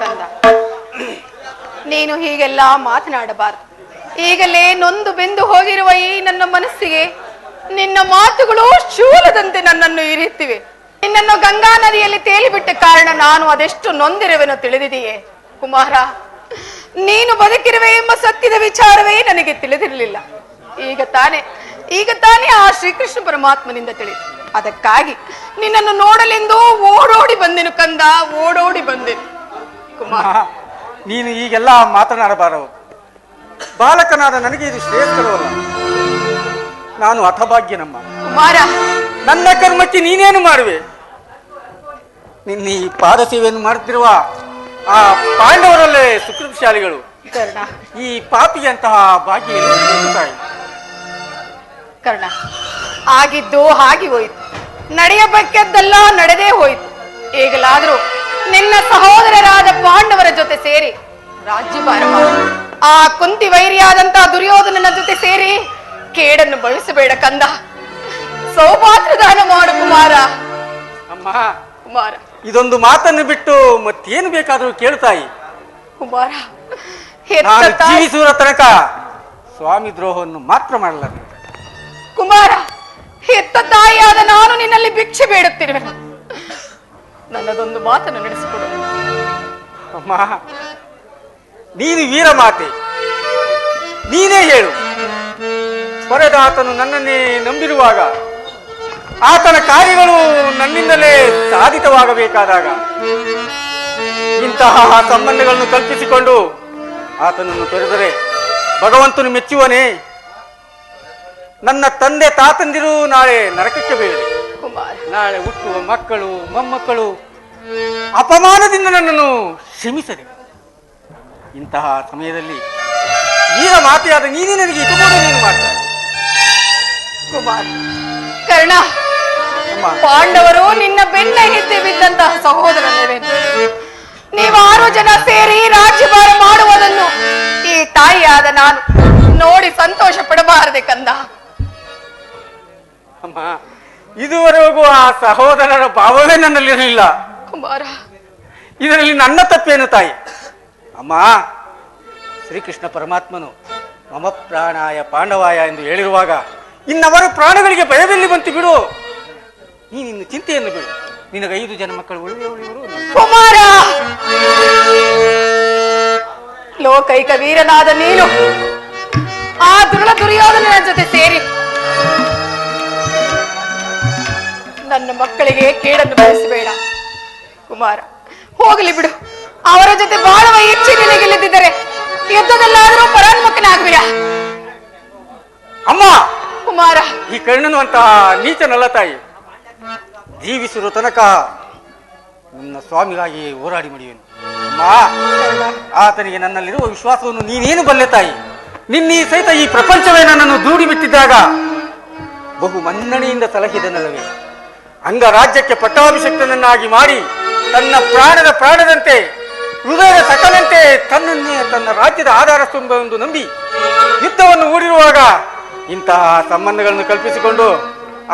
ಕಂದ, ನೀನು ಹೀಗೆಲ್ಲ ಮಾತನಾಡಬಾರದು. ಈಗಲೇ ನೊಂದು ಬೆಂದು ಹೋಗಿರುವ ಈ ನನ್ನ ಮನಸ್ಸಿಗೆ ನಿನ್ನ ಮಾತುಗಳು ಶೂಲದಂತೆ ನನ್ನನ್ನು ಇರಿಯುತ್ತಿವೆ. ನಿನ್ನನ್ನು ಗಂಗಾ ನದಿಯಲ್ಲಿ ತೇಲಿಬಿಟ್ಟ ಕಾರಣ ನಾನು ಅದೆಷ್ಟು ನೊಂದಿರುವೆನೋ ತಿಳಿದಿದೆಯೇ ಕುಮಾರ. ನೀನು ಬದುಕಿರುವೆ ಎಂಬ ಸತ್ಯದ ವಿಚಾರವೇ ನನಗೆ ತಿಳಿದಿರಲಿಲ್ಲ. ಈಗ ತಾನೇ ಆ ಶ್ರೀಕೃಷ್ಣ ಪರಮಾತ್ಮನಿಂದ ತಿಳಿದು, ಅದಕ್ಕಾಗಿ ನಿನ್ನನ್ನು ನೋಡಲೆಂದು ಓಡೋಡಿ ಬಂದೆನು ಕಂದ, ಓಡೋಡಿ ಬಂದೆನು. ಕುಮಾರ, ನೀನು ಈಗೆಲ್ಲ ಮಾತನಾಡಬಾರದು. ಬಾಲಕನಾದ ನನಗೆ ಇದು ಶ್ರೇಷ್ಠವಲ್ಲ. ನಾನು ಹಠಭಾಗ್ಯನಮ್ಮ. ಕುಮಾರ, ನನ್ನ ಕರ್ಮಕ್ಕೆ ನೀನೇನು ಮಾಡುವೆ? ನಿನ್ನ ಈ ಪಾದ ಸೇವೆಯನ್ನು ಮಾಡುತ್ತಿರುವ ಆ ಪಾಂಡವರಲ್ಲೇ ಸುಕೃತಶಾಲಿಗಳು. ಈ ಪಾಪಿಯಂತಹ ಭಾಗ್ಯ ತಾಯಿ. ಕರ್ಣ, ಆಗಿದ್ದು ಹಾಗೆ ಹೋಯಿತು. ನಡೆಯಬೇಕದ್ದೆಲ್ಲ ನಡೆದೇ ಹೋಯಿತು. ಈಗಲಾದರೂ ನಿನ್ನ ಸಹೋದರರಾದ ಪಾಂಡವರ ಜೊತೆ ಸೇರಿ ರಾಜ್ಯಭಾರ ಮಾಡು. ಆ ಕುಂತಿ ವೈರಿಯಾದಂತಹ ದುರ್ಯೋಧನನ ಜೊತೆ ಸೇರಿ ಕೇಡನ್ನು ಬಳಸಬೇಡ ಕಂದ. ಸೌಭಾತ್ರ ದಾನ ಮಾಡು ಕುಮಾರ. ಅಮ್ಮ, ಕುಮಾರ, ಇದೊಂದು ಮಾತನ್ನು ಬಿಟ್ಟು ಮತ್ತೇನು ಬೇಕಾದರೂ ಕೇಳ್ತಾಯಿ. ಕುಮಾರ, ಜೀವಿಸುವ ತನಕ ಸ್ವಾಮಿ ದ್ರೋಹವನ್ನು ಮಾತ್ರ ಮಾಡಲಾರೆ. ಕುಮಾರ, ಹೆತ್ತ ತಾಯಿಯಾದ ನಾನು ನಿನ್ನಲ್ಲಿ ಭಿಕ್ಷೆ ಬೇಡುತ್ತಿರುವೆ. ನನ್ನದೊಂದು ಮಾತನ್ನು ನಡೆಸಿಕೊಡು. ಅಮ್ಮ, ನೀನು ವೀರಮಾತೆ, ನೀನೇ ಹೇಳು. ಪಡೆದ ಆತನು ನನ್ನನ್ನೇ ನಂಬಿರುವಾಗ, ಆತನ ಕಾರ್ಯಗಳು ನನ್ನಿಂದಲೇ ಸಾಧಿತವಾಗಬೇಕಾದಾಗ ಇಂತಹ ಸಂಬಂಧಗಳನ್ನು ಕಲ್ಪಿಸಿಕೊಂಡು ಆತನನ್ನು ತೊರೆದರೆ ಭಗವಂತನು ಮೆಚ್ಚುವನೇ? ನನ್ನ ತಂದೆ ತಾತಂದಿರು ನಾಳೆ ನರಕಕ್ಕೆ ಬೀಳಲಿ. ನಾಳೆ ಹುಟ್ಟುವ ಮಕ್ಕಳು ಮೊಮ್ಮಕ್ಕಳು ಅಪಮಾನದಿಂದ ನನ್ನನ್ನು ಕ್ಷಮಿಸದೆ. ಇಂತಹ ಸಮಯದಲ್ಲಿ ವೀರ ಮಾತೆಯಾದ ನೀನೇ ನನಗೆ ನೀನು ಮಾಡ್ತಾರೆ. ಕುಮಾರ್, ಕರ್ಣ, ಪಾಂಡವರು ನಿನ್ನ ಬೆನ್ನ ಹಿಂದೆ ಬಿದ್ದಂತಹ ಸಹೋದರನೇ. ನೀವು 6 ಜನ ಸೇರಿ ರಾಜ್ಯಭಾರ ಮಾಡುವುದನ್ನು ಈ ತಾಯಿಯಾದ ನಾನು ನೋಡಿ ಸಂತೋಷ ಪಡಬಾರದೆ ಕಂದ. ಅಮ್ಮ, ಇದುವರೆಗೂ ಆ ಸಹೋದರರ ಭಾವವೇ ನನ್ನಲ್ಲಿರಲಿಲ್ಲ. ಕುಮಾರ, ಇದರಲ್ಲಿ ನನ್ನ ತಪ್ಪೇನು ತಾಯಿ? ಅಮ್ಮ, ಶ್ರೀಕೃಷ್ಣ ಪರಮಾತ್ಮನು ಮಮ ಪ್ರಾಣಾಯ ಪಾಂಡವಾಯ ಎಂದು ಹೇಳಿರುವಾಗ ಇನ್ನವರ ಪ್ರಾಣಗಳಿಗೆ ಭಯವೆಲ್ಲಿ ಬಂತು ಬಿಡು. ನೀನಿನ್ನು ಚಿಂತೆಯನ್ನು ಬಿಡು. ನಿನಗೆ 5 ಜನ ಮಕ್ಕಳು ಉಳಿಯುವರು. ಕುಮಾರ, ಲೋಕೈಕ ವೀರನಾದ ನೀನು ಆ ದುರ್ಯೋಧನನ ಜೊತೆ ಸೇರಿ ನನ್ನ ಮಕ್ಕಳಿಗೆ ಕೇಡನ್ನು ಬಯಸಬೇಡ. ಕುಮಾರ, ಹೋಗಲಿ ಬಿಡು. ಅವರ ಜೊತೆ ಬಾಳುವ ಇಚ್ಛೆ ನಿನಗೆಲ್ಲದಿದ್ದರೆ ಯುದ್ಧದಲ್ಲಾದರೂ ಪರಾನ್ಮುಖನಾಗುವಿರ. ಅಮ್ಮ, ಕುಮಾರ, ಈ ಕರ್ಣನು ಅಂತಹ ನೀಚನಲ್ಲ ತಾಯಿ. ಜೀವಿಸಿರುವ ತನಕ ನನ್ನ ಸ್ವಾಮಿಗಾಗಿ ಹೋರಾಡಿ ಮಡಿಯುವೆನು. ಅಮ್ಮ, ಆತನಿಗೆ ನನ್ನಲ್ಲಿರುವ ವಿಶ್ವಾಸವನ್ನು ನೀನೇನು ಬಲ್ಲೆ ತಾಯಿ? ನಿನ್ನೀ ಸಹಿತ ಈ ಪ್ರಪಂಚವೇ ನನ್ನನ್ನು ದೂಡಿ ಬಿಟ್ಟಿದ್ದಾಗ ಬಹು ಮನ್ನಣೆಯಿಂದ ಸಲಹಿದನಲ್ಲವೇ? ಅಂಗರಾಜ್ಯಕ್ಕೆ ಪಟ್ಟಾಭಿಷಕ್ತನನ್ನಾಗಿ ಮಾಡಿ ತನ್ನ ಪ್ರಾಣದಂತೆ ಹೃದಯದ ಸಕಲಂತೆ ತನ್ನನ್ನೇ ತನ್ನ ರಾಜ್ಯದ ಆಧಾರ ಸ್ತಂಭವೆಂದು ನಂಬಿ ಯುದ್ಧವನ್ನು ಹೂಡಿರುವಾಗ ಇಂತಹ ಸಂಬಂಧಗಳನ್ನು ಕಲ್ಪಿಸಿಕೊಂಡು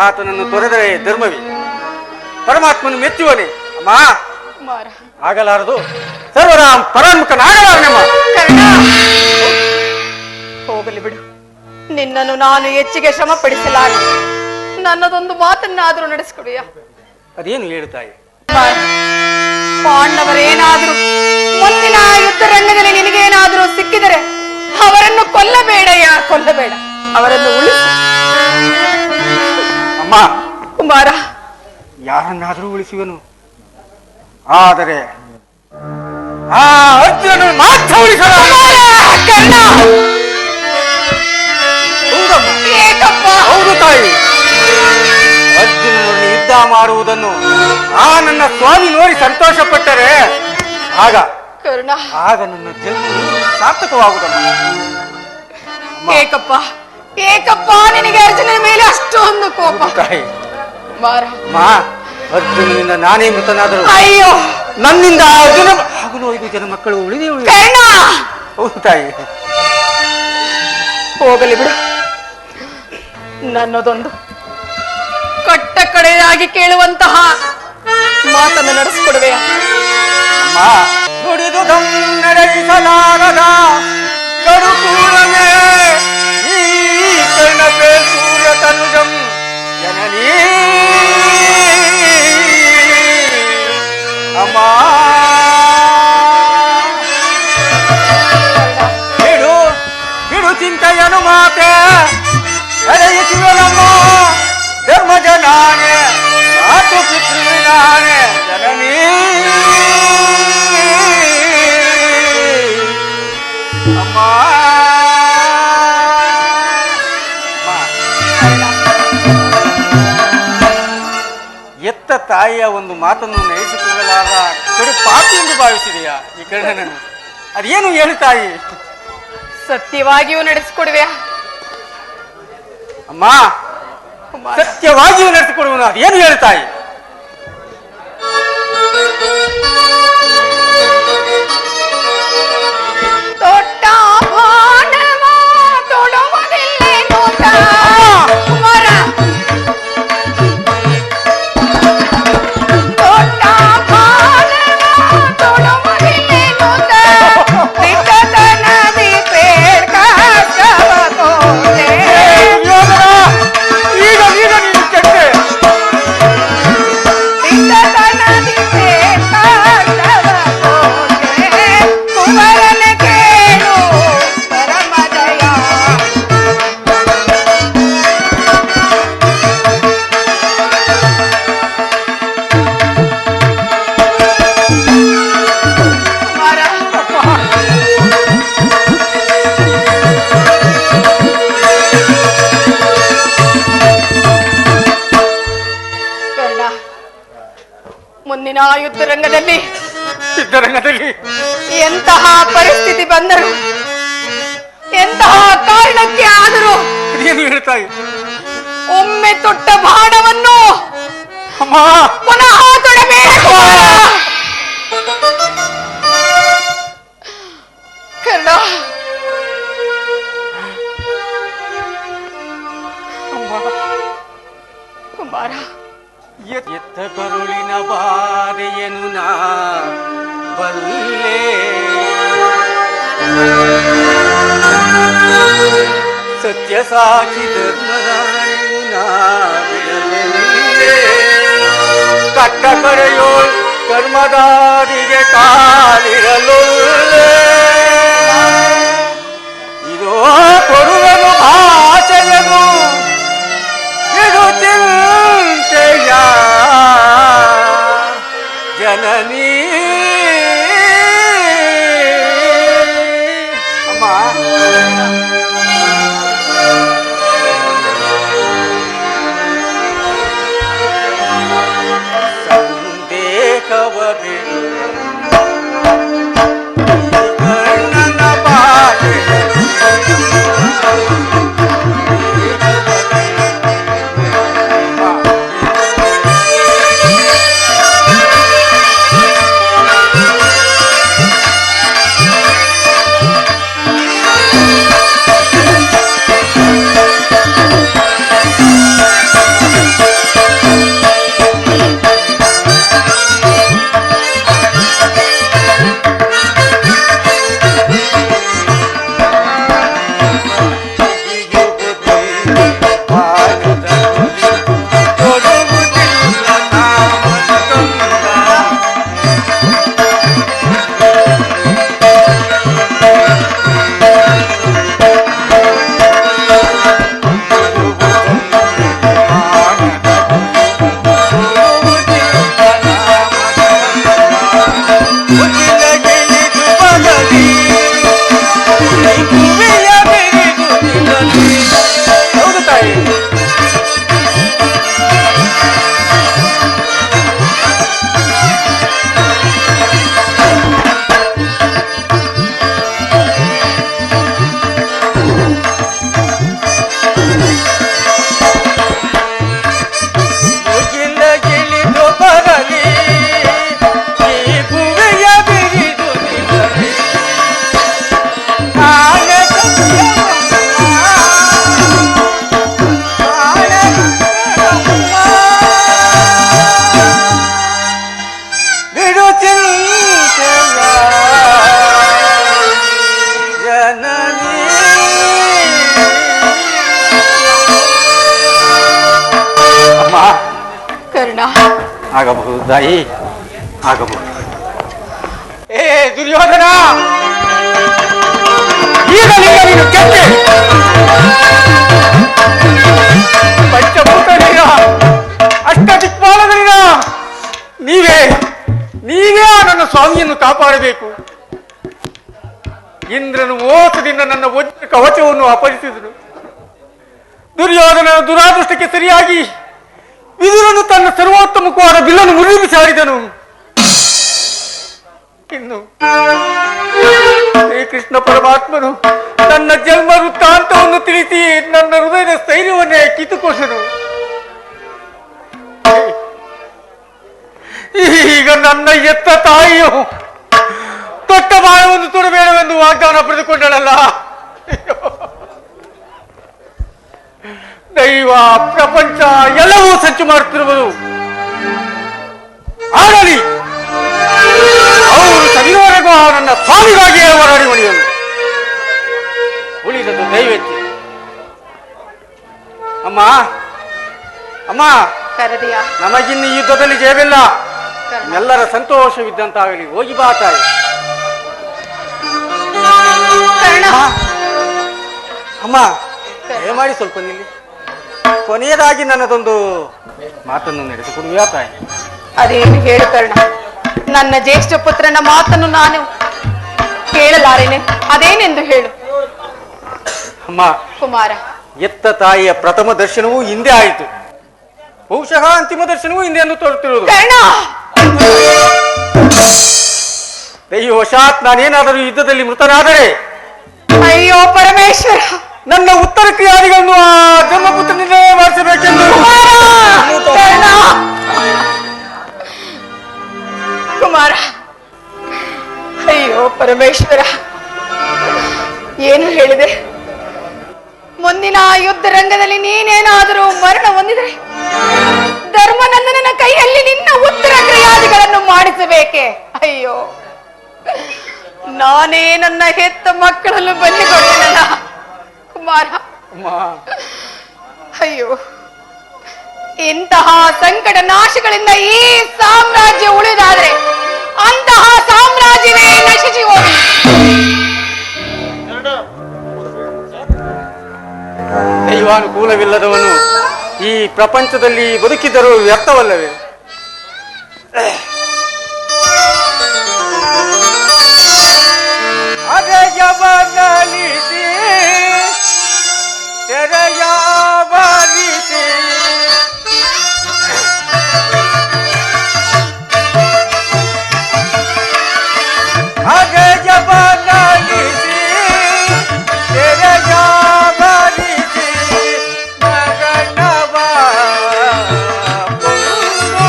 ಆತನನ್ನು ತೊರೆದರೆ ಧರ್ಮವೇ? ಪರಮಾತ್ಮನು ಮೆಚ್ಚುವನೇ? ಅಮ್ಮ, ಆಗಲಾರದು. ಸರ್ವರ ಪರಾನ್ಮುಖನಾಗಲಾರನೆಮ್ಮ. ಹೋಗಲಿ ಬಿಡು. ನಿನ್ನನ್ನು ನಾನು ಹೆಚ್ಚಿಗೆ ಶ್ರಮ ಪಡಿಸಲಾಗ. ನನ್ನದೊಂದು ಮಾತನ್ನಾದರೂ ನಡೆಸಿಕೊಡುಯ? ಅದೇನು ಹೇಳುತ್ತಾಯಿ? ಪಾಂಡವರೇನಾದರೂ ಮುಂದಿನ ಯುದ್ಧ ರಂಗದಲ್ಲಿ ನಿನಗೇನಾದರೂ ಸಿಕ್ಕಿದರೆ ಅವರನ್ನು ಕೊಲ್ಲಬೇಡಯ್ಯ, ಕೊಲ್ಲಬೇಡ. ಅವರನ್ನು ಉಳಿಸು. ಅಮ್ಮ, ಕುಮಾರ, ಯಾರನ್ನಾದರೂ ಉಳಿಸುವನು, ಆದರೆ ಆ ಅರ್ಜುನನು ಮಾತ್ರ ಉಳಿಸಲ. ಹೌದು ತಾಯಿ, ಅರ್ಜುನನನ್ನು ಯುದ್ಧ ಮಾಡುವುದನ್ನು ಆ ನನ್ನ ಸ್ವಾಮಿ ನೋಡಿ ಸಂತೋಷ ಪಟ್ಟರೆ ಆಗ ನನ್ನ ಜನ್ಮ ಸಾರ್ಥಕವಾಗುವುದಮ್ಮ. ಏಕಪ್ಪ, ನಿನಗೆ ಅರ್ಜುನನ ಮೇಲೆ ಅಷ್ಟೊಂದು ಕೋಪ? ತಾಯಿ, ಅರ್ಜುನನಿಂದ ನಾನೇ ಮೃತನಾದರು. ಅಯ್ಯೋ, ನನ್ನಿಂದ ಅರ್ಜುನ ಆಗಲು 5 ಜನ ಮಕ್ಕಳು ಉಳಿದೇ ಉಳಿದ. ಹೌದು ತಾಯಿ. ಹೋಗಲಿ ಬಿಡು. ನನ್ನದೊಂದು ಕಟ್ಟ ಕಡೆಯಾಗಿ ಕೇಳುವಂತಹ ಮಾತನ್ನು ನಡೆಸಿಕೊಡುವೆಯಾ? ಅಮ್ಮ, ನೋಡಿದು ಮೆರಯಿಸಲಾರದ ಕಡುಕೂಲನೆ ಈ ಕರ್ಣಪೇ ಸೂರ್ಯ ತನುಜಂ ಜನನೀ ಅಮ್ಮ ಬಿಡು ಬಿಡು ಚಿಂತೆಯನು ಮಾತೆ ನಡೆಯಿಸುವನಮ್ಮ ಧರ್ಮಜ ನಾನೇ ಮಾತು ಪಿತೃ ನಾನೇ ಜನನೀ ಅಮ್ಮ ಎತ್ತ ತಾಯಿಯ ಒಂದು ಮಾತನ್ನು ನಯಿಸಿಕೊಳ್ಳಲಾದ ಕಡು ಪಾಪಿ ಎಂದು ಭಾವಿಸಿದೆಯಾ ಈ ಕರ್ಣನನ್ನು? ಅದೇನು ಹೇಳು ತಾಯಿ? ಸತ್ಯವಾಗಿಯೂ ನಡೆಸಿಕೊಡುವೆಯಾ? ಅಮ್ಮ ಸತ್ಯವಾಗಿಯೂ ನಡೆಸಿಕೊಡುವನು, ಅದೇನು ಹೇಳು ತಾಯಿ? ತೊಟ್ಟ ಬಾಣವ ತೊಡುವುದಿಲ್ಲೆ ನೋಟ ಕುಮಾರ. ತೊಟ್ಟ ಬಾಣವ ತೊಡುವುದಿಲ್ಲೆ ನೋಟ ದಿಟ್ಟತನದಿ ಪೇಡ್ಕಾಸವ ಕೋಟೆ. ಈಗ ಈಗ ನೀನು ಕೆಟ್ಟೆ. ದಿಟ್ಟತನದಿ ಪೇಡ್ಕಾಸವ ಕೋಟೆ. ಕುಮಾರನ ಕೇಳು ಪರಮದಯ. ಕುಮಾರ ಕರ್ಣ, ಮುಂದಿನ ಯುದ್ಧರಂಗದಲ್ಲಿ ಸಿದ್ಧರಂಗದಲ್ಲಿ ಎಂತಹ ಪರಿಸ್ಥಿತಿ ಬಂದರು, ಎಂತಹ ಕಾರಣಕ್ಕೆ ಆದರೂ ಅದೇನು ಹೇಳು ತಾಯಿ? ಒಮ್ಮೆ ತೊಟ್ಟ ಬಾಣವನ್ನು ಅಮ್ಮ ಪುನಃ ತೊಡಬೇಕು. ಕರ್ಣ, ಕುಮಾರ ಎತ್ತ ಕರುಳಿನ ಬಾಧೆಯನು ನಾ ಬಲ್ಲೆ, ಸತ್ಯ ಸಾಕ್ಷಿ ಧರ್ಮರಾಯನು ನಾ ಬಿಡಬಲ್ಲೆ. ಕಟ್ಟ ಕರೆಯೋಳ್ ಕರ್ಮದಾರಿಗೆ ಕಾಲಿರಲೊಲ್ಲೆ. ಇದೋ ಕೊಡುವೆನು ಭಾಷೆಯನು ಇದು ಚಿಂತೆಯ ಜನನೀ. ಅಮ್ಮ ಸಂದೇಹವ ಬಿಡು ತಾಯಿ ಆಗಬಹುದು. ಏ ದುರ್ಯೋಧನ, ಈಗಲೀಗ ನೀನು ಕೆತ್ತೆ ಪಂಚಭೂತಲಿಂಗ ಅಷ್ಟ ದಿಕ್ಪಾಲಕಲಿಂಗ ನೀವೇ ನನ್ನ ಸ್ವಾಮಿಯನ್ನು ಕಾಪಾಡಬೇಕು. ಇಂದ್ರನು ಮೋಸದಿಂದ ನನ್ನ ವಜ್ರ ಕವಚವನ್ನು ಅಪಹರಿಸಿದನು. ದುರ್ಯೋಧನ ದುರಾದೃಷ್ಟಕ್ಕೆ ಸರಿಯಾಗಿ ವಿದುರನು ತನ್ನ ಸರ್ವೋತ್ತಮಕವಾದ ಬಿಲ್ಲನ್ನು ಮುರಿದು ಸಾರಿದನು. ಇನ್ನು ಶ್ರೀಕೃಷ್ಣ ಪರಮಾತ್ಮನು ನನ್ನ ಜನ್ಮ ವೃತ್ತಾಂತವನ್ನು ತಿಳಿಸಿ ನನ್ನ ಹೃದಯದ ಸ್ಥೈರ್ಯವನ್ನೇ ಕಿತ್ತುಕೊಂಡನು. ಈಗ ನನ್ನ ಎತ್ತ ತಾಯಿಯು ತೊಟ್ಟ ಬಾಳವನ್ನು ತೊಡಬೇಡವೆಂದು ವಾಗ್ದಾನ ಪಡೆದುಕೊಂಡಳಲ್ಲ. ದೈವ ಪ್ರಪಂಚ ಎಲ್ಲವೂ ಸಂಚು ಮಾಡುತ್ತಿರುವುದು. ಆಗಲಿ, ಅವರು ಸವಿವರೆಗೂ ನನ್ನ ಸ್ವಾಮಿಗಾಗಿಯೇ ಹೋರಾಡಿ ಮಣಿಯಲು ಉಳಿದದು ದೈವಕ್ಕೆ. ಅಮ್ಮ ಅಮ್ಮ, ಕರದಿಯ ನಮಗಿನ್ನು ಈ ಯುದ್ಧದಲ್ಲಿ ಜಯವಿಲ್ಲ. ಎಲ್ಲರ ಸಂತೋಷವಿದ್ದಂತಾಗಲಿ. ಹೋಗಿ ಬಾ ತಾಯಿ. ಅಮ್ಮ, ದಯಮಾಡಿ ಸ್ವಲ್ಪ ನಿಲ್ಲಿ. ಕೊನೆಯದಾಗಿ ನನ್ನದೊಂದು ಮಾತನ್ನು ನಡೆಸಿಕೊಡುವೆಯಾ ತಾಯಿ? ಅದೇನು ಹೇಳು ಕರ್ಣ. ನನ್ನ ಜ್ಯೇಷ್ಠ ಪುತ್ರನ ಮಾತನ್ನು ನಾನು ಕೇಳಲಾರೇನೆ. ಅದೇನೆಂದು ಹೇಳು. ಅಮ್ಮ, ಕುಮಾರ, ಎತ್ತ ತಾಯಿಯ ಪ್ರಥಮ ದರ್ಶನವೂ ಹಿಂದೆ ಆಯಿತು. ಬಹುಶಃ ಅಂತಿಮ ದರ್ಶನವೂ ಹಿಂದೆ ಎಂದು ತೋರುತ್ತಿರುವುದು. ದೈವವಶಾತ್ ನಾನೇನಾದರೂ ಯುದ್ಧದಲ್ಲಿ ಮೃತನಾದರೆ, ಅಯ್ಯೋ ಪರಮೇಶ್ವರ, ನನ್ನ ಉತ್ತರ ಕ್ರಿಯಾದಿಗಳನ್ನು ಆ ಜನ್ಮಪುತ್ರನಿಂದಲೇ ಮಾಡಿಸಬೇಕೆಂದು. ಕುಮಾರ, ಅಯ್ಯೋ ಪರಮೇಶ್ವರ, ಏನು ಹೇಳಿದೆ? ಮುಂದಿನ ಯುದ್ಧ ರಂಗದಲ್ಲಿ ನೀನೇನಾದರೂ ಮರಣ ಹೊಂದಿದರೆ ಧರ್ಮನಂದನನ ಕೈಯಲ್ಲಿ ನಿನ್ನ ಉತ್ತರ ಕ್ರಿಯಾದಿಗಳನ್ನು ಮಾಡಿಸಬೇಕೆ? ಅಯ್ಯೋ, ನಾನೇ ನನ್ನ ಹೆತ್ತ ಮಕ್ಕಳನ್ನು ಬಲಿಗೊಳ್ಳೆನಲ್ಲ ಕುಮಾರ. ಅಯ್ಯೋ, ಇಂತಹ ಸಂಕಟ ನಾಶಗಳಿಂದ ಈ ಸಾಮ್ರಾಜ್ಯ ಉಳಿದಾದ್ರೆ ಅಂತಹ ಸಾಮ್ರಾಜ್ಯವೇ ನಶಿಸಿ ಹೋಗಿ. ದೈವಾನುಕೂಲವಿಲ್ಲದವನು ಈ ಪ್ರಪಂಚದಲ್ಲಿ ಬದುಕಿದರೂ ವ್ಯರ್ಥವಲ್ಲವೇ? ಅಜಯಬಲಿಸಿ ತೆರೆಯಬಲಿಸಿ ಅಜಯಬಲಿಸಿ ತೆರೆಯಬಲಿಸಿ ಮಗನವ ಪುರುವ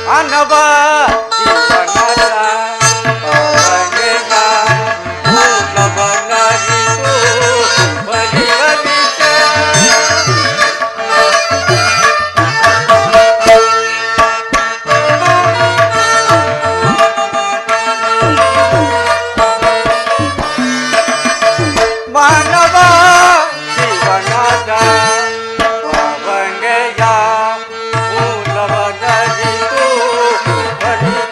ಮಾನವ ಜೀವನದ ಭಾವನೆಯ ಮೂಲವನ್ನರಿತು ಬಲಿವಲಿತ. ಮಾನವ ಜೀವನದ ಭಾವನೆಯ ಮೂಲವನ್ನರಿತು ಬಲಿವಲಿತ.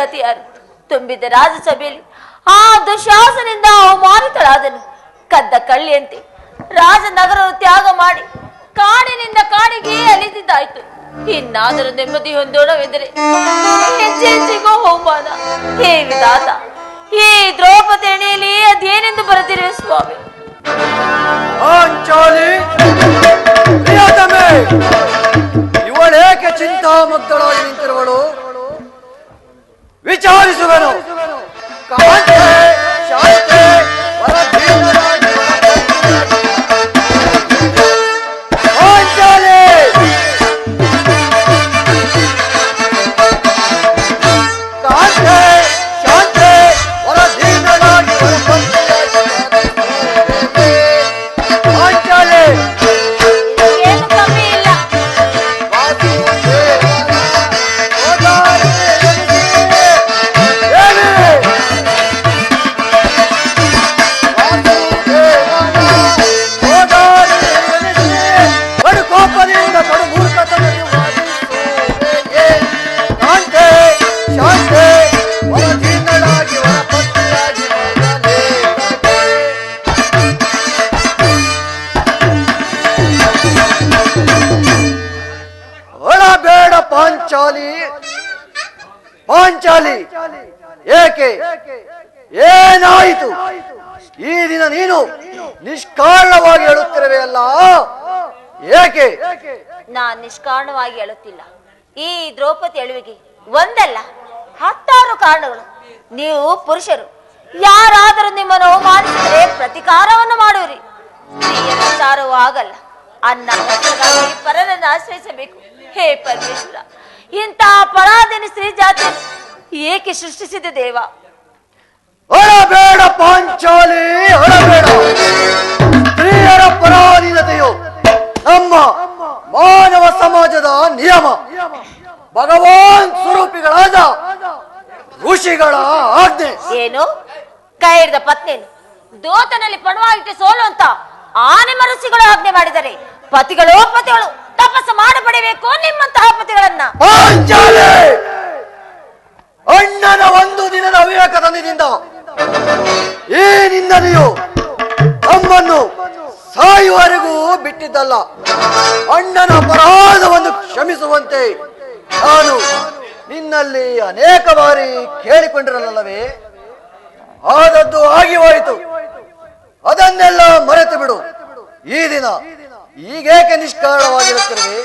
ಗತಿ ಯಾರು? ತುಂಬಿದ್ದ ರಾಜಸಭೆಯಲ್ಲಿ ಆ ದುಶಾಸನಿಂದ ಅವಮಾನಿತಳಾದನು. ಕದ್ದ ಕಳ್ಳಿಯಂತೆ ರಾಜನಗರ ತ್ಯಾಗ ಮಾಡಿ ಕಾಡಿನಿಂದ ಕಾಡಿಗೆ ಅಲಿದಿದ್ದಾಯ್ತು. ಇನ್ನಾದರೂ ನೆಮ್ಮದಿ ಹೊಂದೋಣವೆಂದರೆ ಹೆಜ್ಜೆ ಹೆಜ್ಜೆಗೂ ಅವಮಾನ. ಹೇ ವಿಧಾತ, ಈ ದ್ರೌಪದಿ ಎಣೆಯಲ್ಲಿ ಅದೇನೆಂದು ಬರೆದಿರುವೆ ಸ್ವಾಮಿ? ಇವಳೇಕೆ ಚಿಂತಾಮುಗ್ಧಳಾಗಿ ನಿಂತಿರುವಳು? ವಿಚಾರಿಸುವೆನು. ಕಾಂತೆ, ಶಾಂತೆ, ವರಧೀನರಾಗಿ ಪಾಂಚಾಲಿ! ಕಾಂತೆ, ಶಾಂತೆ, ವರಧೀನರಾಗಿ ಪಾಂಚಾಲಿ! ಏನು ಕಮ್ಮಿ ಇಲ್ಲ. ಪಾಂಚಾಲಿ, ಪಾಂಚಾಲಿ, ಏಕೆ? ಏನಾಯಿತು? ಈ ದಿನ ನೀನು ನಿಷ್ಕಾರಣವಾಗಿ ಹೇಳುತ್ತಿರುವೆ ಅಲ್ಲ, ಏಕೆ? ನಾನ್ ನಿಷ್ಕಾರಣವಾಗಿ ಹೇಳುತ್ತಿಲ್ಲ. ಈ ದ್ರೌಪದಿ ಅಳುವಿಗೆ ಒಂದಲ್ಲ 10 ಕಾರಣಗಳು. ನೀವು ಪುರುಷರು ಯಾರಾದರೂ ನಿಮ್ಮನ್ನು ಅವಮಾನಿಸಿದರೆ ಪ್ರತಿಕಾರವನ್ನು ಮಾಡುವಿರಿ. ಸ್ತ್ರೀಯರ ವಿಚಾರವೂ ಆಗಲ್ಲ. ಅನ್ನ ವಸ್ತ್ರಕ್ಕಾಗಿ ಪರರನ್ನು ಆಶ್ರಯಿಸಬೇಕು. ಹೇ ಪರಮೇಶ್ವರ, ಇಂತಹ ಪರಾಧೀನ ಸ್ತ್ರೀ ಜಾತಿ ಏಕೆ ಸೃಷ್ಟಿಸಿದ ದೇವ? ಅಳಬೇಡ ಪಾಂಚಾಲಿ, ಅಳಬೇಡ. ಸ್ತ್ರೀಯರ ಪರಾಧೀನತೆಯು ನಮ್ಮ ಮಾನವ ಸಮಾಜದ ನಿಯಮ. ಭಗವಾನ್ ಸ್ವರೂಪಿಗಳಾದ ಋಷಿಗಳ ಆಜ್ಞೆ. ಏನು? ಕೈ ಹಿಡಿದ ಪತ್ನಿಯನ್ನು ದೋತನಲ್ಲಿ ಪಣವಾಗಿಟ್ಟು ಸೋಲುವಂತ ಆನೆಮ ಋಷಿಗಳು ಆಜ್ಞೆ ಮಾಡಿದರೆ ಪತಿಗಳು ತಪಸ್ಸು ಮಾಡಬಡಬೇಕು ನಿಮ್ಮಂತಹ ಪತಿಗಳನ್ನ. ಪಾಂಚಾಲಿ, ಅಣ್ಣನ ಒಂದು ದಿನದ ಅವಿವೇಕ ತಂದಿನಿಂದ ಈ ನಿಂದನೆಯು ನಮ್ಮನ್ನು ಸಾಯುವವರೆಗೂ ಬಿಟ್ಟಿದ್ದಲ್ಲ. ಅಣ್ಣನ ಅಪರಾಧವನ್ನು ಕ್ಷಮಿಸುವಂತೆ ನಾನು ನಿನ್ನಲ್ಲಿ ಅನೇಕ ಬಾರಿ ಕೇಳಿಕೊಂಡಿರಲ್ಲವೇ? ಆದದ್ದು ಆಗಿ ಹೋಯಿತು, ಅದನ್ನೆಲ್ಲ ಮರೆತು ಬಿಡು. ಈ ದಿನ ಈಗೇಕೆ ನಿಷ್ಕಾರಣವಾಗಿರುತ್ತಿರುವೆ?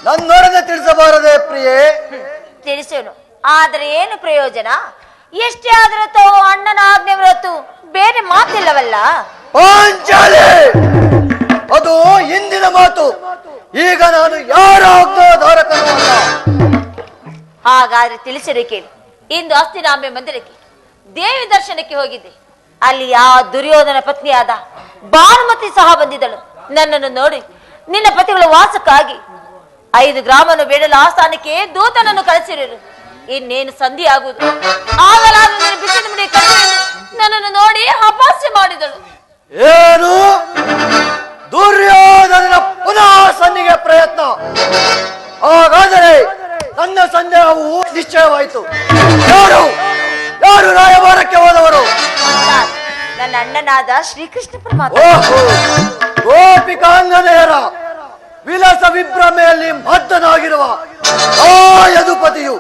ನನ್ನೊಡನೆ ತಿಳಿಸಬಾರದೆ ಪ್ರಿಯೆ? ತಿಳಿಸೋನು, ಆದ್ರೆ ಏನು ಪ್ರಯೋಜನ? ಎಷ್ಟೇ ಆದರೂ ತಾವು ಅಣ್ಣನ ಆಜ್ಞೆ ಹೊರತು ಬೇರೆ ಮಾತಿಲ್ಲವಲ್ಲ. ಪಾಂಚಾಲಿ, ಅದು ಹಿಂದಿನ ಮಾತು. ಈಗ ನಾನು ಯಾರ ಆಜ್ಞಾಧಾರಕನೂ ಅಲ್ಲ. ಹಾಗಾದ್ರೆ ತಿಳಿಸಿರಿ ಕೇಳಿ. ಇಂದು ಹಸ್ತಿನಾಂಬೆ ಮಂದಿರಕ್ಕೆ ದೇವಿ ದರ್ಶನಕ್ಕೆ ಹೋಗಿದ್ದೆ. ಅಲ್ಲಿ ಆ ದುರ್ಯೋಧನ ಪತ್ನಿಯಾದ ಭಾನುಮತಿ ಸಹ ಬಂದಿದ್ದಳು. ನನ್ನನ್ನು ನೋಡಿ ನಿನ್ನ ಪತಿಗಳ ವಾಸಕ್ಕಾಗಿ 5 ಗ್ರಾಮವನ್ನು ಬೇಡಲು ಆ ಸ್ಥಾನಕ್ಕೆ ದೂತನನ್ನು ಕಳಿಸಿರು. ಇನ್ನೇನು ಸಂಧಿ ಆಗುವುದು. ಆಗಲಾದ ಬಿಸಿದ ಮುಡಿ ನನ್ನನ್ನು ನೋಡಿ ಅಪಹಾಸ್ಯ ಮಾಡಿದಳು. ಏನು? ದುರ್ಯೋಧನನ ಪುನಃ ಸಂಧಿಗೆ ಪ್ರಯತ್ನ? ಹಾಗಾದರೆ ನನ್ನ ಸಂದೇಹವು ನಿಶ್ಚಯವಾಯಿತು. ಯಾರು ಯಾರು ರಾಯಭಾರಕ್ಕೆ ಹೋದವರು? ನನ್ನ ಅಣ್ಣನಾದ ಶ್ರೀಕೃಷ್ಣ ಪರಮಾತ್ಮ. ಓಹೋ, ಗೋಪಿಕಾಂಗನೆಯರ ವಿಲಾಸ ವಿಭ್ರಮೆಯಲ್ಲಿ ಮದ್ದನಾಗಿರುವ ಆ ಯದುಪತಿಯು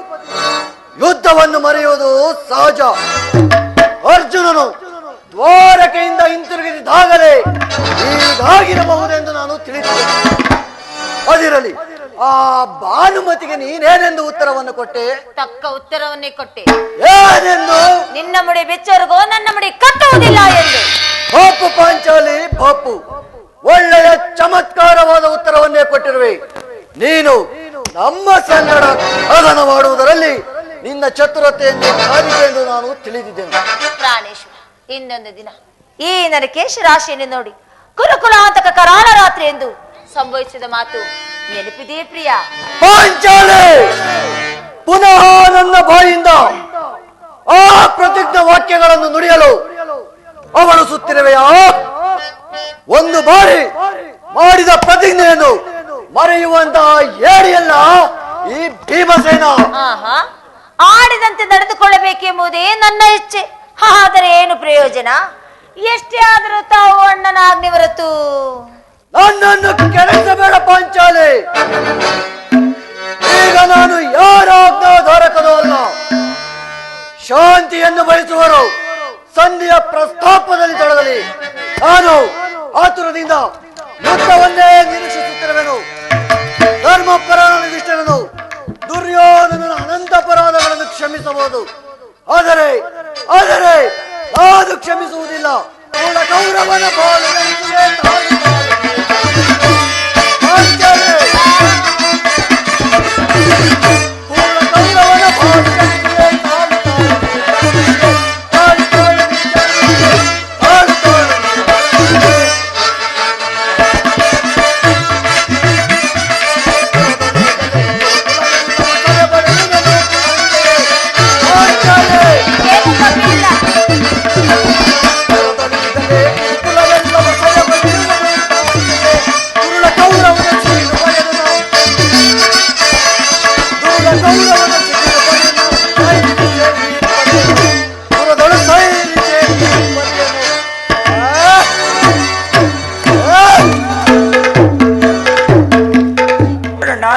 ಯುದ್ಧವನ್ನು ಮರೆಯುವುದು ಸಹಜ. ಅರ್ಜುನನು ದ್ವಾರಕೆಯಿಂದ ಹಿಂತಿರುಗಿದಾಗಲೇ ಹೀಗಾಗಿರಬಹುದೆಂದು ನಾನು ತಿಳಿದಿದ್ದೆ. ಅದಿರಲಿ, ಆ ಭಾನುಮತಿಗೆ ನೀನೇನೆಂದು ಉತ್ತರವನ್ನು ಕೊಟ್ಟೆ? ತಕ್ಕ ಉತ್ತರವನ್ನೇ ಕೊಟ್ಟೆ. ಏನೆಂದು? ನಿನ್ನ ಮುಡಿ ಬೆಚ್ಚವರೆಗೂ ನನ್ನ ಮುಡಿ ಕಟ್ಟುವುದಿಲ್ಲ ಎಂದು. ಪಾಪು ಪಾಂಚಾಲಿ, ಪಾಪು. ಒಳ್ಳೆಯ ಚಮತ್ಕಾರವಾದ ಉತ್ತರವನ್ನೇ ಕೊಟ್ಟಿರುವೆ. ನೀನು ನಮ್ಮ ಸಂಗಡ ಕದನ ಮಾಡುವುದರಲ್ಲಿ ನಿನ್ನ ಚತುರತೆಯನ್ನು ಕಾದಿದೆ ಎಂದು ನಾನು ತಿಳಿದಿದ್ದೇನೆ. ಪ್ರಾಣೇಶ್ವರ, ಇನ್ನೊಂದು ದಿನ ಈ ನರಕೇಶ ರಾಶಿಯನ್ನು ನೋಡಿ ಕುರುಕುಲಾಂತಕ ಕರಾಳ ರಾತ್ರಿ ಎಂದು ಸಂಭವಿಸಿದ ಮಾತು ನೆನಪಿದೆಯೇ ಪ್ರಿಯ? ಪಾಂಚಾಲಿ, ಪುನಃ ನನ್ನ ಬಾಯಿಂದ ಆ ಪ್ರತಿಜ್ಞ ವಾಕ್ಯಗಳನ್ನು ನುಡಿಯಲು ಅವಳು ಸುತ್ತಿರುವೆಯಾ? ಒಂದು ಬಾರಿ ಮಾಡಿದ ಪ್ರತಿಜ್ಞೆಯನ್ನು ಮರೆಯುವಂತಹ ಏಡಿಯಲ್ಲ ಈ ಭೀಮಸೇನ. ಆಹಾ, ಆಡಿದಂತೆ ನಡೆದುಕೊಳ್ಳಬೇಕೆಂಬುದೇ ನನ್ನ ಇಚ್ಛೆ. ಆದರೆ ಏನು ಪ್ರಯೋಜನ? ಎಷ್ಟೇ ಆದರೂ ತಾವು ಅಣ್ಣನ ಆಜ್ಞೆ ಹೊರತು ನನ್ನನ್ನು ಕೆಡಿಸಬೇಡ ಪಾಂಚಾಲಿ. ಈಗ ನಾನು ಯಾರ ಆಜ್ಞಾಧಾರಕನೂ ಅಲ್ಲ. ಶಾಂತಿಯನ್ನು ಬಯಸುವರು ಸಂಧಿಯ ಪ್ರಸ್ತಾಪದಲ್ಲಿ ತೊಡಗಲಿ. ನಾನು ಆತುರದಿಂದ ಯುದ್ಧವನ್ನೇ ನಿರೀಕ್ಷಿಸುತ್ತಿರುವೆನು. ಧರ್ಮಪರಾಣ ನಿಷ್ಠರನು ದುರ್ಯೋಧನನ ಅನಂತ ಅಪರಾಧಗಳನ್ನು ಕ್ಷಮಿಸಬಹುದು, ಆದರೆ ನಾನು ಕ್ಷಮಿಸುವುದಿಲ್ಲ. ಕೌರವನ ಪಾಲಿಸುವೆ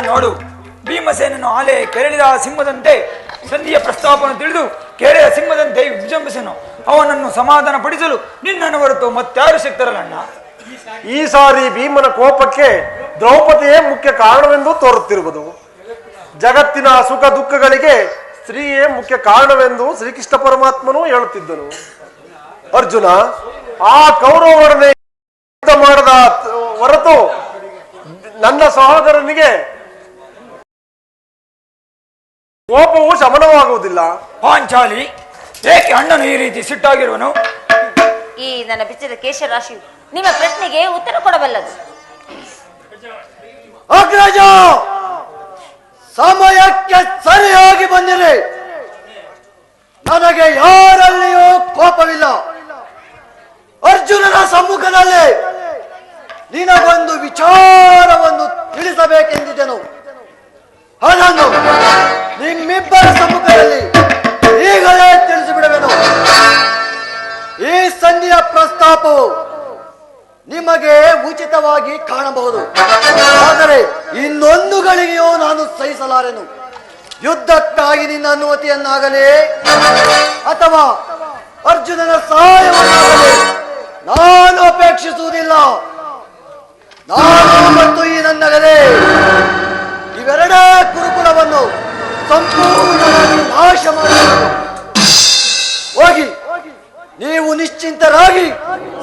ನೋಡು, ಭೀಮಸೇನನು ಆಲೆ ಕೆರಳಿದ ಸಿಂಹದಂತೆ ಸಂಧಿಯ ಪ್ರಸ್ತಾಪವನ್ನು ತಿಳಿದು ಕೆರೆಯ ಸಿಂಹದಂತೆ ವಿಜೃಂಭಿಸನು. ಅವನನ್ನು ಸಮಾಧಾನ ಪಡಿಸಲು ನಿನ್ನನ್ನು ಹೊರತು ಮತ್ತಾರು ಸಿಗ್ತಾರಲ್ಲ ಅಣ್ಣ. ಈ ಸಾರಿ ಭೀಮನ ಕೋಪಕ್ಕೆ ದ್ರೌಪದಿಯೇ ಮುಖ್ಯ ಕಾರಣವೆಂದು ತೋರುತ್ತಿರುವುದು. ಜಗತ್ತಿನ ಸುಖ ದುಃಖಗಳಿಗೆ ಸ್ತ್ರೀಯೇ ಮುಖ್ಯ ಕಾರಣವೆಂದು ಶ್ರೀಕೃಷ್ಣ ಪರಮಾತ್ಮನು ಹೇಳುತ್ತಿದ್ದನು. ಅರ್ಜುನ ಆ ಕೌರವರೊಡನೆ ಯುದ್ಧ ಮಾಡದ ಹೊರತು ನನ್ನ ಸಹೋದರನಿಗೆ ಕೋಪವು ಶಮನವಾಗುವುದಿಲ್ಲ. ಪಾಂಚಾಲಿ, ಏಕೆ ಅಣ್ಣನು ಈ ರೀತಿ ಸಿಟ್ಟಾಗಿರುವನು? ಈ ನನ್ನ ಬಿಚ್ಚಿದ ಕೇಶರಾಶಿಯು ನಿಮ್ಮ ಪ್ರಶ್ನೆಗೆ ಉತ್ತರ ಕೊಡಬಲ್ಲದು. ಅಗ್ರಜ, ಸಮಯಕ್ಕೆ ಸರಿಯಾಗಿ ಬಂದಿರಿ. ನನಗೆ ಯಾರಲ್ಲಿಯೂ ಕೋಪವಿಲ್ಲ. ಅರ್ಜುನನ ಸಮ್ಮುಖದಲ್ಲಿ ನಿನಗೊಂದು ವಿಚಾರವನ್ನು ತಿಳಿಸಬೇಕೆಂದಿದ್ದೆನು. ಅದನ್ನು ನಿಮ್ಮಿಬ್ಬರ ಸಮ್ಮುಖದಲ್ಲಿ ಈಗಲೇ ತಿಳಿಸಿಬಿಡುವೆನು. ಈ ಸಂಧಿಯ ಪ್ರಸ್ತಾಪವು ನಿಮಗೆ ಉಚಿತವಾಗಿ ಕಾಣಬಹುದು, ಆದರೆ ಇನ್ನೊಂದು ಗಳಿಗೆಯೂ ನಾನು ಸಹಿಸಲಾರೆನು. ಯುದ್ಧಕ್ಕಾಗಿ ನಿನ್ನ ಅನುಮತಿಯನ್ನಾಗಲಿ ಅಥವಾ ಅರ್ಜುನನ ಸಹಾಯವನ್ನಾಗಲಿ ನಾನು ಅಪೇಕ್ಷಿಸುವುದಿಲ್ಲ. ನಾನು ಮತ್ತು ಈ ನನ್ನಗಲೇ ಇವೆರಡೇ ಕುರುಕುಲವನ್ನು ಸಂಪೂರ್ಣವಾಗಿ ನಾಶ ಮಾಡಬೇಕು. ಹೋಗಿ ನೀವು ನಿಶ್ಚಿಂತರಾಗಿ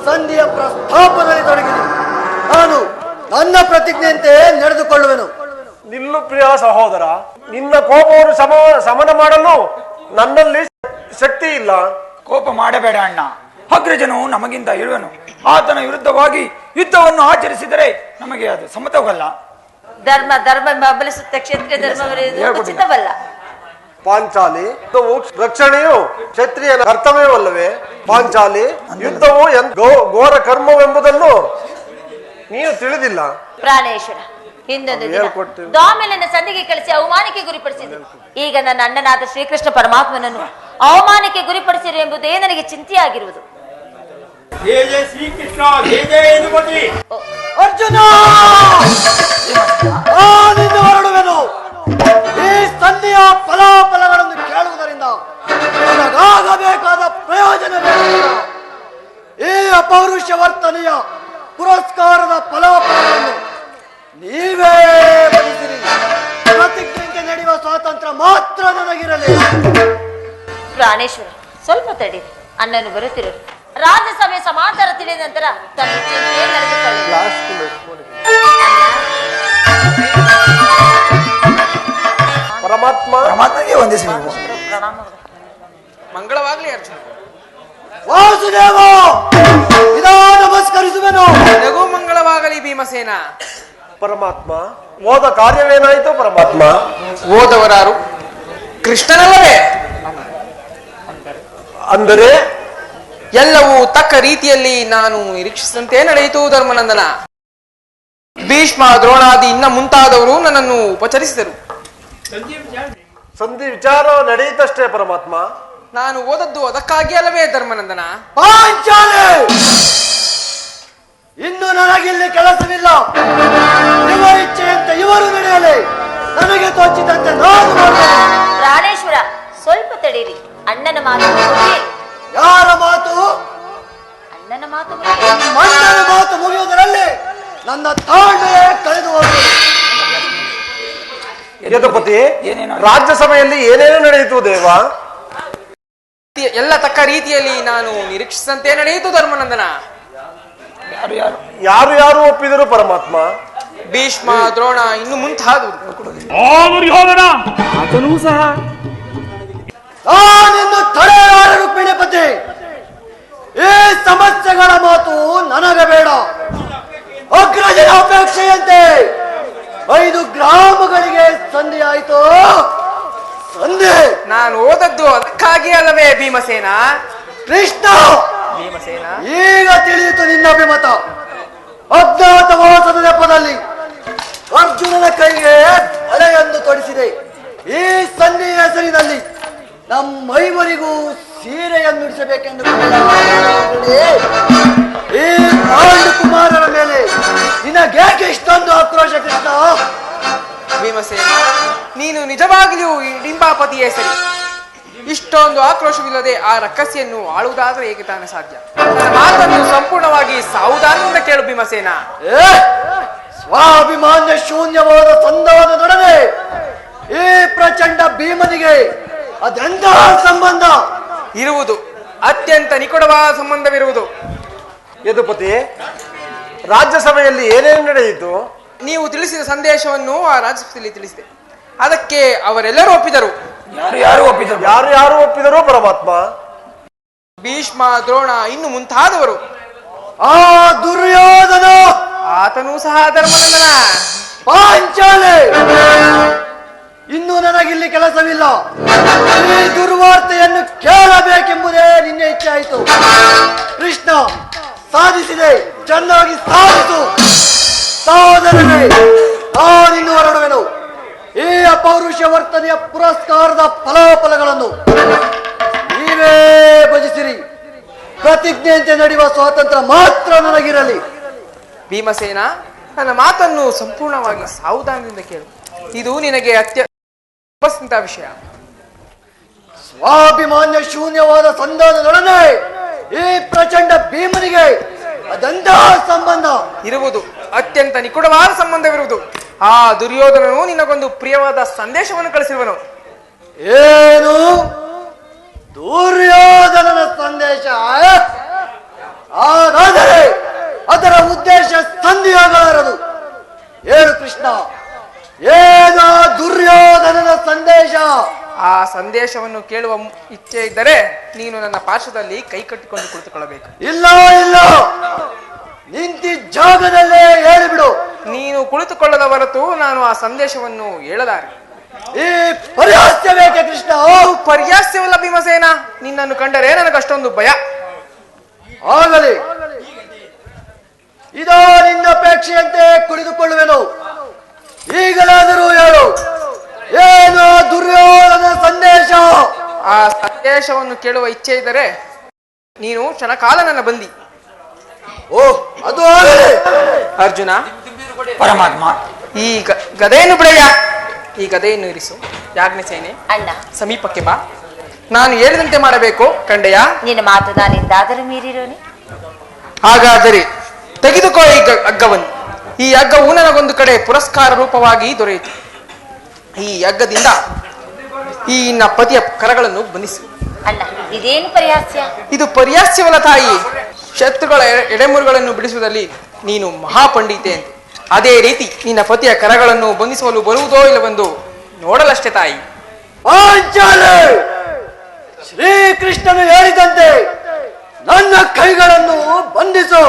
ಸಂಧಿಯ ಪ್ರಸ್ತಾಪದಲ್ಲಿ ತೊಡಗಿರಿ. ನಾನು ನನ್ನ ಪ್ರತಿಜ್ಞೆಯಂತೆ ನಡೆದುಕೊಳ್ಳುವೆನು. ನಿಲ್ಲು ಪ್ರಿಯ ಸಹೋದರ, ನಿನ್ನ ಕೋಪವನ್ನು ಶಮನ ಮಾಡಲು ನನ್ನಲ್ಲಿ ಶಕ್ತಿ ಇಲ್ಲ. ಕೋಪ ಮಾಡಬೇಡ ಅಣ್ಣ. ಅಗ್ರಜನು ನಮಗಿಂತ ಇರುವನು. ಆತನ ವಿರುದ್ಧವಾಗಿ ಯುದ್ಧವನ್ನು ಆಚರಿಸಿದರೆ ನಮಗೆ ಅದು ಸಮ್ಮತವಲ್ಲ. ಧರ್ಮ ಬೆಂಬಲಿಸುತ್ತ ಕ್ಷತ್ರಿಯ ಧರ್ಮವೇ ಉಚಿತವಲ್ಲ. ಪಾಂಚಾಲಿ, ರಕ್ಷಣೆಯು ಕ್ಷತ್ರಿಯನ ಕರ್ತವ್ಯವಲ್ಲವೇ? ಪಾಂಚಾಲಿ, ಯುದ್ಧವು ಘೋರ ಕರ್ಮವೆಂಬುದನ್ನು ನೀವು ತಿಳಿದಿಲ್ಲ. ಪ್ರಾಣೇಶ್ವರ, ಹಿಂದೊಂದು ದಿನ ದಾಮಿಲನ ಸಂಧಿಗೆ ಕಳಿಸಿ ಅವಮಾನಕ್ಕೆ ಗುರಿಪಡಿಸಿದೆ. ಈಗ ನನ್ನ ಅಣ್ಣನಾದ ಶ್ರೀಕೃಷ್ಣ ಪರಮಾತ್ಮನನ್ನು ಅವಮಾನಕ್ಕೆ ಗುರಿಪಡಿಸಿರು ಎಂಬುದೇ ನನಗೆ ಚಿಂತೆಯಾಗಿರುವುದು. ಅರ್ಜುನ, ನಾನಿಂದು ಹೊರಡುವೆನು. ಈ ಸಂಧಿಯ ಫಲಾಫಲಗಳನ್ನು ಕೇಳುವುದರಿಂದ ನನಗಾಗಬೇಕಾದ ಪ್ರಯೋಜನವೇನಿಲ್ಲ. ಈ ಅಪೌರುಷ ವರ್ತನೆಯ ಪುರಸ್ಕಾರದ ಫಲಾಫಲಗಳನ್ನು ನೀವೇ ಬಯಸಿರಿ. ಪ್ರತಿಜ್ಞೆಗೆ ನಡೆಯುವ ಸ್ವಾತಂತ್ರ್ಯ ಮಾತ್ರ ನನಗಿರಲಿ. ಪ್ರಾಣೇಶ್ವರ, ಸ್ವಲ್ಪ ತಡೀರಿ. ಅಣ್ಣನು ಬರುತ್ತಿರರು. ರಾಜ್ಯಸಭೆ ಸಮಾಚಾರ ತಿಳಿದ ನಂತರ ತನ್ನ ಚಿಂತೆ ಪರಮಾತ್ಮಗೆ ವಂದಿಸಿ. ಮಂಗಳವಾಗ್ಲಿ ಅರ್ಜುನ. ವಾಸುದೇವ, ಇದಾ ನಮಸ್ಕರಿಸುವೆನು. ನನಗೂ ಮಂಗಳವಾಗಲಿ ಭೀಮಸೇನ. ಪರಮಾತ್ಮ, ಹೋದ ಕಾರ್ಯವೇನಾಯಿತು ಪರಮಾತ್ಮ? ಹೋದವರಾರು? ಕೃಷ್ಣನಲ್ಲವೇ? ಅಂದರೆ ಎಲ್ಲವೂ ತಕ್ಕ ರೀತಿಯಲ್ಲಿ ನಾನು ನಿರೀಕ್ಷಿಸಿದಂತೆ ನಡೆಯಿತು ಧರ್ಮನಂದನ. ಭೀಷ್ಮ, ದ್ರೋಣಾದಿ ಇನ್ನ ಮುಂತಾದವರು ನನ್ನನ್ನು ಉಪಚರಿಸಿದರು. ಸಂಧಿ ವಿಚಾರ ನಡೆಯಿತಷ್ಟೇ ಪರಮಾತ್ಮ. ನಾನು ಓದದ್ದು ಅದಕ್ಕಾಗಿ ಅಲ್ಲವೇ ಧರ್ಮನಂದನ? ಪಾಂಚಾಲಿ, ಇನ್ನು ನನಗಿಲ್ಲಿ ಕೆಲಸವಿಲ್ಲ. ಇವರ ಇಚ್ಛೆಯಂತೆ ಇವರು ನಡೆಯಲಿ, ನನಗೆ ತೋಚಿದಂತೆ ನಾನು ಮಾಡುತ್ತೇನೆ. ಪ್ರಾಣೇಶ್ವರ, ಸ್ವಲ್ಪ ತಡೀರಿ. ಅಣ್ಣನ ಮಾತು ಮುಗಿಯಲಿ. ಯಾರ ಮಾತು? ಅಣ್ಣನ ಮಾತು ಮುಗಿಯಲಿ. ಮಣ್ಣನ ಮಾತು ಮುಗಿಯುವುದರಲ್ಲಿ ನನ್ನ ತಾಳ್ಮೆಯೇ ಕಳೆದು ಹೋಗುವುದು. ಯದುಪತಿ, ಏನೇನು? ರಾಜ್ಯಸಭೆಯಲ್ಲಿ ಏನೇನು ನಡೆಯಿತು ದೇವ? ಎಲ್ಲ ತಕ್ಕ ರೀತಿಯಲ್ಲಿ ನಾನು ನಿರೀಕ್ಷಿಸಿದಂತೆ ನಡೆಯಿತು ಧರ್ಮನಂದನ. ಯಾರು ಯಾರು ಯಾರು ಯಾರು ಒಪ್ಪಿದರು ಪರಮಾತ್ಮ? ಭೀಷ್ಮ, ದ್ರೋಣ, ಇನ್ನು ಮುಂತಾದವರು. ನಾನಿನ್ನು ತಡೆಯಾರ ರುಕ್ಮಿಣಿಪತಿ. ಈ ಸಮಸ್ಯೆಗಳ ಮಾತು ನನಗೆ ಬೇಡ. ಅಗ್ರಜನ ಅಪೇಕ್ಷೆಯಂತೆ 5 ಗ್ರಾಮಗಳಿಗೆ ಸಂಧಿ ಆಯಿತು. ಸಂಧಿ ನಾನು ಓದದ್ದು ಅದಕ್ಕಾಗಿ ಅಲ್ಲವೇ ಭೀಮಸೇನ? ಕೃಷ್ಣ, ಭೀಮಸೇನ, ಈಗ ತಿಳಿಯಿತು ನಿನ್ನ ಅಭಿಮತ. ಅಜ್ಞಾತವಾಸದ ನೆಪದಲ್ಲಿ ಅರ್ಜುನನ ಕೈಗೆ ಬಲೆಯನ್ನು ತೊಡಿಸಿದೆ. ಈ ಸಂಧಿ ಹೆಸರಿನಲ್ಲಿ ನಮ್ಮೈವರಿಗೂ ಸೀರೆಯನ್ನು ನುಡಿಸಬೇಕೆಂದು ಈ ಪಾಂಡು ಕುಮಾರರ ಮೇಲೆ ನಿನಗೇಕೆ ಇಷ್ಟೊಂದು ಆಕ್ರೋಶ ಕೃಷ್ಣ? ಭೀಮಸೇನ, ನೀನು ನಿಜವಾಗಲೂ ಈ ಡಿಂಬಾಪತಿಯೇ ಸರಿ. ಇಷ್ಟೊಂದು ಆಕ್ರೋಶವಿಲ್ಲದೆ ಆ ರಕ್ಕಸಿಯನ್ನು ಆಳುವುದಾದರೆ ಹೇಗೆ ತಾನೇ ಸಾಧ್ಯ? ನನ್ನ ಮಾತನ್ನು ಸಂಪೂರ್ಣವಾಗಿ ಸಾವುದಾನದಿಂದ ಕೇಳು ಭೀಮಸೇನ. ಸ್ವಾಭಿಮಾನ್ಯ ಶೂನ್ಯವಾದ ಸಂಧಾನದೊಡನೆ ಈ ಪ್ರಚಂಡ ಭೀಮನಿಗೆ ಅದೆಂತಹ ಸಂಬಂಧ ಇರುವುದು? ಅತ್ಯಂತ ನಿಕಟವಾದ ಸಂಬಂಧವಿರುವುದು. ಯದುಪತಿ, ರಾಜ್ಯಸಭೆಯಲ್ಲಿ ಏನೇನು ನಡೆಯಿತು? ನೀವು ತಿಳಿಸಿದ ಸಂದೇಶವನ್ನು ಆ ರಾಜ್ಯಸಭೆಯಲ್ಲಿ ತಿಳಿಸಿದೆ. ಅದಕ್ಕೆ ಅವರೆಲ್ಲರೂ ಒಪ್ಪಿದರು. ಯಾರು ಯಾರು ಒಪ್ಪಿದರು? ಯಾರು ಯಾರು ಒಪ್ಪಿದರು ಪರಮಾತ್ಮ? ಭೀಷ್ಮ, ದ್ರೋಣ, ಇನ್ನು ಮುಂತಾದವರು. ಆ ದುರ್ಯೋಧನ, ಆತನೂ ಸಹ ಧರ್ಮನಂದನ. ಪಾಂಚಾಲಿ, ಇನ್ನು ನನಗಿಲ್ಲಿ ಕೆಲಸವಿಲ್ಲ. ಈ ದುರ್ವಾರ್ತೆಯನ್ನು ಕೇಳಬೇಕೆಂಬುದೇ ನಿನ್ನ ಇಚ್ಛೆ ಆಯಿತು. ಕೃಷ್ಣ, ಸಾಧಿಸಿದೆ, ಚೆನ್ನಾಗಿ ಸಾಧಿಸು. ಸಹೋದರನೇ, ನಾನಿನ್ನು ಹೊರಡುವೆನು. ಈ ಅಪೌರುಷ ವರ್ತನೆಯ ಪುರಸ್ಕಾರದ ಫಲಾಫಲಗಳನ್ನು ನೀವೇ ಭಜಿಸಿರಿ. ಪ್ರತಿಜ್ಞೆಯಂತೆ ನಡೆಯುವ ಸ್ವಾತಂತ್ರ್ಯ ಮಾತ್ರ ನನಗಿರಲಿ. ಭೀಮಸೇನ, ನನ್ನ ಮಾತನ್ನು ಸಂಪೂರ್ಣವಾಗಿ ಸಾವಧಾನದಿಂದ ಕೇಳು. ಇದು ನಿನಗೆ ಅತ್ಯಂತ ವಿಷಯ. ಸ್ವಾಭಿಮಾನ್ಯ ಶೂನ್ಯವಾದ ಸಂಧಾನದೊಡನೆ ಈ ಪ್ರಚಂಡ ಭೀಮನಿಗೆ ಅದಂತಹ ಸಂಬಂಧ ಇರುವುದು. ಅತ್ಯಂತ ನಿಕಟವಾದ ಸಂಬಂಧವಿರುವುದು. ಆ ದುರ್ಯೋಧನನು ನಿನಗೊಂದು ಪ್ರಿಯವಾದ ಸಂದೇಶವನ್ನು ಕಳಿಸಿರುವನು. ಏನು? ದುರ್ಯೋಧನನ ಸಂದೇಶ? ಹಾಗಾದರೆ ಅದರ ಉದ್ದೇಶ ಸಂಧಿಯಾಗಲಾರದು. ಏನು ಕೃಷ್ಣ, ಏನು ದುರ್ಯೋಧನನ ಸಂದೇಶ? ಆ ಸಂದೇಶವನ್ನು ಕೇಳುವ ಇಚ್ಛೆ ಇದ್ದರೆ ನೀನು ನನ್ನ ಪಾರ್ಶ್ವದಲ್ಲಿ ಕೈ ಕಟ್ಟಿಕೊಂಡು ಕುಳಿತುಕೊಳ್ಳಬೇಕು. ಇಲ್ಲ ಇಲ್ಲ, ನಿಂತಿ ಜಾಗದಲ್ಲೇ ಹೇಳಿಬಿಡು. ನೀನು ಕುಳಿತುಕೊಳ್ಳದ ಹೊರತು ನಾನು ಆ ಸಂದೇಶವನ್ನು ಹೇಳಲಾರೆ. ಈ ಪರಿಹಾಸ್ಯ ಬೇಕೆ ಕೃಷ್ಣ? ಪರ್ಯಾಸ್ಯವಲ್ಲ ಭೀಮಸೇನ, ನಿನ್ನನ್ನು ಕಂಡರೆ ನನಗಷ್ಟೊಂದು ಭಯ. ಆಗಲಿ, ಇದೋ ನಿನ್ನ ಅಪೇಕ್ಷೆಯಂತೆ ಕುಳಿತುಕೊಳ್ಳುವೆನು. ಈಗಲಾದರೂ ಹೇಳು, ಏನು ದುರ್ಯೋಧನ ಸಂದೇಶ? ಆ ಸಂದೇಶವನ್ನು ಕೇಳುವ ಇಚ್ಛೆ ಇದ್ದರೆ ನೀನು ಕ್ಷಣಕಾಲ ನನ್ನ ಬಂದಿ. ಓ, ಅದು ಆಗಲಿ. ಅರ್ಜುನ, ಪರಮಾತ್ಮ, ಈ ಗದೆಯನ್ನು ಬಿಡೆಯ. ಈ ಗದೆಯನ್ನು ಇರಿಸು. ಯಾಜ್ಞಸೇನೆ, ಅಣ್ಣ, ಸಮೀಪಕ್ಕೆ ಬಾ. ನಾನು ಹೇಳಿದಂತೆ ಮಾಡಬೇಕು, ಕಂಡೆಯ? ನಿನ್ನ ಮಾತು ನಾನಿಂದಾದರೂ ಮೀರಿರೋನೆ. ಹಾಗಾದರೆ ತೆಗೆದುಕೋ ಈ ಹಗ್ಗವನ್ನು. ಈ ಹಗ್ಗವು ನನಗೊಂದು ಕಡೆ ಪುರಸ್ಕಾರ ರೂಪವಾಗಿ ದೊರೆಯಿತು. ಈ ಹಗ್ಗದಿಂದ ಈ ನಿನ್ನ ಪತಿಯ ಕರಗಳನ್ನು ಬಂಧಿಸು. ಅಣ್ಣ, ಇದೇನು ಪರಿಹಾಸ್ಯ? ಇದು ಪರ್ಯಾಸ್ಯವಲ್ಲ ತಾಯಿ. ಶತ್ರುಗಳ ಎಡೆಮುರುಗಳನ್ನು ಬಿಡಿಸುವುದಲ್ಲಿ ನೀನು ಮಹಾಪಂಡಿತೆ ಅಂತೆ. ಅದೇ ರೀತಿ ನಿನ್ನ ಪತಿಯ ಕರಗಳನ್ನು ಬಂಧಿಸಲು ಬರುವುದೋ ಇಲ್ಲವೆಂದು ನೋಡಲಷ್ಟೇ ತಾಯಿ. ಪಾಂಚಾಲಿ, ಶ್ರೀಕೃಷ್ಣನು ಹೇಳಿದಂತೆ ನನ್ನ ಕೈಗಳನ್ನು ಬಂಧಿಸು.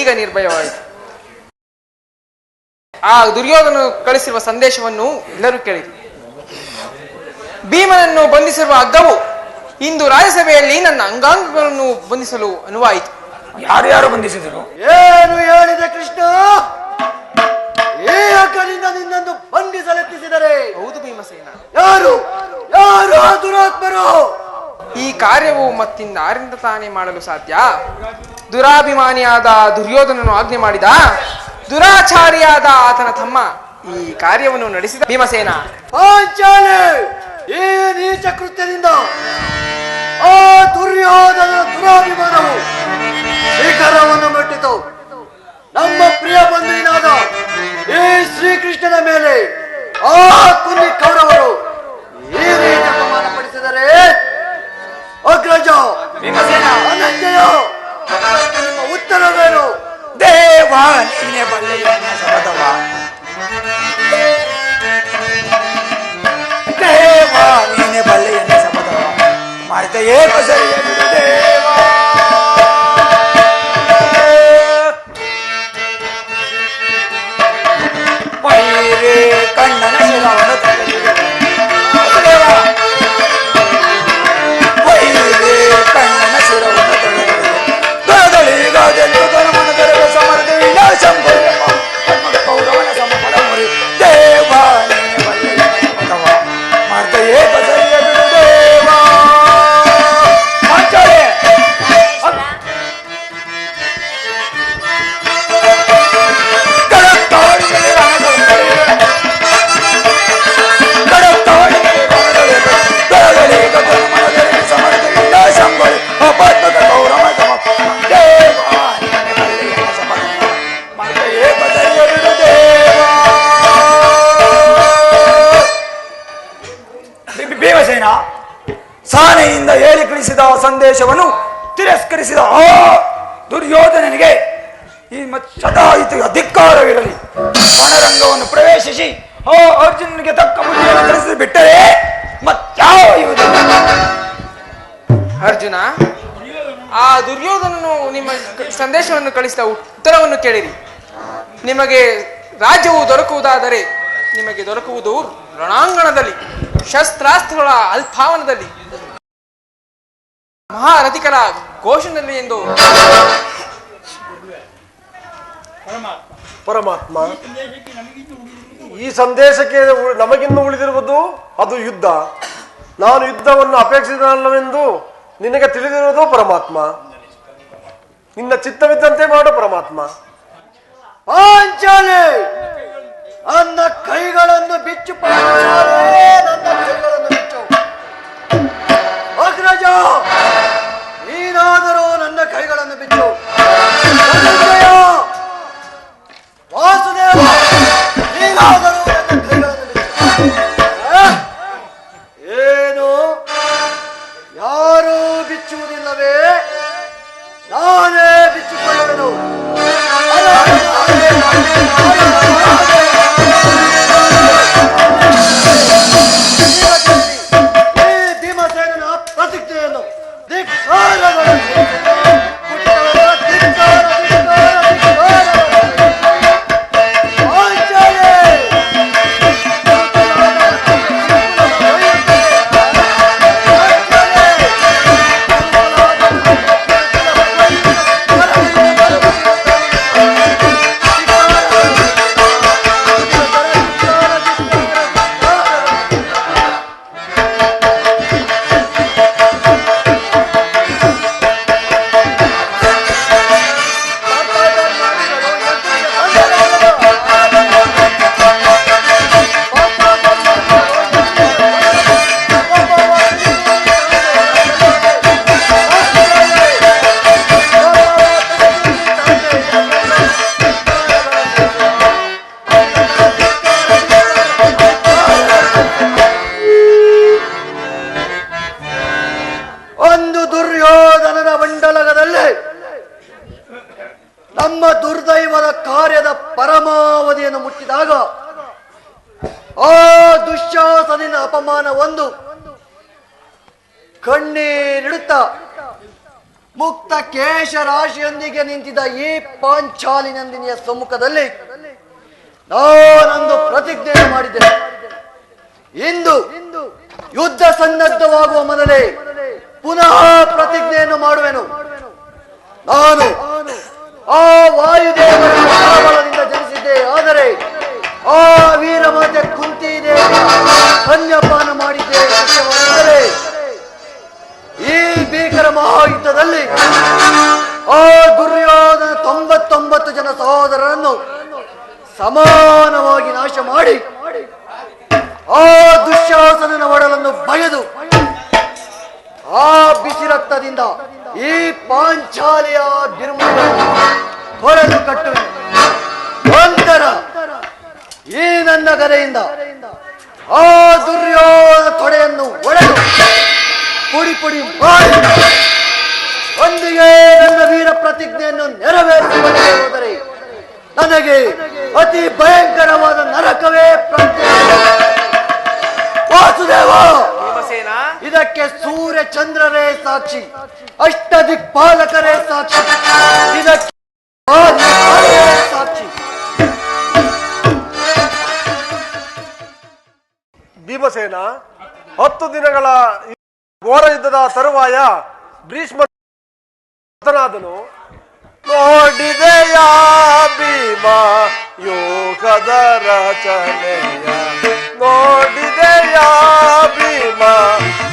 ಈಗ ನಿರ್ಭಯವಾಯಿತು. ಆ ದುರ್ಯೋಧನನು ಕಳಿಸಿರುವ ಸಂದೇಶವನ್ನು ಎಲ್ಲರೂ ಕೇಳಿದರು. ಭೀಮನನ್ನು ಬಂಧಿಸಿರುವ ಹಗ್ಗವು ಇಂದು ರಾಜ್ಯಸಭೆಯಲ್ಲಿ ನನ್ನ ಅಂಗಾಂಗಗಳನ್ನು ಬಂಧಿಸಲು ಅನುವಾಯಿತು. ಯಾರು ಬಂಧಿಸಿದರು? ಏನು ಹೇಳಿದೆ ಕೃಷ್ಣ? ಈ ಹಗ್ಗದಿಂದ ನಿನ್ನನ್ನು ಬಂಧಿಸಲೆತ್ತಿಸಿದರೆ ಹೌದು ಭೀಮಸೇನ. ಯಾರು ಯಾರು ಆ ದುರಾತ್ಮರು? ಈ ಕಾರ್ಯವು ಮತ್ತಿಂದಾರಿಂದ ತಾನೇ ಮಾಡಲು ಸಾಧ್ಯ? ದುರಾಭಿಮಾನಿಯಾದ ದುರ್ಯೋಧನನು ಆಜ್ಞೆ ಮಾಡಿದ, ದುರಾಚಾರಿಯಾದ ಆತನ ತಮ್ಮ ಈ ಕಾರ್ಯವನ್ನು ನಡೆಸಿದ ಭೀಮಸೇನ. ಪಾಂಚಾಲಿ, ಈ ನೀಚ ಕೃತ್ಯದಿಂದ ಆ ದುರ್ಯೋಧನ ದುರಾಭಿಮಾನವು ಶಿಖರವನ್ನು ಮುಟ್ಟಿತು. ನಮ್ಮ ಪ್ರಿಯ ಬಂಧುವಿನಾದ ಈ ಶ್ರೀಕೃಷ್ಣನ ಮೇಲೆ ಆ ಕುಂದಿ ಕೌರವರು ಈ ರೀತಿ ಅಪಮಾನ ಪಡಿಸಿದರೆ ಅಗ್ರಜ ಅನಂಜಯ, ನಿಮ್ಮ ಉತ್ತರವೇನು? ದೇವ ನೀನೆ ಬಲ್ಲೆಯ ಶಪಥವ, ದೇವ ನೀನೆ ಬಲ್ಲೆಯ ಶಪಥವ, ಮರೆತೆಯೇ ಬಸರಿಯ ಬಿಡು ದೇವ. ಮೈರೇ ಕಣ್ಣನ ಶಿರವನ್ನು ತಡೆಯುವೆ ದೇವ, ಮೈರೇ ಕಣ್ಣನ ಶಿರವನ್ನು ತಡೆಯುವೆ ದೊರೆದೊಳಿಗಾದೆಂದು ಧರ್ಮನ ದೊರೆವ ಸಮರ್ಥ ವಿನಾಶಂಭವ ಕೌರವನ ಸಮಫಲ ಮುರಿ ದೇವ ನೀನೆ ಬಲ್ಲೆಯ ಶಪಥವ, ಮರೆತೆಯೇ ಬಸರಿಯ ಬಿಡು ದೇವ. ಪಾಂಚಾಲಿ ಭೀಮಸೇನ ಸಾನೆಯಿಂದ ಹೇಳಿ ಕಳಿಸಿದ ಸಂದೇಶವನ್ನು ತಿರಸ್ಕರಿಸಿದ ಆ ದುರ್ಯೋಧನನಿಗೆ ಈ ಶತಾಯಿತು ಅಧಿಕಾರವಿರಲಿ. ರಣರಂಗವನ್ನು ಪ್ರವೇಶಿಸಿ ಆ ಅರ್ಜುನನಿಗೆ ತಕ್ಕ ಬುದ್ಧಿಯನ್ನು ಕಲಿಸಿ ಬಿಟ್ಟರೆ ಮತ್ಯಾವ ಯುದ್ಧ? ಅರ್ಜುನ, ಆ ದುರ್ಯೋಧನನು ನಿಮ್ಮ ಸಂದೇಶವನ್ನು ಕಳಿಸಿದ ಉತ್ತರವನ್ನು ಕೇಳಿರಿ. ನಿಮಗೆ ರಾಜ್ಯವು ದೊರಕುವುದಾದರೆ ನಿಮಗೆ ದೊರಕುವುದು ರಣಾಂಗಣದಲ್ಲಿ, ಶಸ್ತ್ರಾಸ್ತ್ರಗಳ ಅಲ್ಪಾವನದಲ್ಲಿ, ಮಹಾರಥಿಕರ ಘೋಷಣೆಯಲ್ಲಿ ಎಂದು. ಪರಮಾತ್ಮ, ಈ ಸಂದೇಶಕ್ಕೆ ನಮಗಿನ್ನು ಉಳಿದಿರುವುದು ಅದು ಯುದ್ಧ. ನಾನು ಯುದ್ಧವನ್ನು ಅಪೇಕ್ಷಿಸಲ್ಲವೆಂದು ನಿನಗೆ ತಿಳಿದಿರುವುದು ಪರಮಾತ್ಮ. ನಿನ್ನ ಚಿತ್ತವಿದ್ದಂತೆ ಮಾಡು ಪರಮಾತ್ಮ. ಪಾಂಚಾಲಿ, ನನ್ನ ಕೈಗಳನ್ನು ಬಿಚ್ಚು ಪಾಂಚಾಲಿ, ನನ್ನ ಕೈಗಳನ್ನು ಬಿಚ್ಚು. ಅಗ್ರಜ, ನೀನಾದರೂ ನನ್ನ ಕೈಗಳನ್ನು ಬಿಚ್ಚು. ಧನಂಜಯ, ವಾಸುದೇವ, ನೀನಾದರೂ ನನ್ನ ಕೈಗಳನ್ನು ಬಿಚ್ಚು. ಏನು, ಯಾರೂ ಬಿಚ್ಚುವುದಿಲ್ಲವೇ? ನಾನೇ ಬಿಚ್ಚಿಕೊಳ್ಳುವೆನು. ಈ ಭೀಮಸೇನನ ಪ್ರತಿಜ್ಞೆಯನ್ನು ನಮ್ಮ ದುರ್ದೈವದ ಕಾರ್ಯದ ಪರಮಾವಧಿಯನ್ನು ಮುಟ್ಟಿದಾಗ ಆ ದುಶ್ಯಾಸನಿನ ಅಪಮಾನ ಒಂದು ಕಣ್ಣೀರಿಡುತ್ತಾ ಮುಕ್ತ ಕೇಶ ರಾಶಿಯೊಂದಿಗೆ ನಿಂತಿದ್ದ ಈ ಪಾಂಚಾಲಿ ನಂದಿನಿಯ ಸಮ್ಮುಖದಲ್ಲಿ ನಾನೊಂದು ಪ್ರತಿಜ್ಞೆ ಮಾಡಿದ್ದೇನೆ. ಇಂದು ಯುದ್ಧ ಸನ್ನದ್ಧವಾಗುವ ಮೊದಲೇ ಪುನಃ ಪ್ರತಿಜ್ಞೆಯನ್ನು ಮಾಡುವೆನು. ನಾನು ಆ ವಾಯುದೇವರ ಬಲದಿಂದ ಜನಿಸಿದ್ದೆ. ಆದರೆ ಆ ವೀರಮಾತೆ ಕುಂತಿ ದೇವಿಯ ಸ್ತನ್ಯಪಾನ ಮಾಡಿದ್ದೆ. ಸತ್ಯವಾಗಿದ್ದರೆ ಈ ಭೀಕರ ಮಹಾಯುದ್ಧದಲ್ಲಿ ಆ ದುರ್ಯೋಧನ 99 ಜನ ಸಹೋದರರನ್ನು ಸಮಾನವಾಗಿ ನಾಶ ಮಾಡಿ ಆ ದುಶ್ಯಾಸನನ ಒಡಲನ್ನು ಬಗೆದು ಆ ಬಿಸಿ ರಕ್ತದಿಂದ ಈ ಪಾಂಚಾಲಿಯ ಗಿರ್ಮಗಳನ್ನು ಹೊರಲು ಕಟ್ಟುವೆ. ನಂತರ ಈ ನನ್ನ ಗದೆಯಿಂದ ಆ ದುರ್ಯೋಧನ ತೊಡೆಯನ್ನು ಒಡೆದು ಪುಡಿ ಪುಡಿ ಮಾಡಿ ಒಂದಿಗೆ ನನ್ನ ವೀರ ಪ್ರತಿಜ್ಞೆಯನ್ನು ನೆರವೇರಿಸುವಲ್ಲಿ ಹೋದರೆ ನನಗೆ ಅತಿ ಭಯಂಕರವಾದ ನರಕವೇ ಪ್ರಜ್ಞೆ. ವಾಸುದೇವ, ಭೀಮಸೇನ, ಇದಕ್ಕೆ ಸೂರ್ಯ ಚಂದ್ರರೇ ಸಾಕ್ಷಿ, ಅಷ್ಟ ದಿಕ್ಪಾಲಕರೇ ಸಾಕ್ಷಿ, ಇದಕ್ಕೆ ಸಾಕ್ಷಿ. ಭೀಮಸೇನ, 10 ದಿನಗಳ ಘೋರ ಯುದ್ಧದ ತರುವಾಯ ಭೀಷ್ಮನಾದನು. ನೋಡಿದೆಯ ಭೀಮ ಯೋಗದ ರಚನೆಯ, ನೋಡಿದೆಯ ಭೀಮ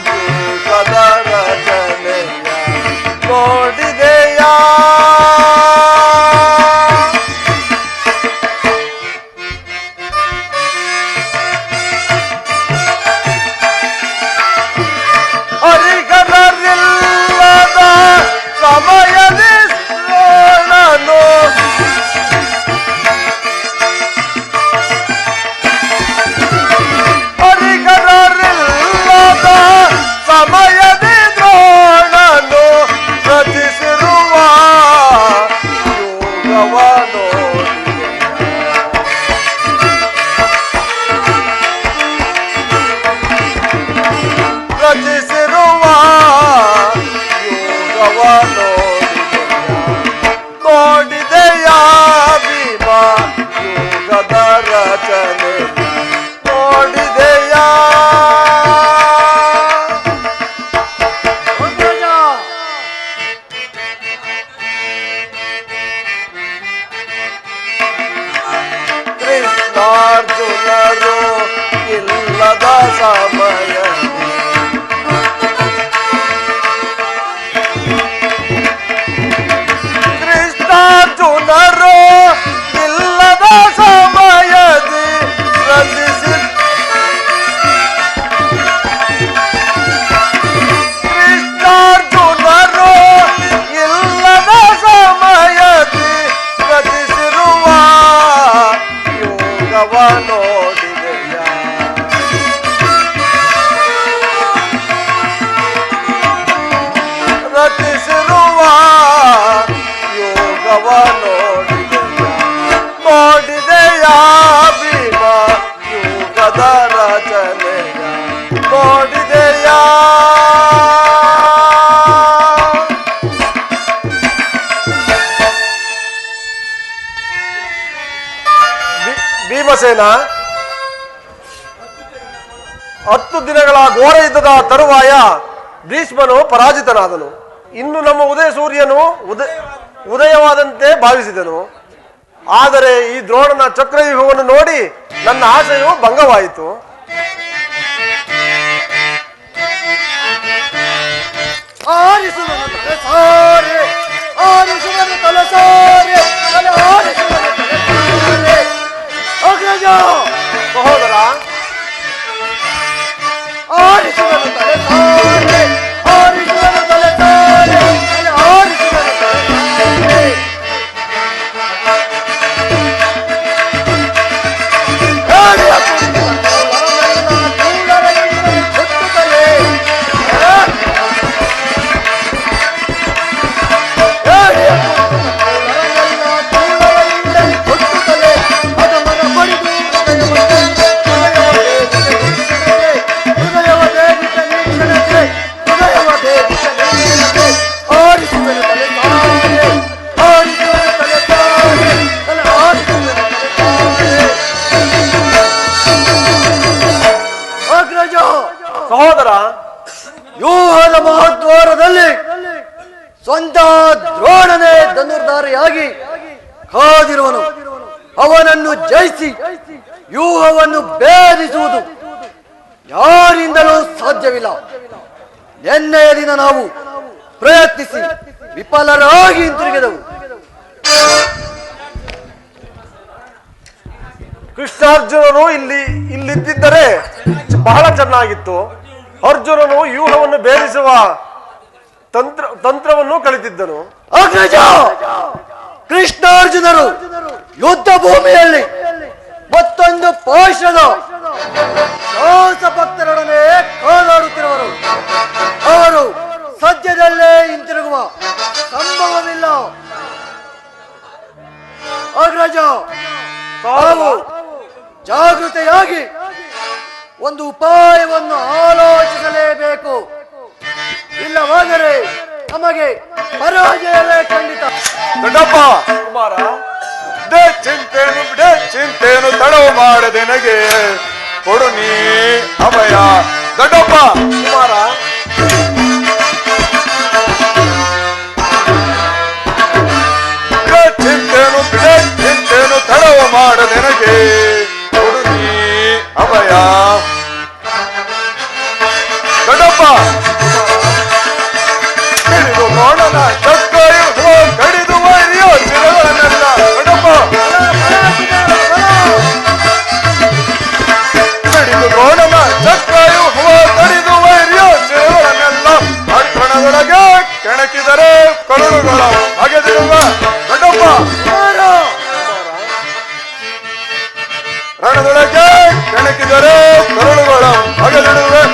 ಯೋಗದ ರಚನೆಯ, ನೋಡಿದೆಯ ಅರಿಗನರಿಲ್ಲದ ಸಮಯದಿ ನಾನು ಅರಿಗನರಿಲ್ಲದ ಸಮಯದಿ ದ್ರೋಣನು ರಚಿಸಿರುವ ಯೋಗವನು ರಚಿಸಿರುವ ಯೋಗವನು ನೋಡಿದೆಯ ಭೀಮ ಯೋಗದ ರಚನೆ, ನೋಡಿದೆಯ ಕೃಷ್ಣಾರ್ಜುನರು ಇಲ್ಲದ ಸಮಯ, ಕೃಷ್ಣಾರ್ಜುನರು ಇಲ್ಲದ ಸಮಯದಿ ರಚಿಸಿ, ಕೃಷ್ಣಾರ್ಜುನರು ಇಲ್ಲದ ಸಮಯದಿ ರಚಿಸಿರುವ ಯೋಗವ ನೋಡಿದೆಯ, ರಚಿಸಿರುವ ಯೋಗವ ನೋಡಿದೆಯ, ನೋಡಿದೆಯ ಭೀಮ ಯೋಗದ ರಚನೆಯ, ನೋಡಿದೆಯ ಭೀಮಸೇನ, 10 ದಿನಗಳ ಘೋರ ಯುದ್ಧದ ತರುವಾಯ ಭೀಷ್ಮನು ಪರಾಜಿತನಾದನು. ಇನ್ನು ನಮ್ಮ ಉದಯ ಸೂರ್ಯನು ಉದಯವಾದಂತೆ ಭಾವಿಸಿದನು. ಆದರೆ ಈ ದ್ರೋಣನ ಚಕ್ರವ್ಯೂಹವನ್ನು ನೋಡಿ ನನ್ನ ಆಶಯವು ಭಂಗವಾಯಿತು. ಆರಿಸುವನು ತಲಸಾರೆ, ಆರಿಸುವನು ತಲಸಾರೆ, ಆರಿಸುವನು ತಲಸಾರೆ. ಅಗ್ರಜ, ಸಹೋದರ, ಆರಿಸುವನು ತಲಸಾರೆ, ಆರಿಸುವನು ತಲಸಾರೆ, ಆರಿಸುವನು ತಲಸಾರೆ. ಗಾಳಿಯ ಕುರಿತ ಕೂಲರ ಹೊತ್ತುತ್ತಲೇ ಗಾಳಿಯ ಪಾದಚಾರಿಯಾಗಿ ಕಾದಿರುವನು. ಅವನನ್ನು ಜಯಿಸಿ ವ್ಯೂಹವನ್ನು ಭೇದಿಸುವುದು ಯಾರಿಂದಲೂ ಸಾಧ್ಯವಿಲ್ಲ. ನಿನ್ನೆಯ ದಿನ ನಾವು ಪ್ರಯತ್ನಿಸಿ ವಿಫಲರಾಗಿ ಹಿಂತಿರುಗಿದೆವು. ಕೃಷ್ಣಾರ್ಜುನರು ಇಲ್ಲಿದ್ದರೆ ಬಹಳ ಚೆನ್ನಾಗಿತ್ತು. ಅರ್ಜುನನು ವ್ಯೂಹವನ್ನು ಭೇದಿಸುವ ತಂತ್ರವನ್ನು ಕಲಿತಿದ್ದನು. ಅಗ್ರಜ, ಕೃಷ್ಣಾರ್ಜುನರು ಯುದ್ಧ ಭೂಮಿಯಲ್ಲಿ ಮತ್ತೊಂದು ಪಾರ್ಶ್ವದ ಭಕ್ತರೊಡನೆ ಕಾದಾಡುತ್ತಿರುವರು. ಅವರು ಸದ್ಯದಲ್ಲೇ ಹಿಂತಿರುಗುವ ಸಂಭವವಿಲ್ಲ. ಅಗ್ರಜ, ತಾವು ಜಾಗೃತೆಯಾಗಿ ಒಂದು ಉಪಾಯವನ್ನು ಆಲೋಚಿಸಲೇಬೇಕು. ಇಲ್ಲವಾದರೆ ನಮಗೆ ಪರಾಜಯವೇ ಖಂಡಿತ. ದೊಡ್ಡಪ್ಪ ಕುಮಾರ, ಚಿಂತೆಯನ್ನು ತಡವು ಮಾಡದೆ ನನಗೆ ಕೊಡು ನೀ ಅಭಯ. ದೊಡ್ಡಪ್ಪ ಕುಮಾರ, ಚಿಂತೆಯನ್ನು ತಡವು ಮಾಡದೆ ನನಗೆ ಕೊಡು ನೀ ಅಭಯ. ದೊಡ್ಡಪ್ಪ ಹಿಡಿದು ನೋಡನ ಚಕ್ಕಾಯು ಕಡಿದು ಒಯ್ಯೋ ಚಿರಗಳನ್ನೆಲ್ಲ. ದೊಡ್ಡಪ್ಪ ಹಿಡಿದು ನೋಡನ ಚಕ್ಕಾಯು ಕಡಿದು ಒಯ್ಯೋ ಚಿರಗಳನ್ನೆಲ್ಲ. ಅಡ್ಕಣದೊಳಗೆ ಕೆಣಕಿದರೆ ಕರುಳುಗಳ ಅಗೆದಿರುವ. ದೊಡ್ಡಪ್ಪ ರಣದೊಳಗೆ ಕೆಣಕಿದರೆ ಕರುಳುಗಳ ಅಗೆದಿರುವೆ.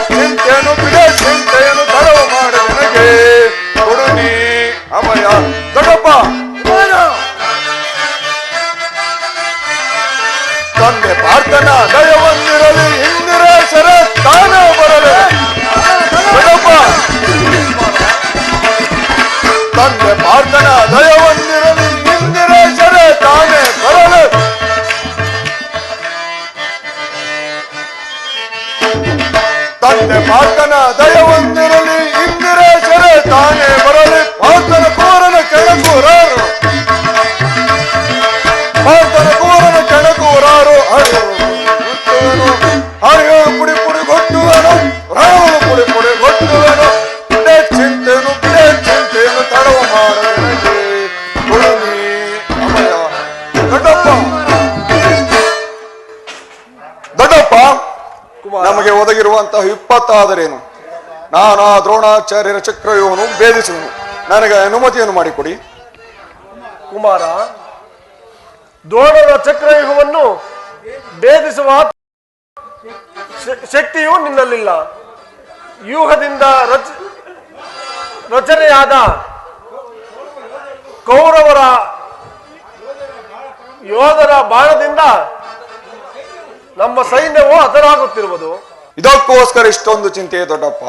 ಚಿಂತೆಯನ್ನು ತಡವು ಮಾಡಿ ನನಗೆ ಕೊಡು ನೀ ಅಭಯ. ದೊಡ್ಡಪ್ಪ ತಂದೆ ಪಾರ್ಥನ ದಯವನ್ನಿರಲಿ ಇಂದಿರೇಶರ ತಾನೇ ಬರಲಿ. ದೊಡ್ಡಪ್ಪ ತಂದೆ ಪಾರ್ಥನ ದಯವನ್ನಿರಲಿ ಇಂದಿರೇಶರ ತಾನೇ ಬರಲಿ. ತಂದೆ ಪಾರ್ಥನ ದಯವನ್ನಿರಲಿ ಇಂದಿರೇಶರ ತಾನೇ ಬರಲಿ. ಪಾರ್ಥನ ಕೂರನ ಕೆಣಕೂರಾರು, ಪಾರ್ಥನ ಕೂರನ ಕೆಣಕೂರಾರು. ಹರಿಯೋ ಪುಡಿ ಪುಡಿ ಗೊಟ್ಟುವನು, ರಾವನು ಪುಡಿ ಪುಡಿ ಗೊಟ್ಟುವನು. ಚಿಂತೆಯನ್ನು ತಡವ ಮಾಡದೆ ಕೊಡು ನೀ ಅಭಯ. ದೊಡ್ಡಪ್ಪ ನಮಗೆ ಒದಗಿರುವಂತಹ ವಿಪತ್ತಾದರೇನು? ನಾನು ಆ ದ್ರೋಣಾಚಾರ್ಯರ ಚಕ್ರವ್ಯೂಹವನ್ನು ಭೇದಿಸುವನು. ನನಗೆ ಅನುಮತಿಯನ್ನು ಮಾಡಿಕೊಡಿ. ಕುಮಾರ, ದ್ರೋಣರ ಚಕ್ರವ್ಯೂಹವನ್ನು ಭೇದಿಸುವ ಶಕ್ತಿಯು ನಿನ್ನಲ್ಲಿಲ್ಲ. ವ್ಯೂಹದಿಂದ ರಚನೆಯಾದ ಕೌರವರ ಯೋಧರ ಬಾಣದಿಂದ ನಮ್ಮ ಸೈನ್ಯವು ಹತರಾಗುತ್ತಿರುವುದು. ಇದಕ್ಕೋಸ್ಕರ ಇಷ್ಟೊಂದು ಚಿಂತೆ ದೊಡ್ಡಪ್ಪ.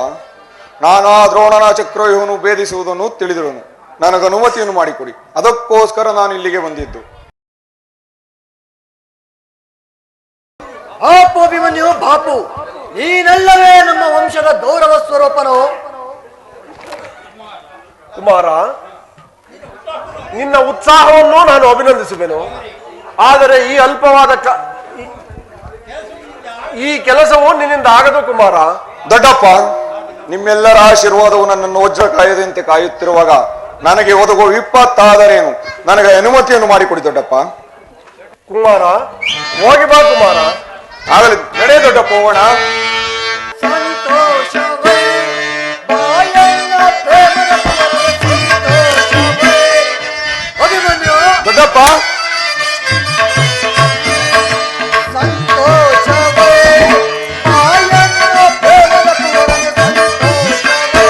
ನಾನು ಆ ದ್ರೋಣನ ಚಕ್ರವ್ಯೂಹವನ್ನು ಭೇದಿಸುವುದನ್ನು ತಿಳಿದಿರುವನು. ನನಗೆ ಅನುಮತಿಯನ್ನು ಮಾಡಿಕೊಡಿ. ಅದಕ್ಕೋಸ್ಕರ ನಾನು ಇಲ್ಲಿಗೆ ಬಂದಿದ್ದು. ಬಾಪು ಅಭಿಮನ್ಯು, ಬಾಪು, ನೀನೆಲ್ಲವೇ ನಮ್ಮ ವಂಶದ ಗೌರವ ಸ್ವರೂಪನು. ಕುಮಾರ, ನಿನ್ನ ಉತ್ಸಾಹವನ್ನು ನಾನು ಅಭಿನಂದಿಸುವೆನು. ಆದರೆ ಈ ಅಲ್ಪವಾದ ಈ ಕೆಲಸವು ನಿನ್ನಿಂದ ಆಗದು ಕುಮಾರ. ದೊಡ್ಡಪ್ಪ, ನಿಮ್ಮೆಲ್ಲರ ಆಶೀರ್ವಾದವು ನನ್ನನ್ನು ವಜ್ರ ಕಾಯದಂತೆ ಕಾಯುತ್ತಿರುವಾಗ ನನಗೆ ಒದಗುವ ವಿಪತ್ತಾದರೇನು? ನನಗೆ ಅನುಮತಿಯನ್ನು ಮಾಡಿಕೊಡಿ ದೊಡ್ಡಪ್ಪ. ಕುಮಾರ, ಹೋಗಿ ಬಾ ಕುಮಾರ. ಆಗಲಿ, ನಡೆ ದೊಡ್ಡಪ್ಪ, ಹೋಗೋಣ. ಸಂತೋಷವೇ ಬಾಯಣ್ಣ ಪ್ರೇಮದ ಸಂತೋಷವೇ. ಅಭಿಮನ್ಯು, ದೊಡ್ಡಪ್ಪ ಸಂತೋಷವೇ ಬಾಯಣ್ಣ ಪ್ರೇಮದ ಸಂತೋಷವೇ.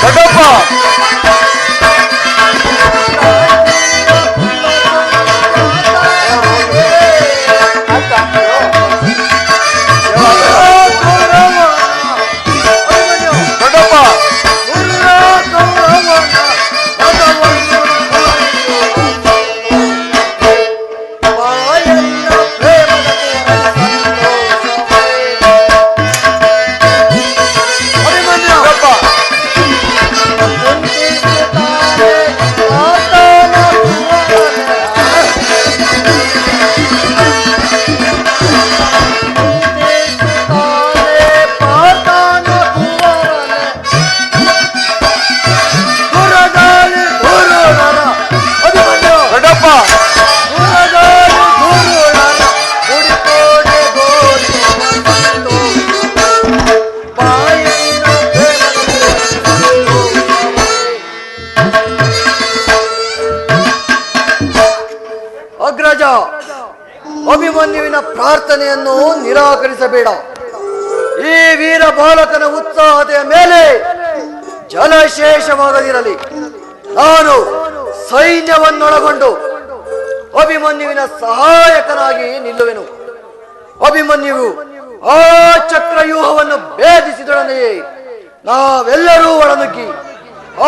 ದೊಡ್ಡಪ್ಪ ಅಭಿಮನ್ಯುವಿನ ಪ್ರಾರ್ಥನೆಯನ್ನು ನಿರಾಕರಿಸಬೇಡ. ಈ ವೀರ ಬಾಲಕನ ಉತ್ಸಾಹತೆಯ ಮೇಲೆ ಜಲಶೇಷವಾಗದಿರಲಿ. ನಾನು ಸೈನ್ಯವನ್ನೊಳಗೊಂಡು ಅಭಿಮನ್ಯುವಿನ ಸಹಾಯಕನಾಗಿ ನಿಲ್ಲುವೆನು. ಅಭಿಮನ್ಯುವು ಆ ಚಕ್ರವ್ಯೂಹವನ್ನು ಭೇದಿಸಿದೊಡನೆಯೇ ನಾವೆಲ್ಲರೂ ಒಳನುಗ್ಗಿ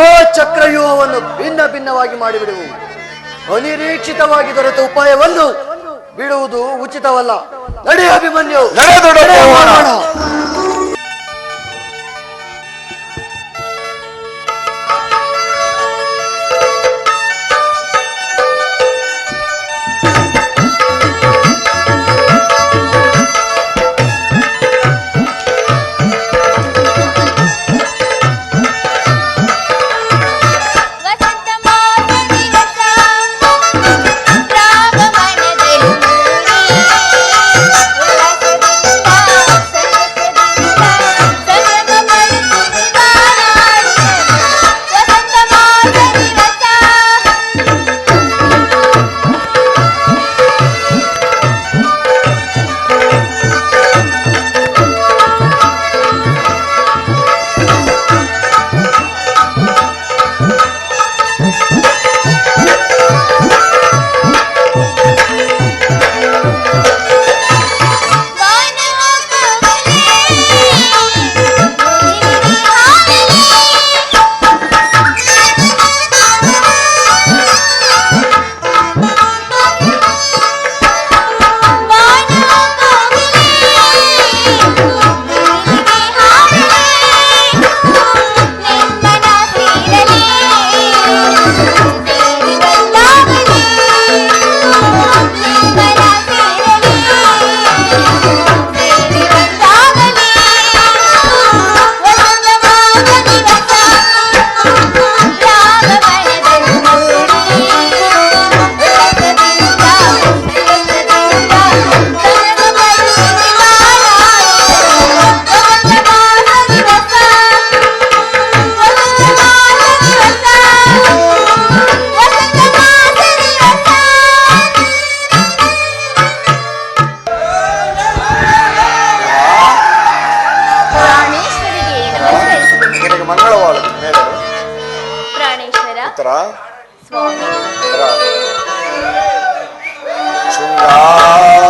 ಆ ಚಕ್ರವ್ಯೂಹವನ್ನು ಭಿನ್ನ ಭಿನ್ನವಾಗಿ ಮಾಡಿಬಿಡುವು. ಅನಿರೀಕ್ಷಿತವಾಗಿ ದೊರೆತ ಉಪಾಯವನ್ನು ಬಿಡುವುದು ಉಚಿತವಲ್ಲ. ನಡೆ ಅಭಿಮನ್ಯು, ಮಾಡೋಣ.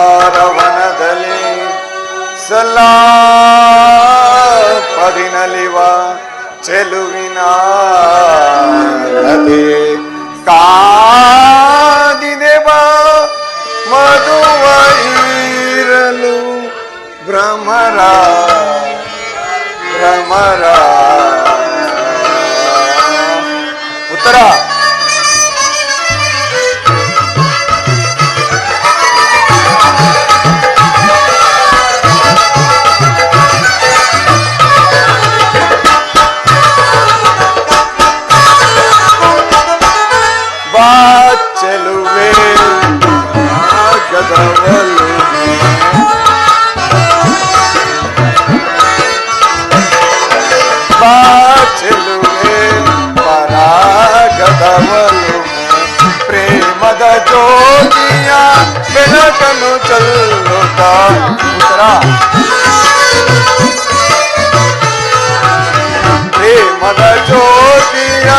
ಶೃಂಗಾರವನದಲ್ಲಿ ಪದಿನಲಿವ ಚೆಲುವಿನ ನದಿ ಕಾದಿದೆವ ಮಧುವ ಇರಲು ಭ್ರಮರ ಭ್ರಮರ ಉತ್ತರ ಚೆಲುವೆ ಗದವಲು ಚೆಲುವೆ ಪರಾಗದವಲು ಪ್ರೇಮದ ಜ್ಯೋತಿಯ ಬೆಳಕನ್ನು ಚೆಲ್ಲುತ್ತಾ ಪ್ರೇಮದ ಜ್ಯೋತಿಯ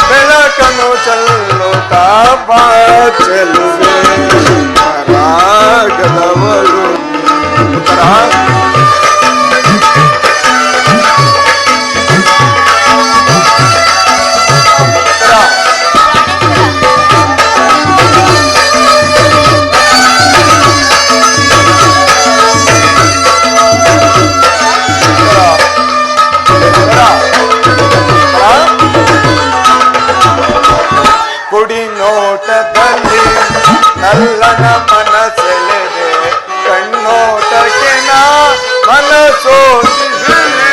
ಬೆಳಕನ್ನು ಚೆಲ್ಲುತ್ತಾ ಚೆಲುವೆ ಪರಾಗದವಲು ಉತ್ತರ ಕುಡಿ ನೋಟದಲ್ಲಿ ನಲ್ಲನ ಮನಸೆಳೆದೆ ಕಣ್ಣೋಟಕ್ಕೆ ನಾ ಮನಸೋತಿದ್ದೇನೆ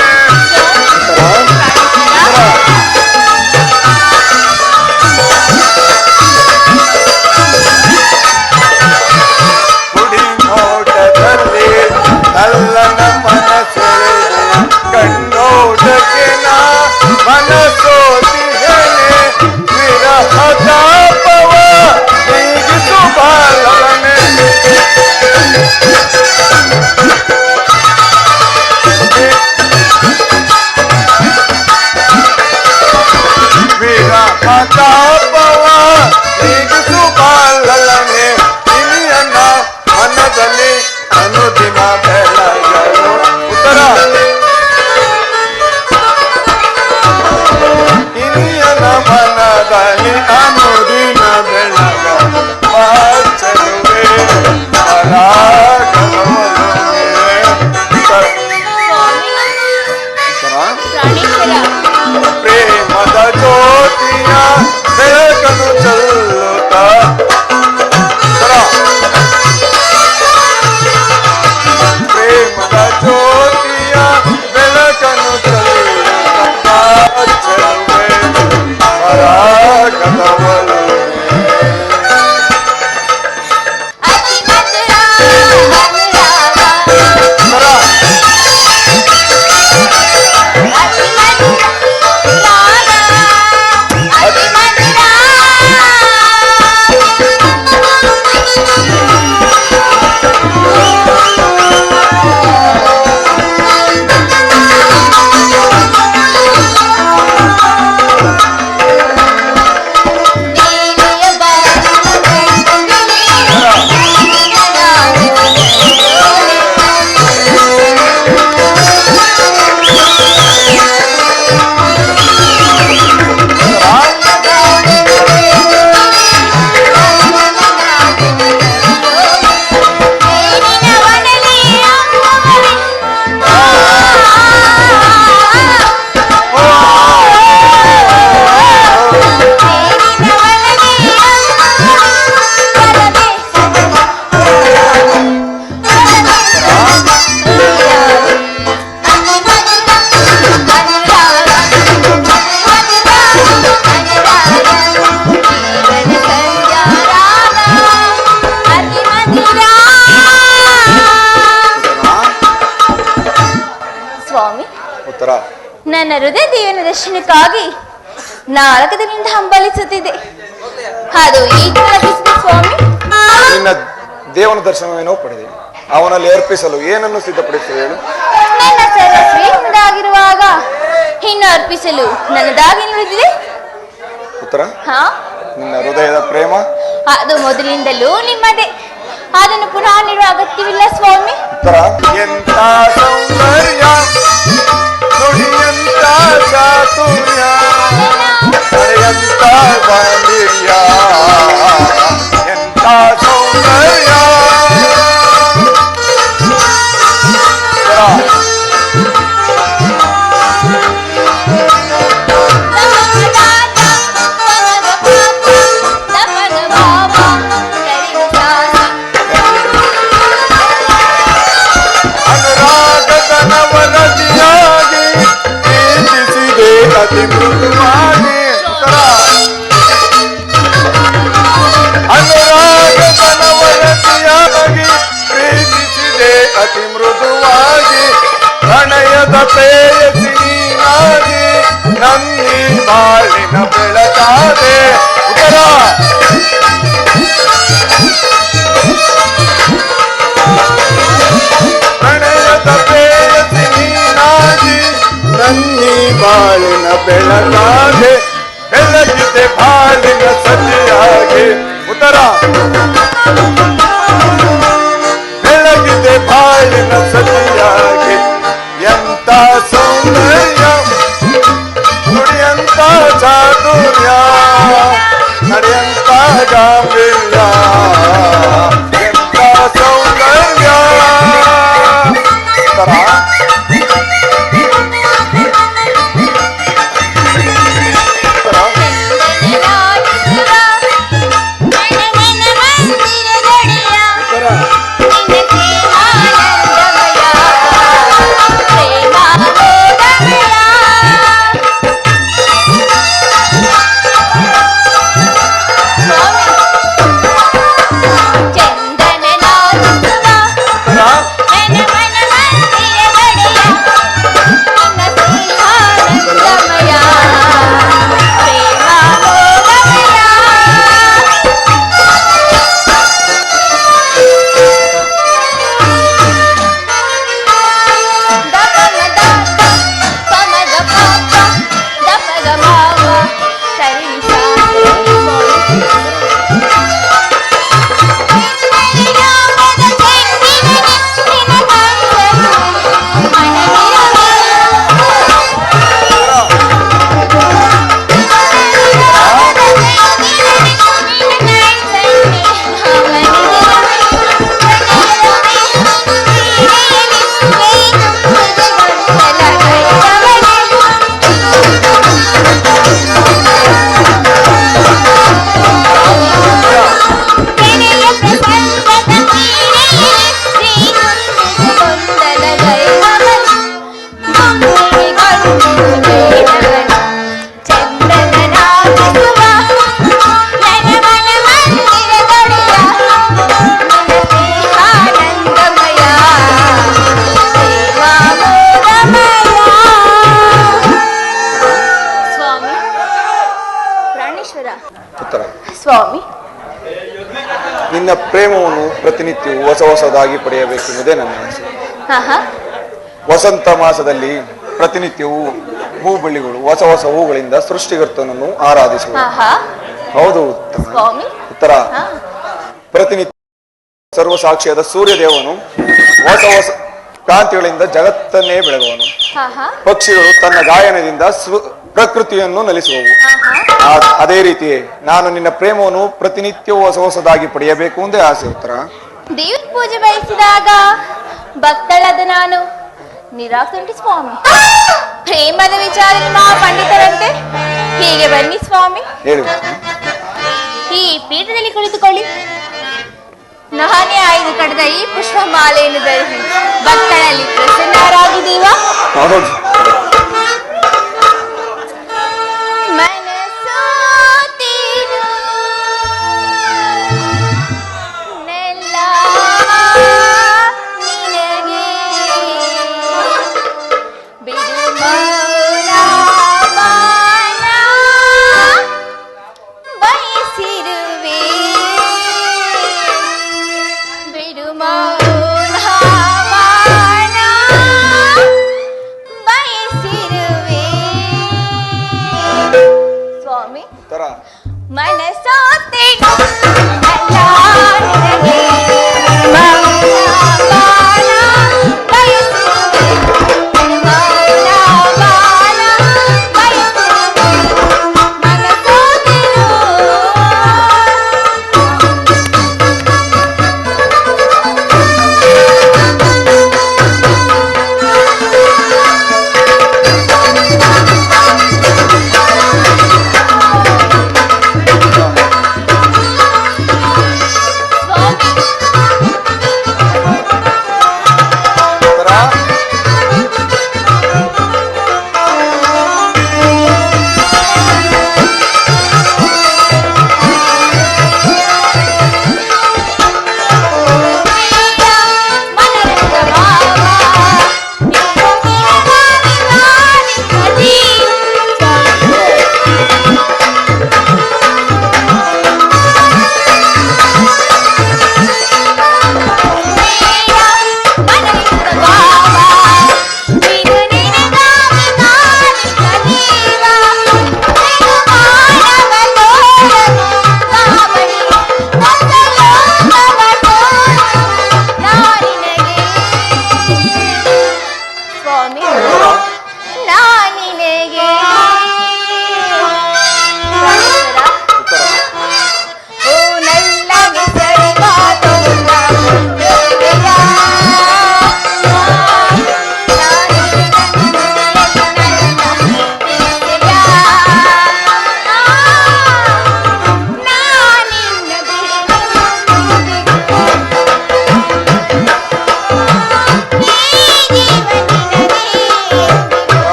ಕುಡಿ ನೋಟದಲ್ಲಿ ನಲ್ಲನ ಮನಸೆಳೆದೆ ಕಣ್ಣೋಟಕ್ಕೆ ನಾ ಮನಸೋತಿದ್ದೇನೆ ವಿರಹ ತಾಪವ ನೀಗಿಸು ಬಾಲನೆ ಉತ್ತರ. ನನ್ನ ಹೃದಯ ದೇವನ ದರ್ಶನಕ್ಕಾಗಿ 4 ದಿನದಿಂದ ಹಂಬಲಿಸುತ್ತಿದೆ. ಅದು ಈಗ ಲಭಿಸಿದೆ ಸ್ವಾಮಿ. ನಿನ್ನ ದೇವನ ದರ್ಶನವೇನೋ ಪಡೆದೆ. ಅವನಲ್ಲಿ ಅರ್ಪಿಸಲು ಏನನ್ನು ಸಿದ್ಧಪಡಿಸುವ ಹೇಳು. ನನ್ನ ಸರ್ವಸ್ವೇ ನಿನ್ನದಾಗಿರುವಾಗ ಇನ್ನು ಅರ್ಪಿಸಲು ನನ್ನದಾಗಿ ಉಳಿದಿದೆ. ಉತ್ತರ. ಹಾ, ನಿನ್ನ ಹೃದಯದ ಪ್ರೇಮ ಅದು ಮೊದಲಿಂದಲೂ ನಿಮ್ಮದೇ. ಅದನ್ನು ಪುನಃ ನೀಡುವ ಅಗತ್ಯವಿಲ್ಲ ಸ್ವಾಮಿ. ಉತ್ತರ. ಎಂತ ಸೌಂದರ್ಯ ನುಡಿಯಂತ ಚಾತುರ್ಯ ನಡೆಯಂತ ಗಾಂಭೀರ್ಯ ಎಂತ ಸೌಂದರ್ಯ. ಅತಿ ಮೃದುವಾಗಿ ಅನುರಾಗನವರತಿಯಾಗಿ ಪ್ರೀತಿಸಿದೆ ಅತಿ ಮೃದುವಾಗಿ ಪ್ರಣಯದ ಪ್ರೇಯಸಿ ನೀನಾಗಿ ನನ್ನಿ ಬಾಳಿನ ಬೆಳಕಾದೆ. ಉತ್ತರ. ಪ್ರಣಯದ ಪ್ರೇಯಸಿ ನೀನಾಗಿ ನನ್ನಿ ಬಾಳಿನ ಬೆಳಕಾಗೆ ಬೆಳಗಿದೆ ಬಾಳಿನ ಸತಿಯಾಗಿ. ಉತ್ತರ. ಬೆಳಗಿದೆ ಬಾಳಿನ ಸತಿಯಾಗಿ ಎಂತ ಸೌಂದರ್ಯ ನುಡಿಯಂತ ಚಾತುರ್ಯ ನಡೆಯಂತ ಗಾಂಭೀರ್ಯ ಎಂತ ಸೌಂದರ್ಯ. ಉತ್ತರ. ಸ್ವಾಮಿ. ನಿನ್ನ ಪ್ರೇಮವನ್ನು ಪ್ರತಿನಿತ್ಯವೂ ಹೊಸ ಹೊಸದಾಗಿ ಪಡೆಯಬೇಕೆಂಬುದೇ ನನ್ನ ಆಸೆ. ವಸಂತ ಮಾಸದಲ್ಲಿ ಪ್ರತಿನಿತ್ಯವೂ ಹೂಬಳ್ಳಿಗಳು ಹೊಸ ಹೊಸ ಹೂಗಳಿಂದ ಸೃಷ್ಟಿಕರ್ತನನ್ನು ಆರಾಧಿಸುವುದು. ಹೌದು ಸ್ವಾಮಿ. ಉತ್ತರ. ಪ್ರತಿನಿತ್ಯ ಸರ್ವಸಾಕ್ಷಿಯಾದ ಸೂರ್ಯದೇವನು ಹೊಸ ಹೊಸ ಕಾಂತಿಗಳಿಂದ ಜಗತ್ತನ್ನೇ ಬೆಳಗುವನು. ಪಕ್ಷಿಗಳು ತನ್ನ ಗಾಯನದಿಂದ ಪ್ರಕೃತಿಯನ್ನು ನಲಿಸುವವು. ಅದೇ ರೀತಿ ನಾನು ನಿನ್ನ ಪ್ರೇಮವನ್ನು ಪ್ರತಿನಿತ್ಯವೂ ಹೊಸ ಹೊಸದಾಗಿ ಪಡೆಯಬೇಕು ಎಂದೇ ಆಸೆ. ಉತ್ತರ. ದೇವ್ರ ಪೂಜೆ ಬಯಸಿದಾಗ ಭಕ್ತಳಾದ ನಾನು ನಿರಾಕರಿಸಿ ಸ್ವಾಮಿ. ಪ್ರೇಮದ ವಿಚಾರದಲ್ಲಿ ಮಹಾ ಪಂಡಿತರಂತೆ. ಹೀಗೆ ಬನ್ನಿ ಸ್ವಾಮಿ. ಹೇಳು. ಈ ಪೀಠದಲ್ಲಿ ಕುಳಿತುಕೊಳ್ಳಿ. ನಾನೇ ಆಯ್ದು ಕಳೆದ ಈ ಪುಷ್ಪ ಮಾಲೆಯನ್ನು ಧರಿಸಿ ಭಕ್ತರಲ್ಲಿ ಪ್ರಸನ್ನರಾಗಿದ್ದೀವಾ? ಹೌದು.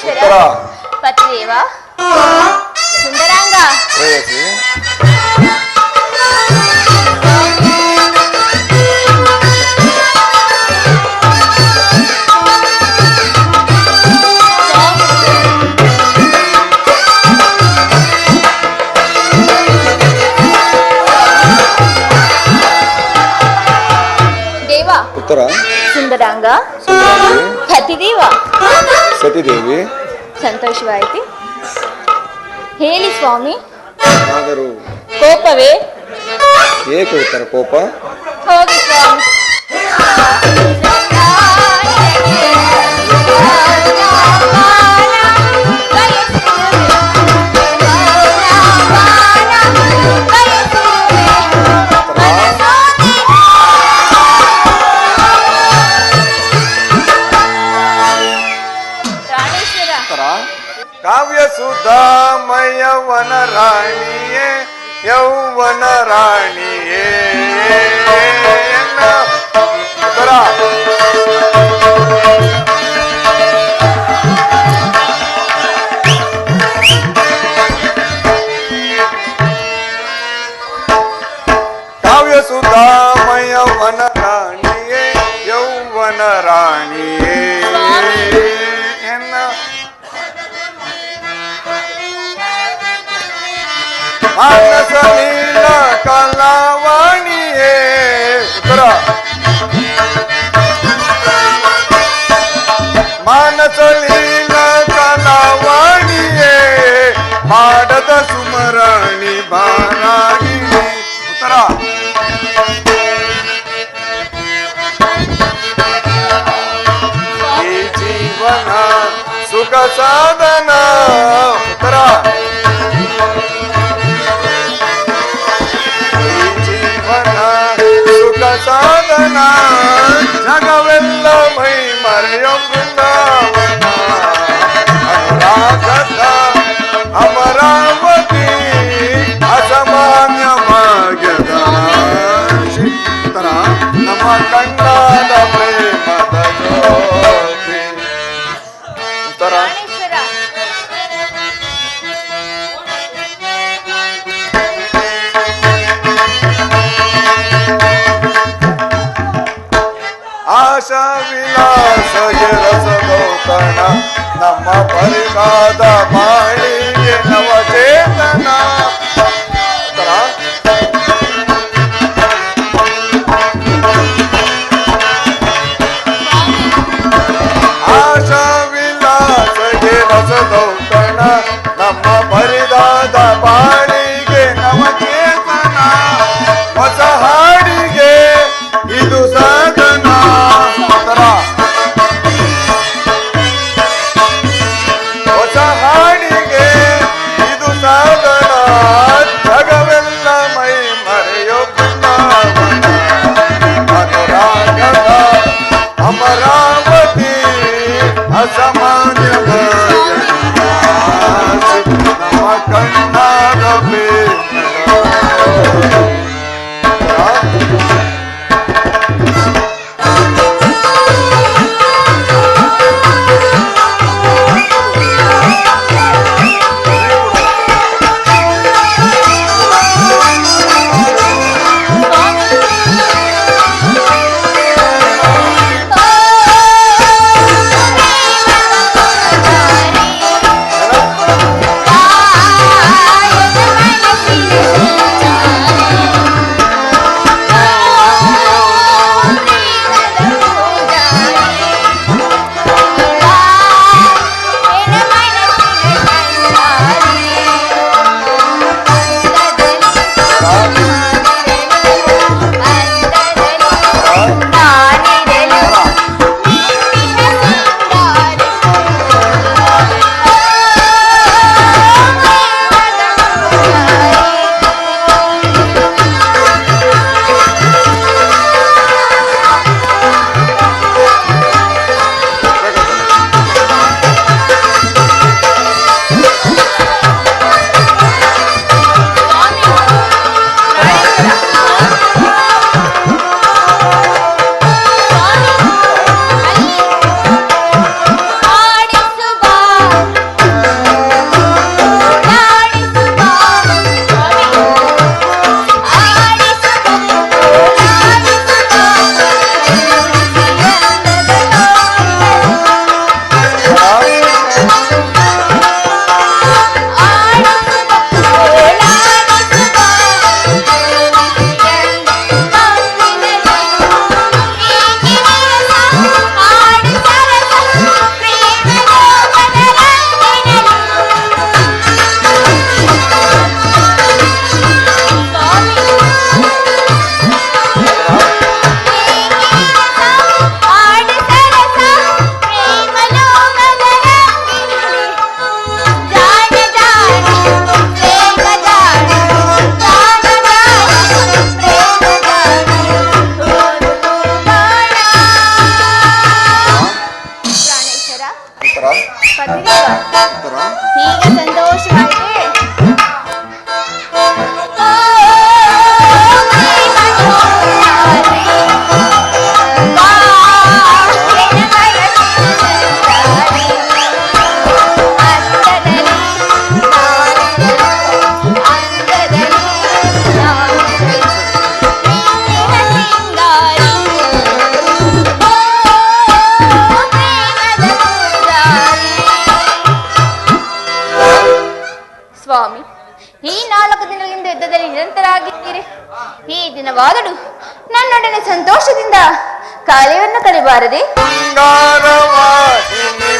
ಉತ್ತರ ಪತಿದೇವ ಸುಂದರಾಂಗ ಪ್ರೇಯಸಿ ದೇವ ಉತ್ತರ ಸುಂದರಾಂಗ ಸುಂದರಾಂಗಿ ಪತಿದೇವ ಸತಿದೇವಿ ಸಂತೋಷವಾಯಿತು. ಹೇಳಿ ಸ್ವಾಮಿ, ಆದರೂ ಕೋಪವೇ? ಏಕೆ ಉತ್ತರ ಕೋಪ? ಹೋಗಿ ಸ್ವಾಮಿ. ಕಾವ್ಯ ಸುಧಾಮಯ ವನ ರಾಣಿಯೇ ಯೌವನ ರಾಣಿಯೇ ಉತ್ತರ ಕಾವ್ಯ ಸುಧಾಮಯ ವನ ರಾಣಿಯೇ ಯೌವನ ರಾಣಿಯೇ ಮಾನಸ ನೀಲ ಕಲಾವಾಣಿಯೇ ಉತ್ತರ ಮಾನಸ ಲೀಲ ಕಲಾವಾಣಿಯೇ ಮಾಡದ ಸುಮರಾಣಿ ಬಾರಾಣಿ ಉತ್ತರ ಈ ಜೀವನ ಸುಖ ಸಾಧನ ಉತ್ತರ ಸುಖ ಸಾಧನ ಜಗವೆಲ್ಲ ಮೈ ಮರೆಯೋ ಬೃಂದಾವನ ಅನುರಾಗದ ಅಮರಾವತಿ ಅಸಾಮಾನ್ಯ ಭಾಗ್ಯದ ಶಿತರ ನಮ್ಮ ಕಣ್ಣಾದ ಪ್ರೇಮದ ಜ್ಯೋತಿ ಉತ್ತರ ಆಶಾ ವಿಲಾಸಗೆ ರಸದೌತಣ ನಮ್ಮ ಪರಿಗಾದ ಬಾಳಿಗೆ ನವಚೇತನ ಆಶಾ ವಿಲಾಸಗೆ ರಸದೌತಣ ನಮ್ಮ ಪರಿದಾದ ಬಾಳಿಗೆ ನವಚೇತನ ಹೊಸ ಹಾಡಿಗೆ ಇದು ಸಾಧನ ಹೊಸ ಹಾಡಿಗೆ ಇದು ಸಾಧನ ಉತ್ತರ ಉತ್ತರ ಹೀಗೆ ಸಂತೋಷವಾಯಿತೆ. ಸ್ವಾಮಿ, ಈ 4 ದಿನಗಳಿಂದ ಯುದ್ಧದಲ್ಲಿ ನಿರಂತರಾಗಿದ್ದೀರಿ. ಈ ದಿನವಾದರೂ ನನ್ನೊಡನೆ ಸಂತೋಷದಿಂದ ಕಾರ್ಯವನ್ನು ಕಳೆಯಬಾರದೆ? ಬಂಗಾರವಾಹಿನಿ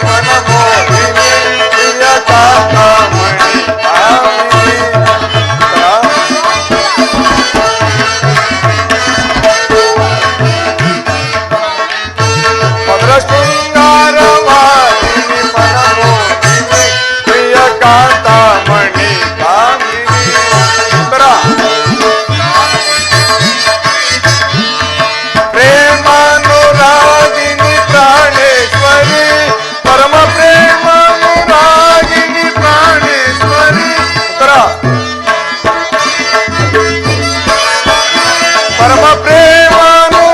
ಮನಮೋಹಿನಿ ಪ್ರಿಯ ಕಾಂತಾಮಣಿ ಕಾಮಿನಿ. ಮಧುರ ಶೃಂಗಾರವಾಹಿನಿ ಮನಮೋಹಿನಿ ಪ್ರಿಯ ಕಾಂತಾಮಣಿ ಕಾಮಿನಿ. ಉತ್ತರ ಪ್ರೇಮಾನುರಾಗಿನಿ ಪ್ರಾಣೇಶ್ವರಿ ಪರಮ ಪ್ರೇಮಾನುರಾಗಿನಿ ಪ್ರಾಣೇಶ್ವರಿ. ಉತ್ತರ ಪರಮ ಪ್ರೇಮಾನುರಾಗಿನಿ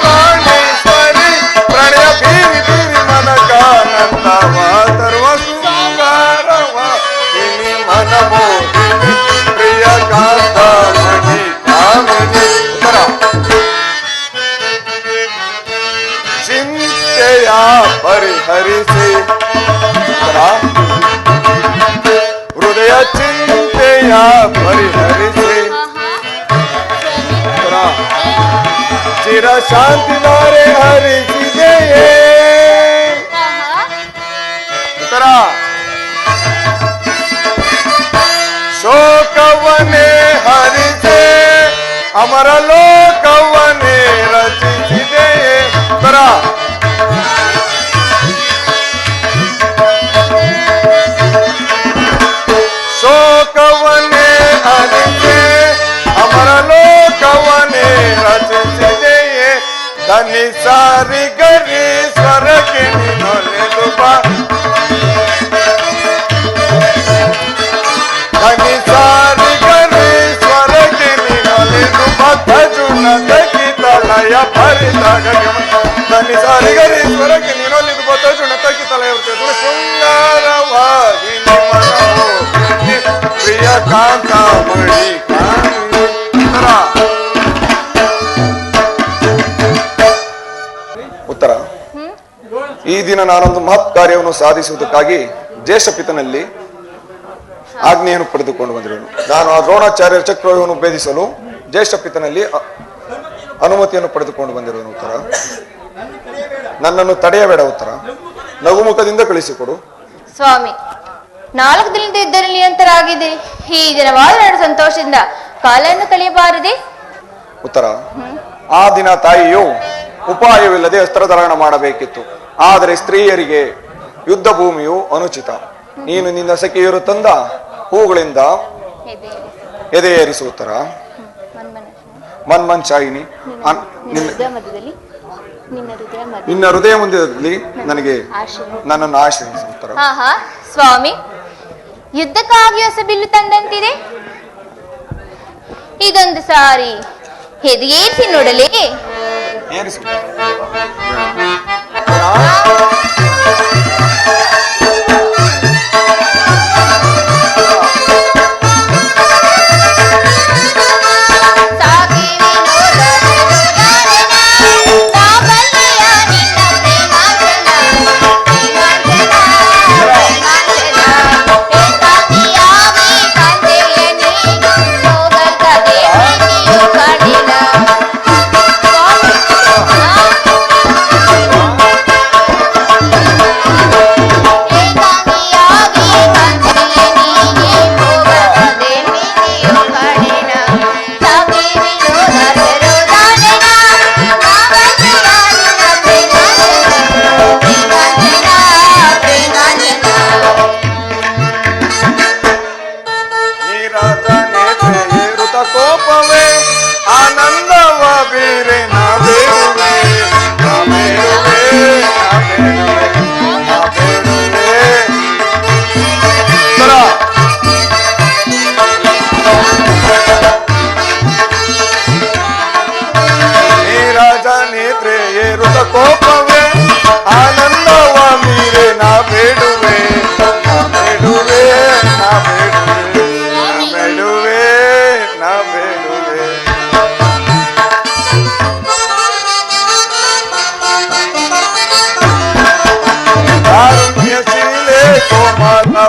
ಪ್ರಾಣೇಶ್ವರಿ ಪ್ರಣಯ ಬೀರಿ ಬೀರಿ ಮನಕಾನಂದವ ತರುವ ಶೃಂಗಾರವಾಹಿನಿ ಮನಮೋಹಿನಿ ಪ್ರಿಯ ಕಾಂತಾಮಣಿ ಕಾಮಿನಿ. ಉತ್ತರ ಚಿಂತೆಯ ಪರಿಹರಿಸಿ. ಉತ್ತರ ಹೃದಯ ಚಿಂತೆಯ ಪರಿಹರಿಸಿ. ಉತ್ತರ ಚಿರ ಶಾಂತಿ ದಾರೆ ಹರಿಸಿದೆಯೇ. ಉತ್ತರ ಶೋಕವನ್ನೇ ಹರಿಸೆ ಅಮರ ಲೋಕವನ್ನೇ ರಚಿಸಿದೆಯೇ. ಉತ್ತರ ಶೋಕವನ್ನೇ ಹರಿಸೆ ಅಮರ ಲೋಕವನ್ನೇ ರಚಿಸಿದೆಯೇ. ಧನಿ ಸಾರಿ ಗರಿ ಸ್ವರಕ್ಕೆ ನಿನ್ನೊಲೆದು ಬಾ. ಧನಿ ಸಾರಿ ಗರಿ ಸ್ವರಕ್ಕೆ ನಿನ್ನೊಲೆದು ಬದ್ಧ ಜುನದ ಕಿತಲಯ ಪರಿದಾಗ. ಧನಿ ಸಾರಿ ಗರಿ ಸ್ವರಕ್ಕೆ ನಿನ್ನೊಲೆದು ಬದ್ಧ ಜುನದ ಕಿತಲಯ ಶೃಂಗಾರವಾಹಿನಿ ಮನಮೋಹಿನಿ ಪ್ರಿಯ ಕಾಂತಾಮಣಿ ಕಾಮಿನಿ. ಉತ್ತರ ಈ ದಿನ ನಾನೊಂದು ಮಹತ್ ಕಾರ್ಯವನ್ನು ಸಾಧಿಸುವುದಕ್ಕಾಗಿ ಜ್ಯೇಷ್ಠ ಪಿತನಲ್ಲಿ ಆಜ್ಞೆಯನ್ನು ಪಡೆದುಕೊಂಡು ಬಂದಿರುವನು. ನಾನು ಆ ದ್ರೋಣಾಚಾರ್ಯರ ಚಕ್ರವ್ಯೂಹವನ್ನು ಭೇದಿಸಲು ಜ್ಯೇಷ್ಠ ಪಿತನಲ್ಲಿ ಅನುಮತಿಯನ್ನು ಪಡೆದುಕೊಂಡು ಬಂದಿರುವನು. ಉತ್ತರ ನನ್ನನ್ನು ತಡೆಯಬೇಡ. ಉತ್ತರ ನಗುಮುಖದಿಂದ ಕಳಿಸಿಕೊಡು. ಸ್ವಾಮಿ, 4 ದಿನದ ಯುದ್ಧದಲ್ಲಿ ನಿರಂತರಾಗಿದ್ದೀರಿ. ಈ ದಿನವಾದರೂ ನನ್ನ ಸಂತೋಷದಿಂದ ಕಾಲವನ್ನು ಕಳೆಯಬಾರದೆ? ಉತ್ತರ ಆ ದಿನ ತಾಯಿಯು ಉಪಾಯವಿಲ್ಲದೆ ಅಸ್ತ್ರಧಾರಣ ಮಾಡಬೇಕಿತ್ತು. ಆದರೆ ಸ್ತ್ರೀಯರಿಗೆ ಯುದ್ಧ ಭೂಮಿಯು ಅನುಚಿತ. ನೀನು ನಿನ್ನ ಸಖಿಯರು ತಂದ ಹೂಗಳಿಂದ ಎದೆಯೇರಿಸು. ಉತ್ತರ ಮನ್ಮನ್ ಶಾಯಿನಿ ನಿನ್ನ ಹೃದಯ ಮಧ್ಯದಲ್ಲಿ ನನಗೆ ನನ್ನನ್ನು ಆಶ್ರಯಿಸು. ಉತ್ತರ ಸ್ವಾಮಿ, ಯುದ್ಧಕ್ಕಾಗಿ ಹೊಸ ಬಿಲ್ಲು ತಂದಂತಿದೆ. ಇದೊಂದು ಸಾರಿ ಎದೆಯೇರಿಸಿ ನೋಡಲೇ? ಏರಿಸು.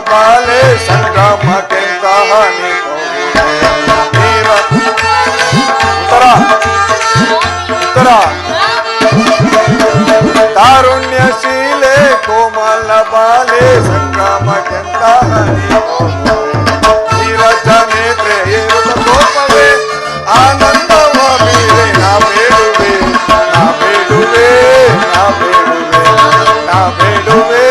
ಬಾಲೆ ಸಂಗಮಕ್ಕೆ ಕಹಾನಿ ಉತ್ತರ ಉತ್ತರ ತಾರುಣ್ಯಶೀಲೆ ಕೋಮಲ ಬಾಲೆ ಸಂಗಮಕ್ಕೆ ಕಹಾನಿ ನೀರಜನೇತ್ರೆ ಏರುತ್ತ ಕೋಪವೇ ಆನಂದವ ಬೀರೆ ನಾ ಬೇಡುವೆ ನಾ ಬೇಡುವೆ ನಾ ಬೇಡುವೆ ನಾ ಬೇಡುವೆ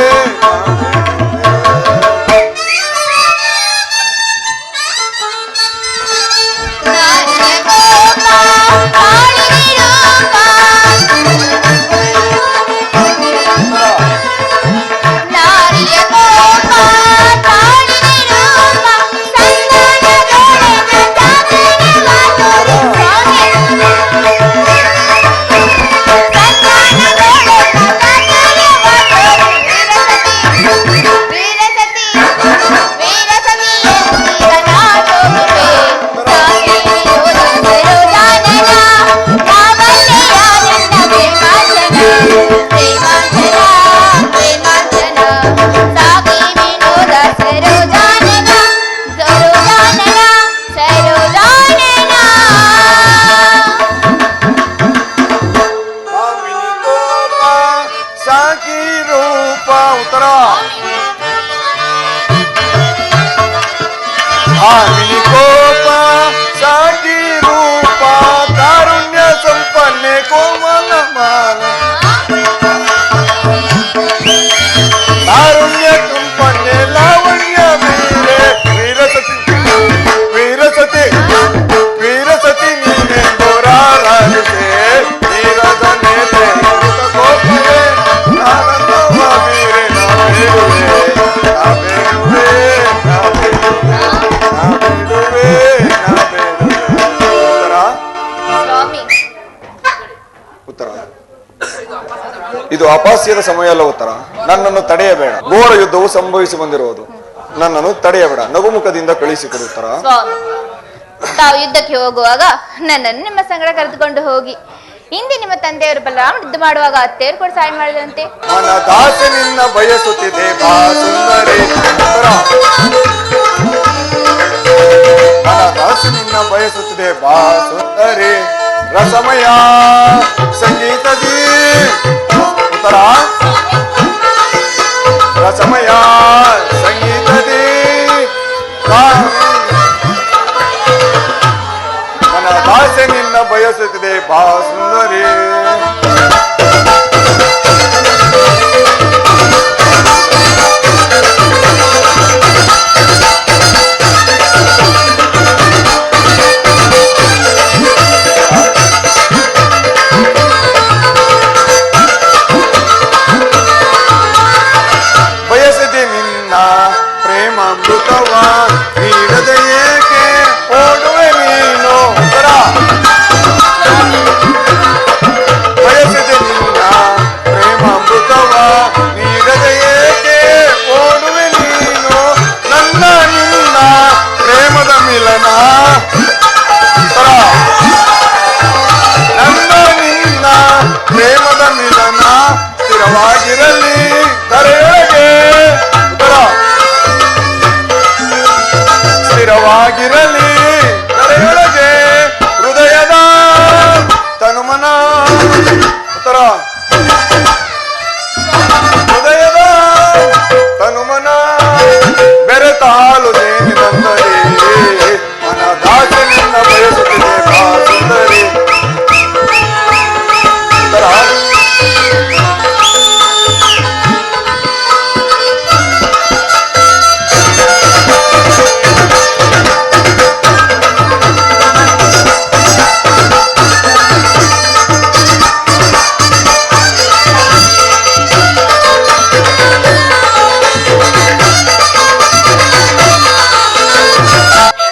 ಇದು ಅಪಹಾಸ್ಯದ ಸಮಯ ಅಲ್ಲ ಉತ್ತರ. ನನ್ನನ್ನು ತಡೆಯಬೇಡ. ಘೋರ ಯುದ್ಧವು ಸಂಭವಿಸಿ ಬಂದಿರುವುದು. ನನ್ನನ್ನು ತಡೆಯಬೇಡ. ನಗುಮುಖದಿಂದ ಕಳಿಸಿಕೊಡು ಉತ್ತರ. ತಾವು ಯುದ್ಧಕ್ಕೆ ಹೋಗುವಾಗ ನನ್ನನ್ನು ನಿಮ್ಮ ಸಂಗಡ ಕರೆದುಕೊಂಡು ಹೋಗಿ. ಹಿಂದೆ ನಿಮ್ಮ ತಂದೆಯವರು ಬಲರಾಮ ಯುದ್ಧ ಮಾಡುವಾಗ ಅತ್ತೆಯರು ಕೂಡ ಸಹಾಯ ಮಾಡಿದಂತೆ. ಮನ ದಾಸೆ ನಿನ್ನ ಬಯಸುತ್ತಿದೆ ಬಾ ಸುಂದರಿ. ಮನ ದಾಸೆ ನಿನ್ನ ಬಯಸುತ್ತಿದೆ ಬಾ ಸುಂದರಿ. ರಸಮಯ ಸಂಗೀತದಿ ಉತ್ತರ. ರಸಮಯ ಸಂಗೀತದಿ ಮನ ದಾಸೆ ನಿನ್ನ ಬಯಸುತ್ತಿದೆ ಬಾ ಸುಂದರಿ. ಬಯಸದೆ ನಿನ್ನ ಪ್ರೇಮಾಮೃತವ ನೀಡದೆ ಏಕೆ ಓಡುವೆ ನೀನು. ಬಯಸದೆ ನಿನ್ನ ಪ್ರೇಮಾಮೃತವ ನೀಡದೆ ಏಕೆ ಓಡುವೆ ನೀನು. ನನ್ನ ನಿನ್ನ ಪ್ರೇಮದ ಮಿಲನ. ನನ್ನ ನಿನ್ನ ಪ್ರೇಮದ ಮಿಲನ ಸ್ಥಿರವಾಗಿರಲಿ ಧರೆಯೊಳಗೆ. ಸ್ಥಿರವಾಗಿರಲಿ ಧರೆಯೊಳಗೆ ಹೃದಯದ ತನುಮನ. ಉತ್ತರ. ಹೃದಯದ ತನುಮನ ಬೆರೆತಾಲು ದೇನಿನಂದರಿ. ಮನ ದಾಸೆ ನಿನ್ನ ಬಯಸುತ್ತಿದೆ ಬಾ ಸುಂದರಿ. ಉತ್ತರ.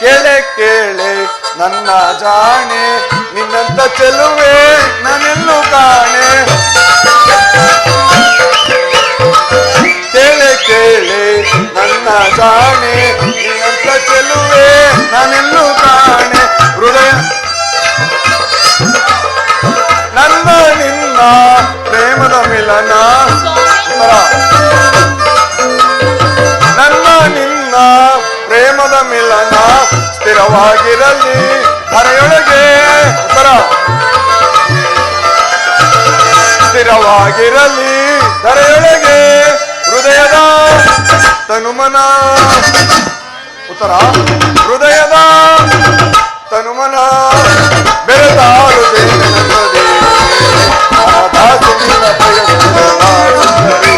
ಕೇಳೆ ಕೇಳೆ ನನ್ನ ಜಾಣೆ ನಿನ್ನಂತ ಚೆಲುವೆ ನಾನೆಲ್ಲೂ ಕಾಣೆ. ಕೇಳೆ ಕೇಳೆ ನನ್ನ ಜಾಣೆ ನಿನ್ನಂತ ಚೆಲುವೆ ನಾನೆಲ್ಲೂ ಕಾಣೆ. ಹೃದಯ ನನ್ನ ನಿನ್ನ ಪ್ರೇಮದ ಮಿಲನ. ನನ್ನ ಸ್ಥಿರವಾಗಿರಲಿ ಧರೆಯೊಳಗೆ ಉತ್ತರ ಸ್ಥಿರವಾಗಿರಲಿ ಧರೆಯೊಳಗೆ ಹೃದಯದ ತನುಮನ ಉತ್ತರ ಹೃದಯದ ತನುಮನ ಬೆರೆತಾಳು ದೇವನಲ್ಲದೆ ದಾಸಿನಿನ ಬಯಸಿದ ಸುಂದರಿ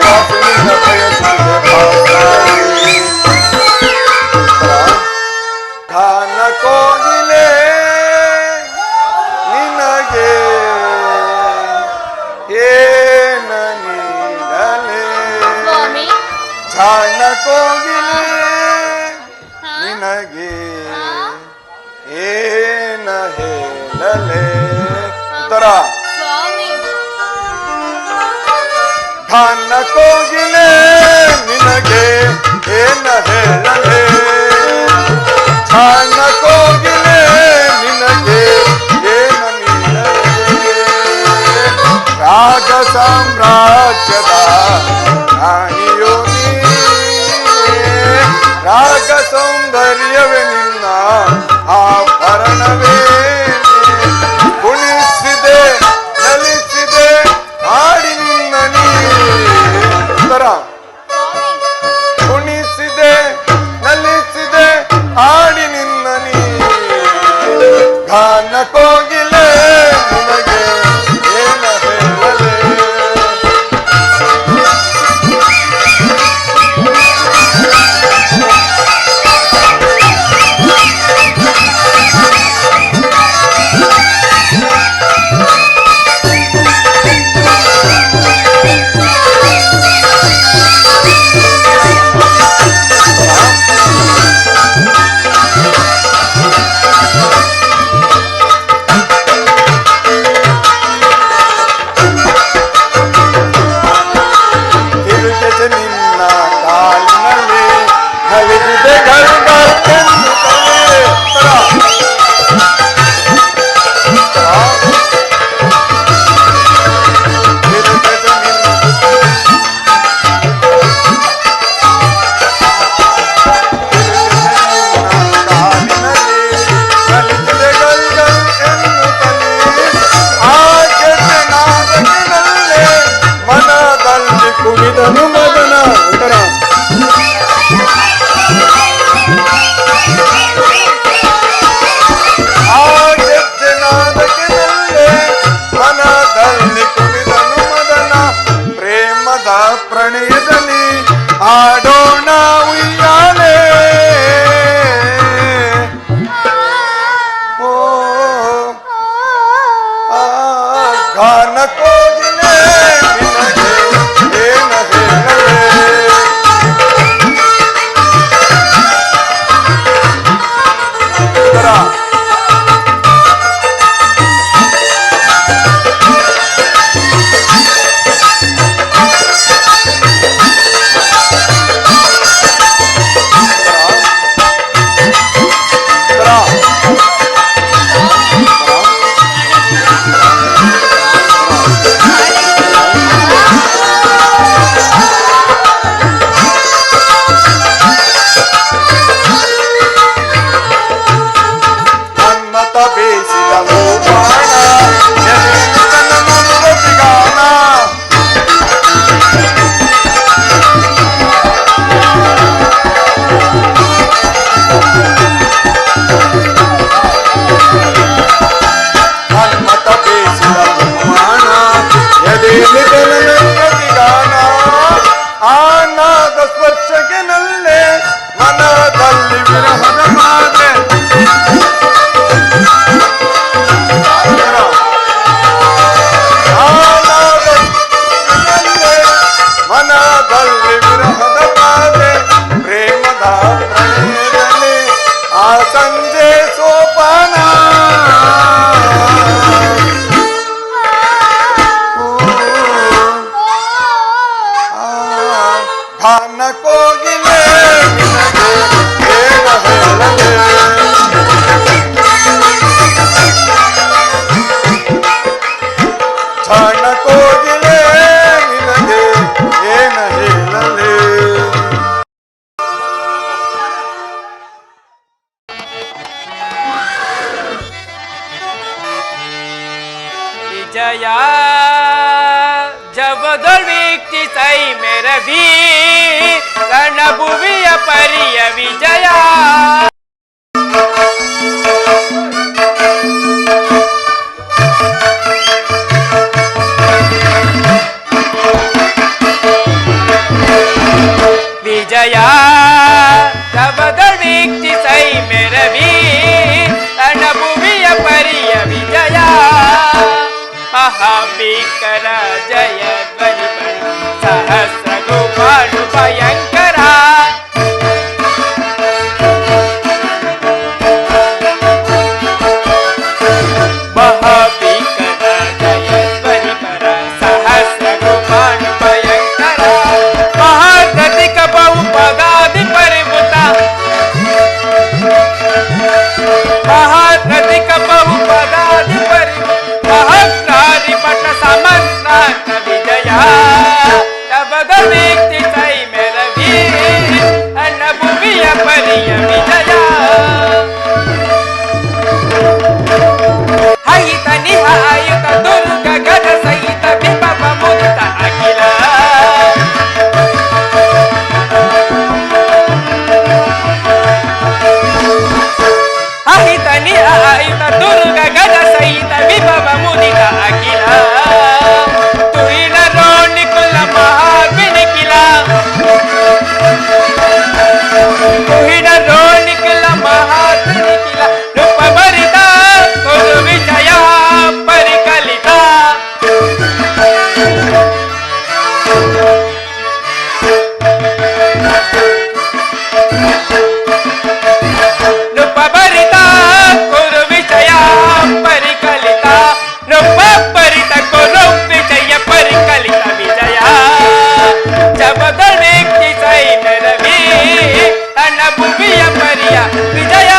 ದಾಸಿನಿನ ಬಯಸಿದ ಭಾಸ್ಕರಿ. ಗಾನ ಕೋಗಿಲೆ ನಿನಗೆ ಏನ ನೀಡಲೆ ಸ್ವಾಮಿ ಗಾನ ಕೋಗಿಲೆ ನಿನಗೆ ಏನ ಹೇಳಲೆ ಉತ್ತರ ಸ್ವಾಮಿ ಗಾನ ಕೋಗಿಲೆ ನಿನಗೆ ಏನ ಹೇಳಲೆ ಗಾನ ಕೋಗಿಲೆ ನಿನಗೆ ಏನ ನೀಡಲೆ ರಾಗ ಸಾಮ್ರಾಜ್ಯದ ರಾಣಿಯೋ ರಾಗ ಸೌಂದರ್ಯವೇ ನಿನ್ನ ಆಭರಣವೇ ಕುಣಿಸಿದೆ ನಲಿಸಿದೆ ಹಾಡಿ ನಿನ್ನ ನೀರ ಕುಣಿಸಿದೆ ನಲಿಸಿದೆ ಹಾಡಿ ನಿನ್ನ ನೀ ಗಾನ ಕೋಗಿಲೆ ನಿನಗೆ ಏನ ಹೇಳಲೆ ನಿನ್ನ ಕಾಲಿನಲ್ಲಿ ಹರಿದಿದೆ ಮನದಲ್ಲಿ ಕುಣಿದನು ಮಗನ ಉತ್ತರ ಮನದಲ್ಲಿ ಕುಣಿದನು ಮದನ ಪ್ರೇಮದ ಪ್ರಣಯದಲ್ಲಿ ಆಡೋಣ ಉಯ್ಯಾಲೆ ಓ ಗಾನ ಕೋಗಿಲೆ ನಿನಗೆ ಏನ ಹೇಳಲೆ ಉತ್ತರ ಮನ್ಮತ ಬೇಸಿದವು ಬಾಣ ಎದೆಯಲ್ಲಿ ತನ್ನ ನುಡಿಗಾನ ಮನ್ಮತ ಬೇಸಿದವು ಬಾಣ ಎದೆಯಲ್ಲಿ ತನ್ನ ನುಡಿಗಾನ ಆನಾದ ಸ್ಪರ್ಶಕ್ಕೆ ನಲ್ಲೆ ಮನದಲ್ಲಿ ವಿರಹದ ಮಾತೆ ಮನದಲ್ಲಿ ವಿರಹದ ಬಾಧೆ ಪ್ರೇಮದ ಪ್ರಣಯದಲ್ಲಿ ಆ ಸಂಜೆ ಸೋಪಾನ ಗಾನ ಕೋಗಿಲೆ ನಿನಗೆ ಏನ ಹೇಳಲೆ ಗಾನ ಕೋಗಿಲೆ ನಿನಗೆ ಏನ ಹೇಳಲೆ ಮೇರವಿ ರಣಭುವಿಯ ಪರಿಯ ವಿಜಯ. ವಿಜಯ ಶಬದ ವೀಕ್ಷಿಸೈ ಮೇರವಿ ರಣಭುವಿಯ ಪರಿಯ ವಿಜಯ. ಮಹಾಭೀಕರ ಜಯ ಧ್ವನಿ ಸಹಸ್ರ ಗೋಪಾಲು ಭಯಂಕರ. ಮಹಾಭೀಕರ ಜಯ ಧ್ವನಿ ಪರ ಸಹಸ್ರ ಗೋಪಾಲು ಭಯಂಕರ. ಮಹಾರಥಿಕ ಬಹುಪದಾದಿ ಪರಿಭೂತ ಮಹಾರಥಿಕ ಬಹುಪದಾದಿ ಪರಿಭೂತ ಮಹಾಕ್ರಾರಿ ಪಟ ಸಮಂತಾಂತ ವಿಜಯ. ಶಬದ ವ್ಯಕ್ತಿ ಸೈ ಮೇರವಿ ರಣಭುವಿಯ ಪರಿಯ ವಿಜಯ. ಹಯಿತ ನಿಹಾಯುತ ದುರ್ಗ ಗಜ ಸಹಿತ ವಿಭವ ಮುದಿತ ಅಖಿಲ. ಅಹಿತ ನಿಹಾಯುತ ದುರ್ಗ ಗಜ ಸಹಿತ ವಿಭವ ಮುದಿತ ಅಖಿಲ. ತುಯಿನ ರೋಣಿ ಕುಲ ಮಹಾವಿನಿಖಿಲ. ತುಹಿನ ರೋಣಿ ಕುಲ ಮಹಾವಿನಿಖಿಲ. ರೂಪ ಭರಿತ ಗುರು ವಿಜಯ ಪರಿಕಲಿತ. ರೂಪ ಭರಿತ ಗುರು ವಿಜಯ ಪರಿಕಲಿತ. ರೂಪ ಭರಿತ ಗುರು ವಿಜಯ ಪರಿಕಲಿತ ವಿಜಯ. ಶಬದ ವ್ಯಕ್ತಿ ಸೈ ಮೇರವಿ ರಣಭುವಿಯ ಪರಿಯ ವಿಜಯ.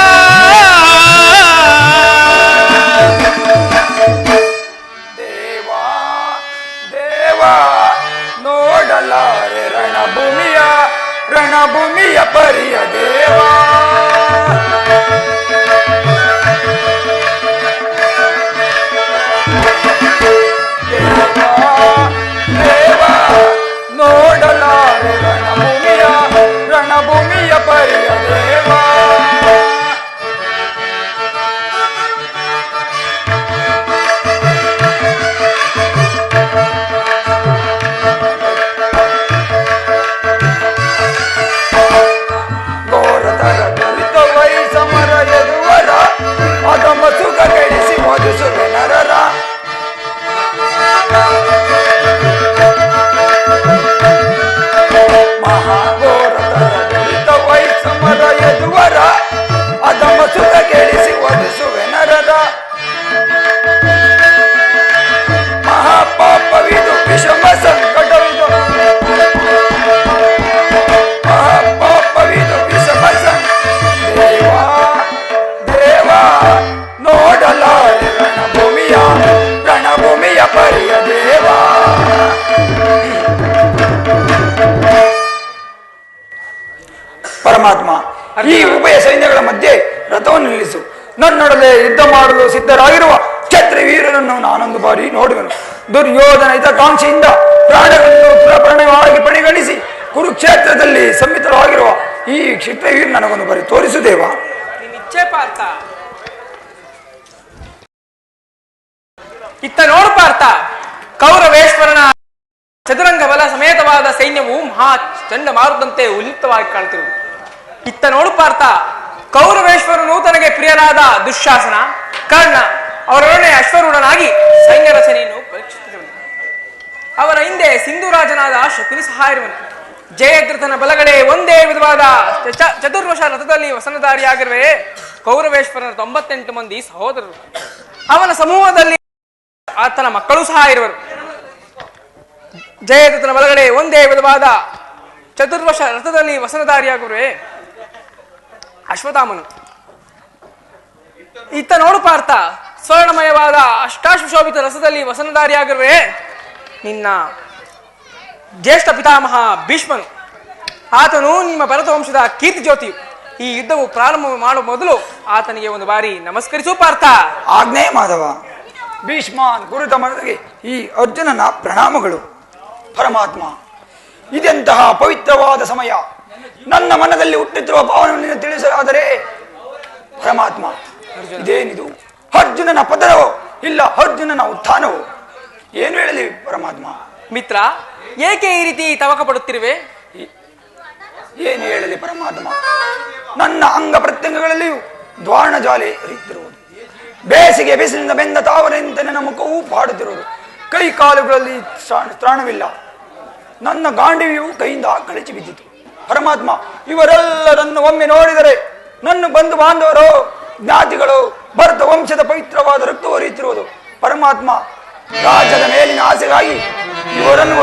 ದೇವಾ ದೇವಾ ನೋಡಲಾರೆ ರಣಭೂಮಿಯ ಪರಿಯ ದೇವಾ. ದೇವಾ ನೋಡಲಾರೆ ರಣಭೂಮಿಯ ಪರಿಯ ದೇವಾ. ಘೋರತರ ದುರಿತ ವೈ ಸಮರ ಎದುವರ ಅಗಮ ಸುಖ ಗಳಿಸಿ ಮಧುಸುವೆ ನರರ. ಮಹಾಘೋರತರ ದುರಿತ ವೈ ಸಮರ ಎದುವರ ಅಗಮ ಸುಖ ಗಳಿಸಿ ಮಧುಸುವೆ ನರರ. ಮಹಾಪಾಪವಿದು ವಿಷಮ ಸಂಕಟವಿದು ಮಹಾಪಾಪವಿದು ವಿಷಮ ದೇವಾ ದೇವಾ ನೋಡಲಾರೆ ರಣಭೂಮಿಯ ಪರಿಯ ದೇವಾ. ಪರಮಾತ್ಮ, ಈ ಉಭಯ ಸೈನ್ಯಗಳ ಮಧ್ಯೆ ರಥವನ್ನು ನಿಲ್ಲಿಸು. ನನ್ನೊಡನೆ ಯುದ್ಧ ಮಾಡಲು ಸಿದ್ಧರಾಗಿರುವ ಕ್ಷತ್ರಿಯ ವೀರರನ್ನು ನಾನೊಂದು ಬಾರಿ ನೋಡುವೆನು. ದುರ್ಯೋಧನ ಹಿತಕಾಂಕ್ಷೆಯಿಂದ ಪ್ರಾಣಗಳನ್ನು ಪುನಃಪರಣವಾಗಿ ಪರಿಗಣಿಸಿ ಕುರುಕ್ಷೇತ್ರದಲ್ಲಿ ಸಂಮಿತರಾಗಿರುವ ಈ ಕ್ಷತ್ರಿಯ ವೀರ ನನಗೊಂದು ಬಾರಿ ತೋರಿಸು ದೇವ. ನಿಚ್ಚೆ ಪಾರ್ಥ. ಇತ್ತ ನೋಡು ಪಾರ್ಥ, ಕೌರವೇಶ್ವರನ ಚದುರಂಗ ಬಲ ಸಮೇತವಾದ ಸೈನ್ಯವು ಮಹಾ ಚಂಡಮಾರುತಂತೆ ಉಲ್ಲಿಪ್ತವಾಗಿ ಕಾಣುತ್ತಿರುವುದು. ಇತ್ತ ನೋಡು ಪಾರ್ಥ, ಕೌರವೇಶ್ವರನು ತನಗೆ ಪ್ರಿಯರಾದ ದುಶ್ಯಾಸನ, ಕರ್ಣ ಅವರೊಡನೆ ಅಶ್ವರೂಢನಾಗಿ ಸೈನ್ಯ ರಚನೆಯನ್ನು ಪರೀಕ್ಷಿಸುತ್ತಿರುವನು. ಅವರ ಹಿಂದೆ ಸಿಂಧುರಾಜನಾದ ಶಕುನಿ ಸಹ ಇರುವನು. ಜಯದ್ರಥನ ಬಲಗಡೆ ಒಂದೇ ವಿಧವಾದ ಚತುರ್ವಶ ರಥದಲ್ಲಿ ವಸನಧಾರಿಯಾಗಿರುವೆ ಕೌರವೇಶ್ವರನ 98 ಮಂದಿ ಸಹೋದರರು. ಅವನ ಸಮೂಹದಲ್ಲಿ ಆತನ ಮಕ್ಕಳು ಸಹ ಇರುವರು. ಜಯದ್ರಥನ ಬಲಗಡೆ ಒಂದೇ ವಿಧವಾದ ಚತುರ್ವಶ ರಥದಲ್ಲಿ ವಸನಧಾರಿಯಾಗಿರುವೆ ಅಶ್ವತ್ಥಾಮನು. ಇತ್ತ ನೋಡು ಪಾರ್ಥ, ಸ್ವರ್ಣಮಯವಾದ ಅಷ್ಟಾಶ್ವಶೋಭಿತ ರಸದಲ್ಲಿ ವಸನಧಾರಿಯಾಗಿರುವೆ ನಿನ್ನ ಜ್ಯೇಷ್ಠ ಪಿತಾಮಹ ಭೀಷ್ಮನು. ಆತನು ನಿಮ್ಮ ಭರತವಂಶದ ಕೀರ್ತಿ ಜ್ಯೋತಿಯು. ಈ ಯುದ್ಧವು ಪ್ರಾರಂಭ ಮಾಡುವ ಮೊದಲು ಆತನಿಗೆ ಒಂದು ಬಾರಿ ನಮಸ್ಕರಿಸು ಪಾರ್ಥ. ಆಜ್ಞೆ ಮಾಧವ. ಭೀಷ್ಮಾನ್ ಗುರುತ ಮನಗೆ ಈ ಅರ್ಜುನನ ಪ್ರಣಾಮಗಳು. ಪರಮಾತ್ಮ, ಇದೆಂತಹ ಪವಿತ್ರವಾದ ಸಮಯ. ನನ್ನ ಮನದಲ್ಲಿ ಹುಟ್ಟುತ್ತಿರುವ ಭಾವನೆಯನ್ನು ತಿಳಿಸಲಾದರೆ ಪರಮಾತ್ಮ, ಇದೇನಿದು? ಅರ್ಜುನನ ಪದರವೋ ಇಲ್ಲ ಅರ್ಜುನನ ಉತ್ಥಾನವೋ? ಏನು ಹೇಳಲಿ ಪರಮಾತ್ಮ? ಮಿತ್ರ, ಏಕೆ ಈ ರೀತಿ ತವಕ ಪಡುತ್ತಿರುವೆ? ಏನು ಹೇಳಲಿ ಪರಮಾತ್ಮ? ನನ್ನ ಅಂಗ ಪ್ರತ್ಯಂಗಗಳಲ್ಲಿಯೂ ದ್ವಾರಣ ಜ್ವಾಲೆ ಹರಿಯುತ್ತಿರುವುದು. ಬೇಸಿಗೆ ಬಿಸಿಲಿನಿಂದ ಬೆಂದ ತಾವರೆಂತೆ ನನ್ನ ಮುಖವೂ ಪಾಡುತ್ತಿರುವುದು. ಕೈ ಕಾಲುಗಳಲ್ಲಿ ತ್ರಾಣವಿಲ್ಲ. ನನ್ನ ಗಾಂಡಿವಿಯು ಕೈಯಿಂದ ಕಳಚಿ ಬಿದ್ದಿತು. ಪರಮಾತ್ಮ, ಇವರೆಲ್ಲರನ್ನು ಒಮ್ಮೆ ನೋಡಿದರೆ ನನ್ನ ಬಂಧು ಬಾಂಧವರು, ಜ್ಞಾತಿಗಳು, ಭರತ ವಂಶದ ಪವಿತ್ರವಾದ ರಕ್ತ ಹರಿಯುತ್ತಿರುವುದು. ಪರಮಾತ್ಮ, ರಾಜ್ಯದ ಮೇಲಿನ ಆಸೆಗಾಗಿ ಇವರನ್ನು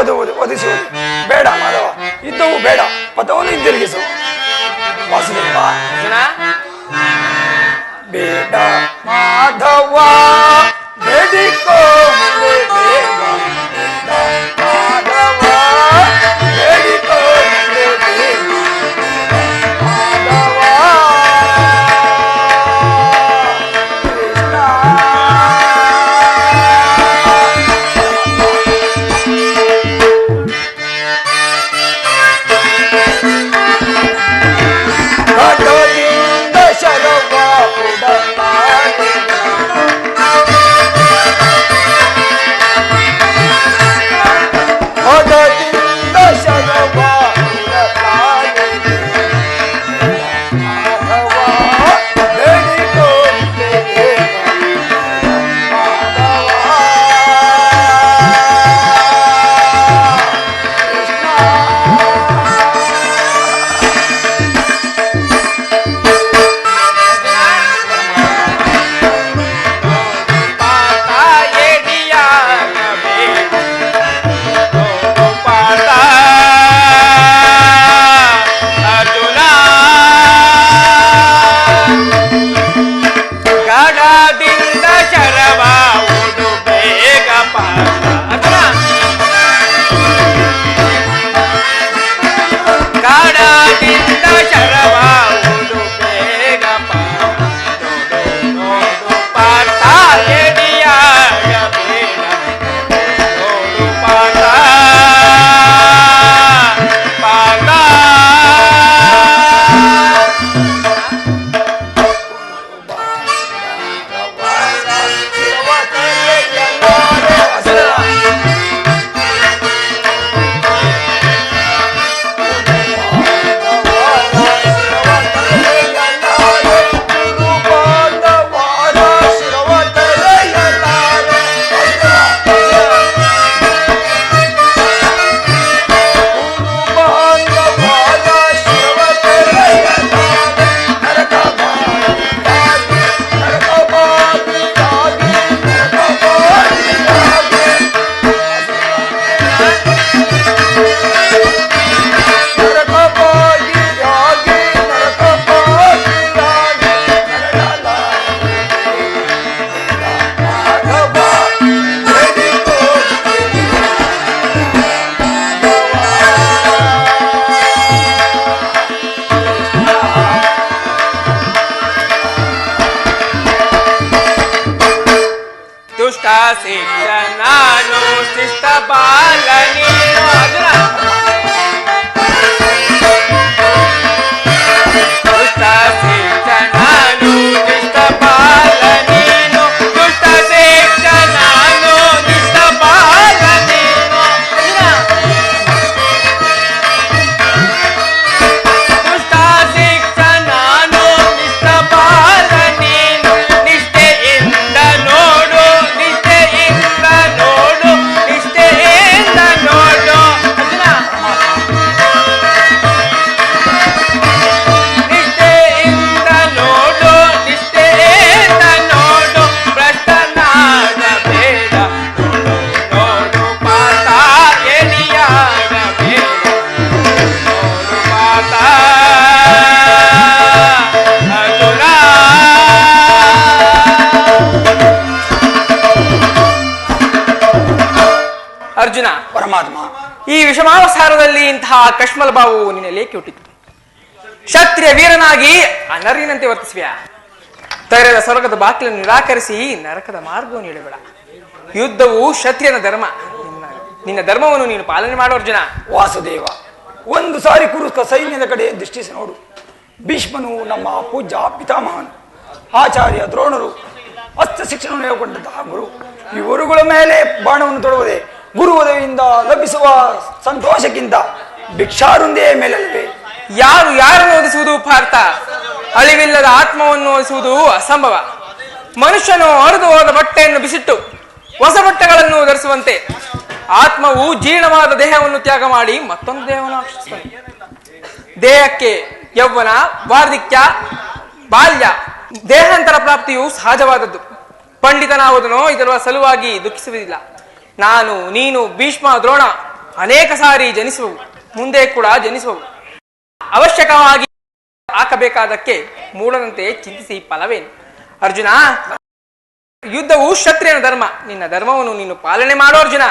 ಒದಿಸುವುದು ಬೇಡ ಮಾಧವ. ಯುದ್ಧವೂ ಬೇಡ, ಪಥವನ್ನು ಹಿಂದಿರುಗಿಸು. ವಾಸುದೇವ, ಬೇಡ ಮಾಧವ, ಬೇಡಿಕೋ ಮಾಧವ, ಬೇಡಿಕೋ ಶಿಕ್ಷಣಾನು ಶಿಷ್ಟ ಬಾಲ ನೀನು ದುಷ್ಟ ಶಿಕ್ಷಣಾನು ಶಿಷ್ಟ ಬಾಲ ನೀನು ದುಷ್ಟ ಶಿಕ್ಷಣಾನು ಶಿಷ್ಟ ಬಾಲ ನೀನು ದುಷ್ಟ ಶಿಕ್ಷಣಾನು ಶಿಷ್ಟ ಬಾಲ ನೀನು ನಿಷ್ಠೆಯಿಂದ ನೋಡು ನಿಷ್ಠೆಯಿಂದ ನೋಡು ನಿಷ್ಠೆಯಿಂದ ನೋಡು ನಿಷ್ಠೆಯಿಂದ ನೋಡು ನಿಷ್ಠೆಯಿಂದ ನೋಡು ಭ್ರಷ್ಟನಾಗ ಬೇಡ ನೋಡು ಪಾತ ಎಣಿಯಾಗ ಬೇಡ ನೋಡು ಪಾತ ಅರ್ಜುನ, ಪರಮಾತ್ಮ, ಈ ವಿಷಮಾವಸಾರದಲ್ಲಿ ಇಂತಹ ಕಶ್ಮಲ ಭಾವು ನಿನ್ನೆಲೇಕೆ ಹುಟ್ಟಿತು? ಕ್ಷತ್ರಿಯ ವೀರನಾಗಿ ಅನರ್ಯನಂತೆ ವರ್ತಿಸುವ ತೆರೆದ ಸ್ವರ್ಗದ ಬಾಗಿಲನ್ನು ನಿರಾಕರಿಸಿ ನರಕದ ಮಾರ್ಗವನ್ನು ಇಡಬೇಡ. ಯುದ್ಧವು ಕ್ಷತ್ರಿಯನ ಧರ್ಮ. ನಿನ್ನ ಧರ್ಮವನ್ನು ನೀನು ಪಾಲನೆ ಮಾಡು ಅರ್ಜುನ. ವಾಸುದೇವ, ಒಂದು ಸಾರಿ ಕುರುಕ ಸೈನ್ಯದ ಕಡೆ ದೃಷ್ಟಿಸಿ ನೋಡು. ಭೀಷ್ಮನು ನಮ್ಮ ಪೂಜ್ಯ ಪಿತಾಮಹನು, ಆಚಾರ್ಯ ದ್ರೋಣರು ಅಸ್ತ್ರ ಶಿಕ್ಷಣವನ್ನು ಹೇಳಿಕೊಂಡಂತಹ ಗುರು. ಇವರುಗಳ ಮೇಲೆ ಬಾಣವನ್ನು ತೊಡುವುದೇ ಗುರು ಒದವಿಯಿಂದ ಲಭಿಸುವ ಸಂತೋಷಕ್ಕಿಂತ ಭಿಕ್ಷಾರುಂದೇ ಮೇಲಲ್ವೇ? ಯಾರು ಯಾರನ್ನು ಓದಿಸುವುದು ಪಾರ್ಥ? ಅಳಿವಿಲ್ಲದ ಆತ್ಮವನ್ನು ಓದಿಸುವುದು ಅಸಂಭವ. ಮನುಷ್ಯನು ಹರಿದು ಹೋದ ಬಟ್ಟೆಯನ್ನು ಬಿಸಿಟ್ಟು ಹೊಸ ಬಟ್ಟೆಗಳನ್ನು ಧರಿಸುವಂತೆ ಆತ್ಮವು ಜೀರ್ಣವಾದ ದೇಹವನ್ನು ತ್ಯಾಗ ಮಾಡಿ ಮತ್ತೊಂದು ದೇಹವನ್ನು ಆಕರ್ಷಿಸುತ್ತದೆ. ದೇಹಕ್ಕೆ ಯೌವನ, ವಾರ್ಧಕ್ಯ, ಬಾಲ್ಯ, ದೇಹಾಂತರ ಪ್ರಾಪ್ತಿಯು ಸಹಜವಾದದ್ದು. ಪಂಡಿತನಾವುದನೋ ಇದರ ಸಲುವಾಗಿ ದುಃಖಿಸುವುದಿಲ್ಲ. ನಾನು, ನೀನು, ಭೀಷ್ಮ, ದ್ರೋಣ ಅನೇಕ ಸಾರಿ ಜನಿಸುವವು, ಮುಂದೆ ಕೂಡ ಜನಿಸುವವು. ಅವಶ್ಯಕವಾಗಿ ಹಾಕಬೇಕಾದಕ್ಕೆ ಮೂಢನಂತೆ ಚಿಂತಿಸಿ ಫಲವೇನು? ಅರ್ಜುನ, ಯುದ್ಧವು ಕ್ಷತ್ರಿಯನ ಧರ್ಮ. ನಿನ್ನ ಧರ್ಮವನ್ನು ನೀನು ಪಾಲನೆ ಮಾಡು ಅರ್ಜುನ.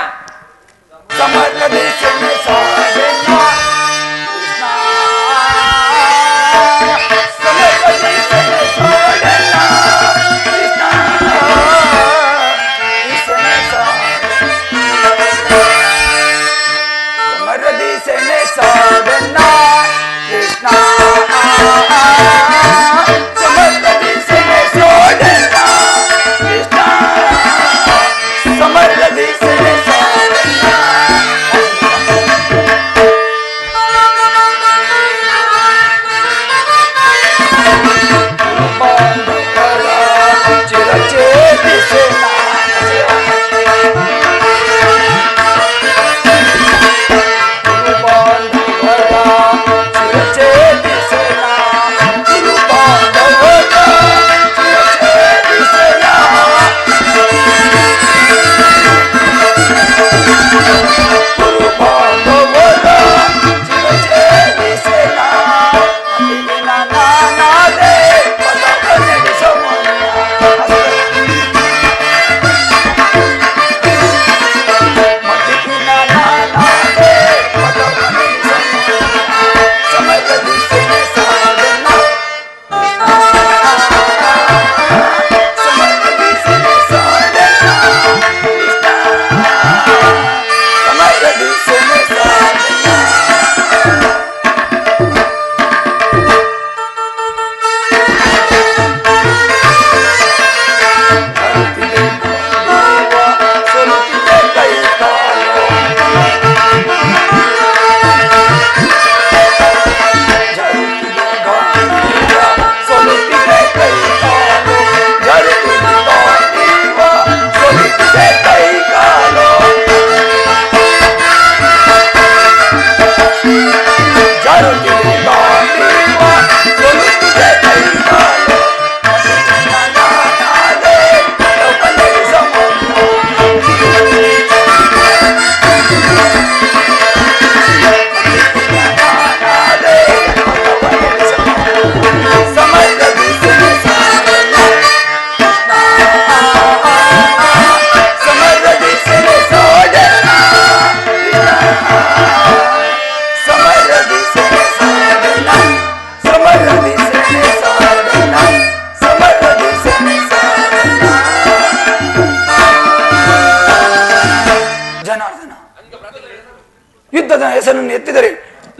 ಯುದ್ಧದ ಹೆಸರನ್ನು ಎತ್ತಿದರೆ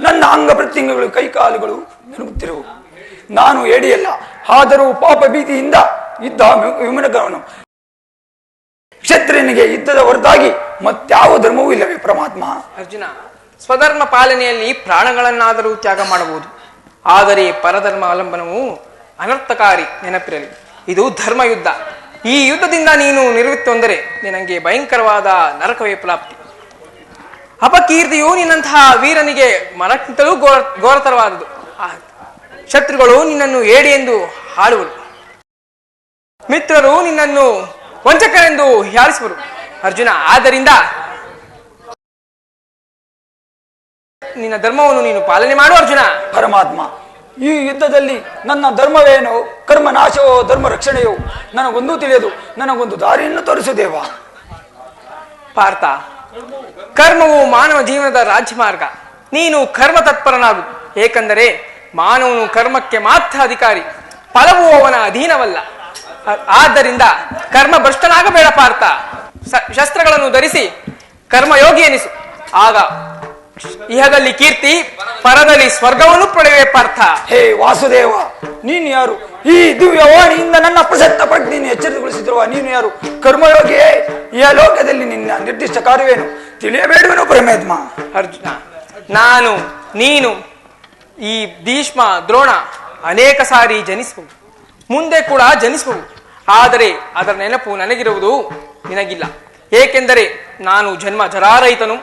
ನನ್ನ ಅಂಗ ಪ್ರತ್ಯಂಗಗಳು ಕೈಕಾಲುಗಳು ನಡುಗುತ್ತಿರುವು. ನಾನು ಏಡಿಯಲ್ಲ, ಆದರೂ ಪಾಪ ಭೀತಿಯಿಂದ ಯುದ್ಧ ವಿಮುಖನು. ಕ್ಷತ್ರಿಯನಿಗೆ ಯುದ್ಧದ ಹೊರತಾಗಿ ಮತ್ಯಾವ ಧರ್ಮವೂ ಇಲ್ಲವೇ ಪರಮಾತ್ಮ? ಅರ್ಜುನ, ಸ್ವಧರ್ಮ ಪಾಲನೆಯಲ್ಲಿ ಪ್ರಾಣಗಳನ್ನಾದರೂ ತ್ಯಾಗ ಮಾಡಬಹುದು, ಆದರೆ ಪರಧರ್ಮ ಅವಲಂಬನವು ಅನರ್ಥಕಾರಿ. ನೆನಪಿರಲಿ, ಇದು ಧರ್ಮ ಯುದ್ಧ. ಈ ಯುದ್ಧದಿಂದ ನೀನು ನಿವೃತ್ತಿ ಹೊಂದರೆ ನಿನಗೆ ಭಯಂಕರವಾದ ನರಕವೇ ಪ್ರಾಪ್ತಿ. ಅಪಕೀರ್ತಿಯು ನಿನ್ನಂತಹ ವೀರನಿಗೆ ಮನಕ್ಕಿಂತಲೂ ಘೋರತರವಾದುದು. ಶತ್ರುಗಳು ನಿನ್ನನ್ನು ಏಡಿ ಎಂದು ಹಾಡುವರು, ಮಿತ್ರರು ನಿನ್ನನ್ನು ವಂಚಕರೆಂದು ಹ್ಯಾಳಿಸುವರು. ಅರ್ಜುನ, ಆದ್ದರಿಂದ ನಿನ್ನ ಧರ್ಮವನ್ನು ನೀನು ಪಾಲನೆ ಮಾಡು ಅರ್ಜುನ. ಪರಮಾತ್ಮ, ಈ ಯುದ್ಧದಲ್ಲಿ ನನ್ನ ಧರ್ಮವೇನೋ, ಕರ್ಮ ನಾಶವೋ, ಧರ್ಮ ರಕ್ಷಣೆಯೋ ನನಗೊಂದು ತಿಳಿಯದು. ನನಗೊಂದು ದಾರಿಯನ್ನು ತೋರಿಸುದೇವ. ಪಾರ್ಥ, ಕರ್ಮವು ಮಾನವ ಜೀವನದ ರಾಜ್ಯಮಾರ್ಗ. ನೀನು ಕರ್ಮ ತತ್ಪರನಾಗು, ಏಕೆಂದರೆ ಮಾನವನು ಕರ್ಮಕ್ಕೆ ಮಾತ್ರ ಅಧಿಕಾರಿ, ಫಲವು ಅವನ ಅಧೀನವಲ್ಲ. ಆದ್ದರಿಂದ ಕರ್ಮ ಭ್ರಷ್ಟನಾಗಬೇಡ ಪಾರ್ಥ. ಶಸ್ತ್ರಗಳನ್ನು ಧರಿಸಿ ಕರ್ಮಯೋಗಿ ಎನಿಸು. ಆಗ ಇಹದಲ್ಲಿ ಕೀರ್ತಿ, ಪರದಲ್ಲಿ ಸ್ವರ್ಗವನ್ನು ಪಡೆಯುವೆ ಪಾರ್ಥ. ಹೇ ವಾಸುದೇವ, ನೀನು ಯಾರು? ಈ ದಿವ್ಯವಾಣಿಯಿಂದ ನನ್ನ ಪ್ರಸಕ್ತ ಪ್ರಜ್ಞೆಯನ್ನು ಎಚ್ಚರಿತಗೊಳಿಸಿರುವ ನೀನು ಯಾರು? ಕರ್ಮಯೋಗಿಯೇ, ಈ ಲೋಕದಲ್ಲಿ ನಿನ್ನ ನಿರ್ದಿಷ್ಟ ಕಾರ್ಯವೇನು ತಿಳಿಯಬೇಡುವೆನು ಪರಮಾತ್ಮ. ಅರ್ಜುನ, ನಾನು ನೀನು ಈ ಭೀಷ್ಮ ದ್ರೋಣ ಅನೇಕ ಸಾರಿ ಜನಿಸಬಹುದು, ಮುಂದೆ ಕೂಡ ಜನಿಸಬಹುದು. ಆದರೆ ಅದರ ನೆನಪು ನನಗಿರುವುದು, ನಿನಗಿಲ್ಲ. ಏಕೆಂದರೆ ನಾನು ಜನ್ಮ ಜರಾರಹಿತನು,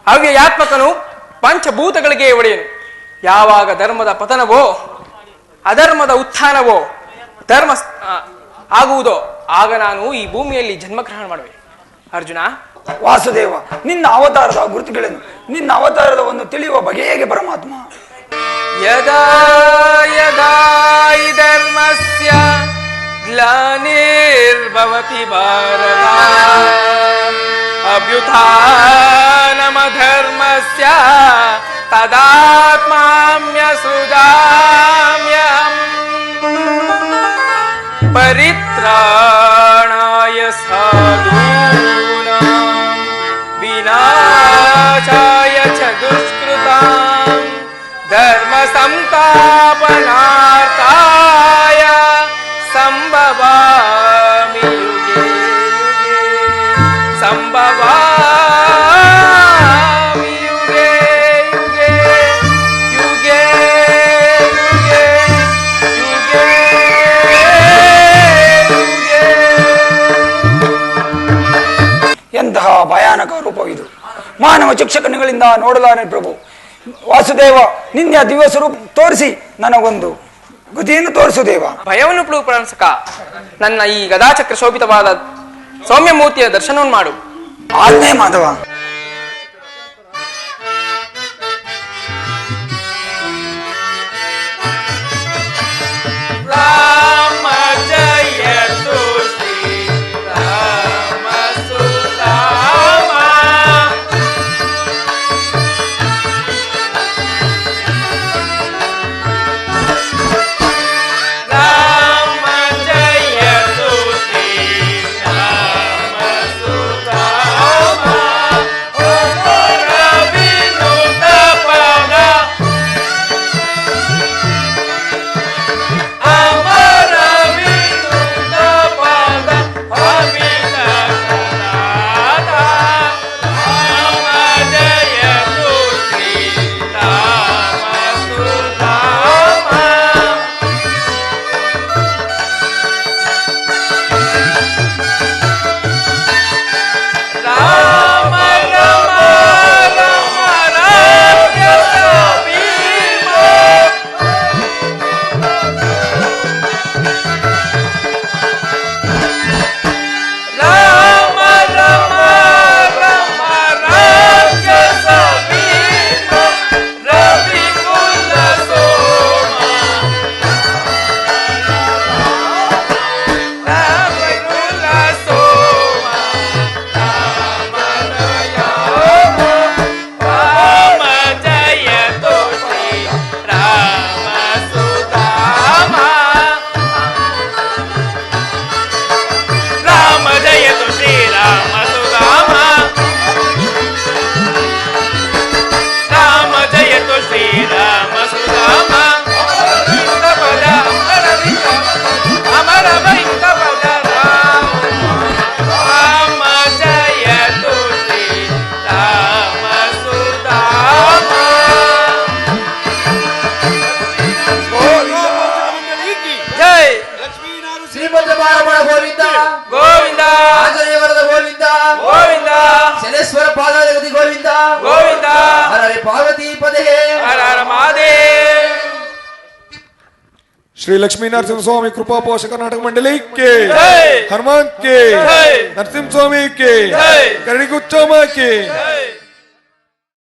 ಅವ್ಯಯಾತ್ಮಕನು, ಪಂಚಭೂತಗಳಿಗೆ ಒಡೆಯನು. ಯಾವಾಗ ಧರ್ಮದ ಪತನವೋ ಅಧರ್ಮದ ಉತ್ಥಾನವೋ ಧರ್ಮ ಆಗುವುದೋ ಆಗ ನಾನು ಈ ಭೂಮಿಯಲ್ಲಿ ಜನ್ಮಗ್ರಹಣ ಮಾಡುವೆ. ಅರ್ಜುನ, ವಾಸುದೇವ, ನಿನ್ನ ಅವತಾರದ ಗುರುತುಗಳೇನು? ನಿನ್ನ ಅವತಾರದ ಒಂದು ತಿಳಿಯುವ ಬಗೆ ಹೇಗೆ ಪರಮಾತ್ಮ? ಯದಾ ಯದಾ ಹಿ ಧರ್ಮಸ್ಯ ಗ್ಲಾನಿರ್ಭವತಿ ಭಾರತ ಅಭ್ಯುತ್ಥಾನಮಧರ್ಮಸ್ಯ ತದಾತ್ಮಾಮ್ಯಸೃಜಾಮ್ಯಹಂ ಪರಿತ್ರಾಣಾಯ ಸಾಧೂನಾಂ ವಿನಾಶಾಯ ಚ ದುಷ್ಕೃತಾಂ ಧರ್ಮ ಸಂಸ್ಥಾಪನಾರ್ಥಾಯ ಸಂಭವಾಮಿ ಯುಗೆ ಯುಗೆ ಸಂಭವಾಮಿ ಯುಗೆ ಯುಗೆ ಯುಗೆ ಯುಗೆ ಯುಗೆ ಯುಗೆ. ಎಂತಹ ಭಯಾನಕ ರೂಪವಿದು! ಮಾನವ ಶಿಕ್ಷಕನಿಗಳಿಂದ ನೋಡಲಾರೆ ಪ್ರಭು. ವಾಸುದೇವ, ನಿನ್ನ ದಿವ್ಯ ಸ್ವರೂಪ ತೋರಿಸಿ ನನಗೊಂದು ಗತಿಯನ್ನು ತೋರಿಸು ದೇವ. ಭಯವನ್ನು ಪ್ರಣಸಕ ನನ್ನ ಈ ಗದಾಚಕ್ರ ಶೋಭಿತವಾದ ಸೌಮ್ಯ ಮೂರ್ತಿಯ ದರ್ಶನವನ್ನು ಮಾಡು. ಆಜ್ಞೆ ಮಾಧವ. ರಾಮ ಜಯತು ಶ್ರೀ ರಾಮ ಸುಧಾಮ ರಾಮ ಜಯತು ಶ್ರೀ ರಾಮ ಸುಧಾಮ ರವಿನುತ ಪದ ಅಮರ ವಿನುತ ಪದ ಅಮಿತ ಕರಾದ ರಾಮ ಜಯತು ಶ್ರೀ ರಾಮ ಸುಧಾಮ ರಾಮ ರಮ ರಮ ರಾಜ್ಯದ ಭೀಮ ರಾಮ ರಮ ರಮ ರಾಜ್ಯದ ಭೀಮ ರವಿ ಕುಲ ಸೋಮ ರವಿ ಕುಲ ಸೋಮ ರಾಮ ಜಯತು ಶ್ರೀ ರಾಮ ಸುಧಾಮ ರಾಮ ಜಯತು ಶ್ರೀ ರಾಮ ಸುಧಾಮ ರಾಮ ಜಯತು ಶ್ರೀ ರಾಮ ಸುಧಾಮ ಪದ ಅಮರ ವೈಂದ ಪದ ರಾಮ ಜಯತು ಶ್ರೀ ರಾಮ ಸುಧಾಮ ಜೈ ಶ್ರೀಮಂತ ಬಾರಮಣ ಗೋವಿಂದ ಗೋವಿಂದ ಆಂಜನೇಯ ವರದ ಗೋವಿಂದ ಗೋವಿಂದ ಶನೇಶ್ವರ ಪಾದಾಗತಿ ಗೋವಿಂದ ಗೋವಿಂದ ಹರೇ ಪಾರ್ವತಿ ಪದೇ ಹರ ಹರ ಮಹಾದೇವ್. श्री लक्ष्मी नरसिंह स्वामी कृपा पोषक कर्नाटक मंडली के जय। हनुमान के जय। नरसिंह स्वामी के जय। करणी गुच्चोमा के जय।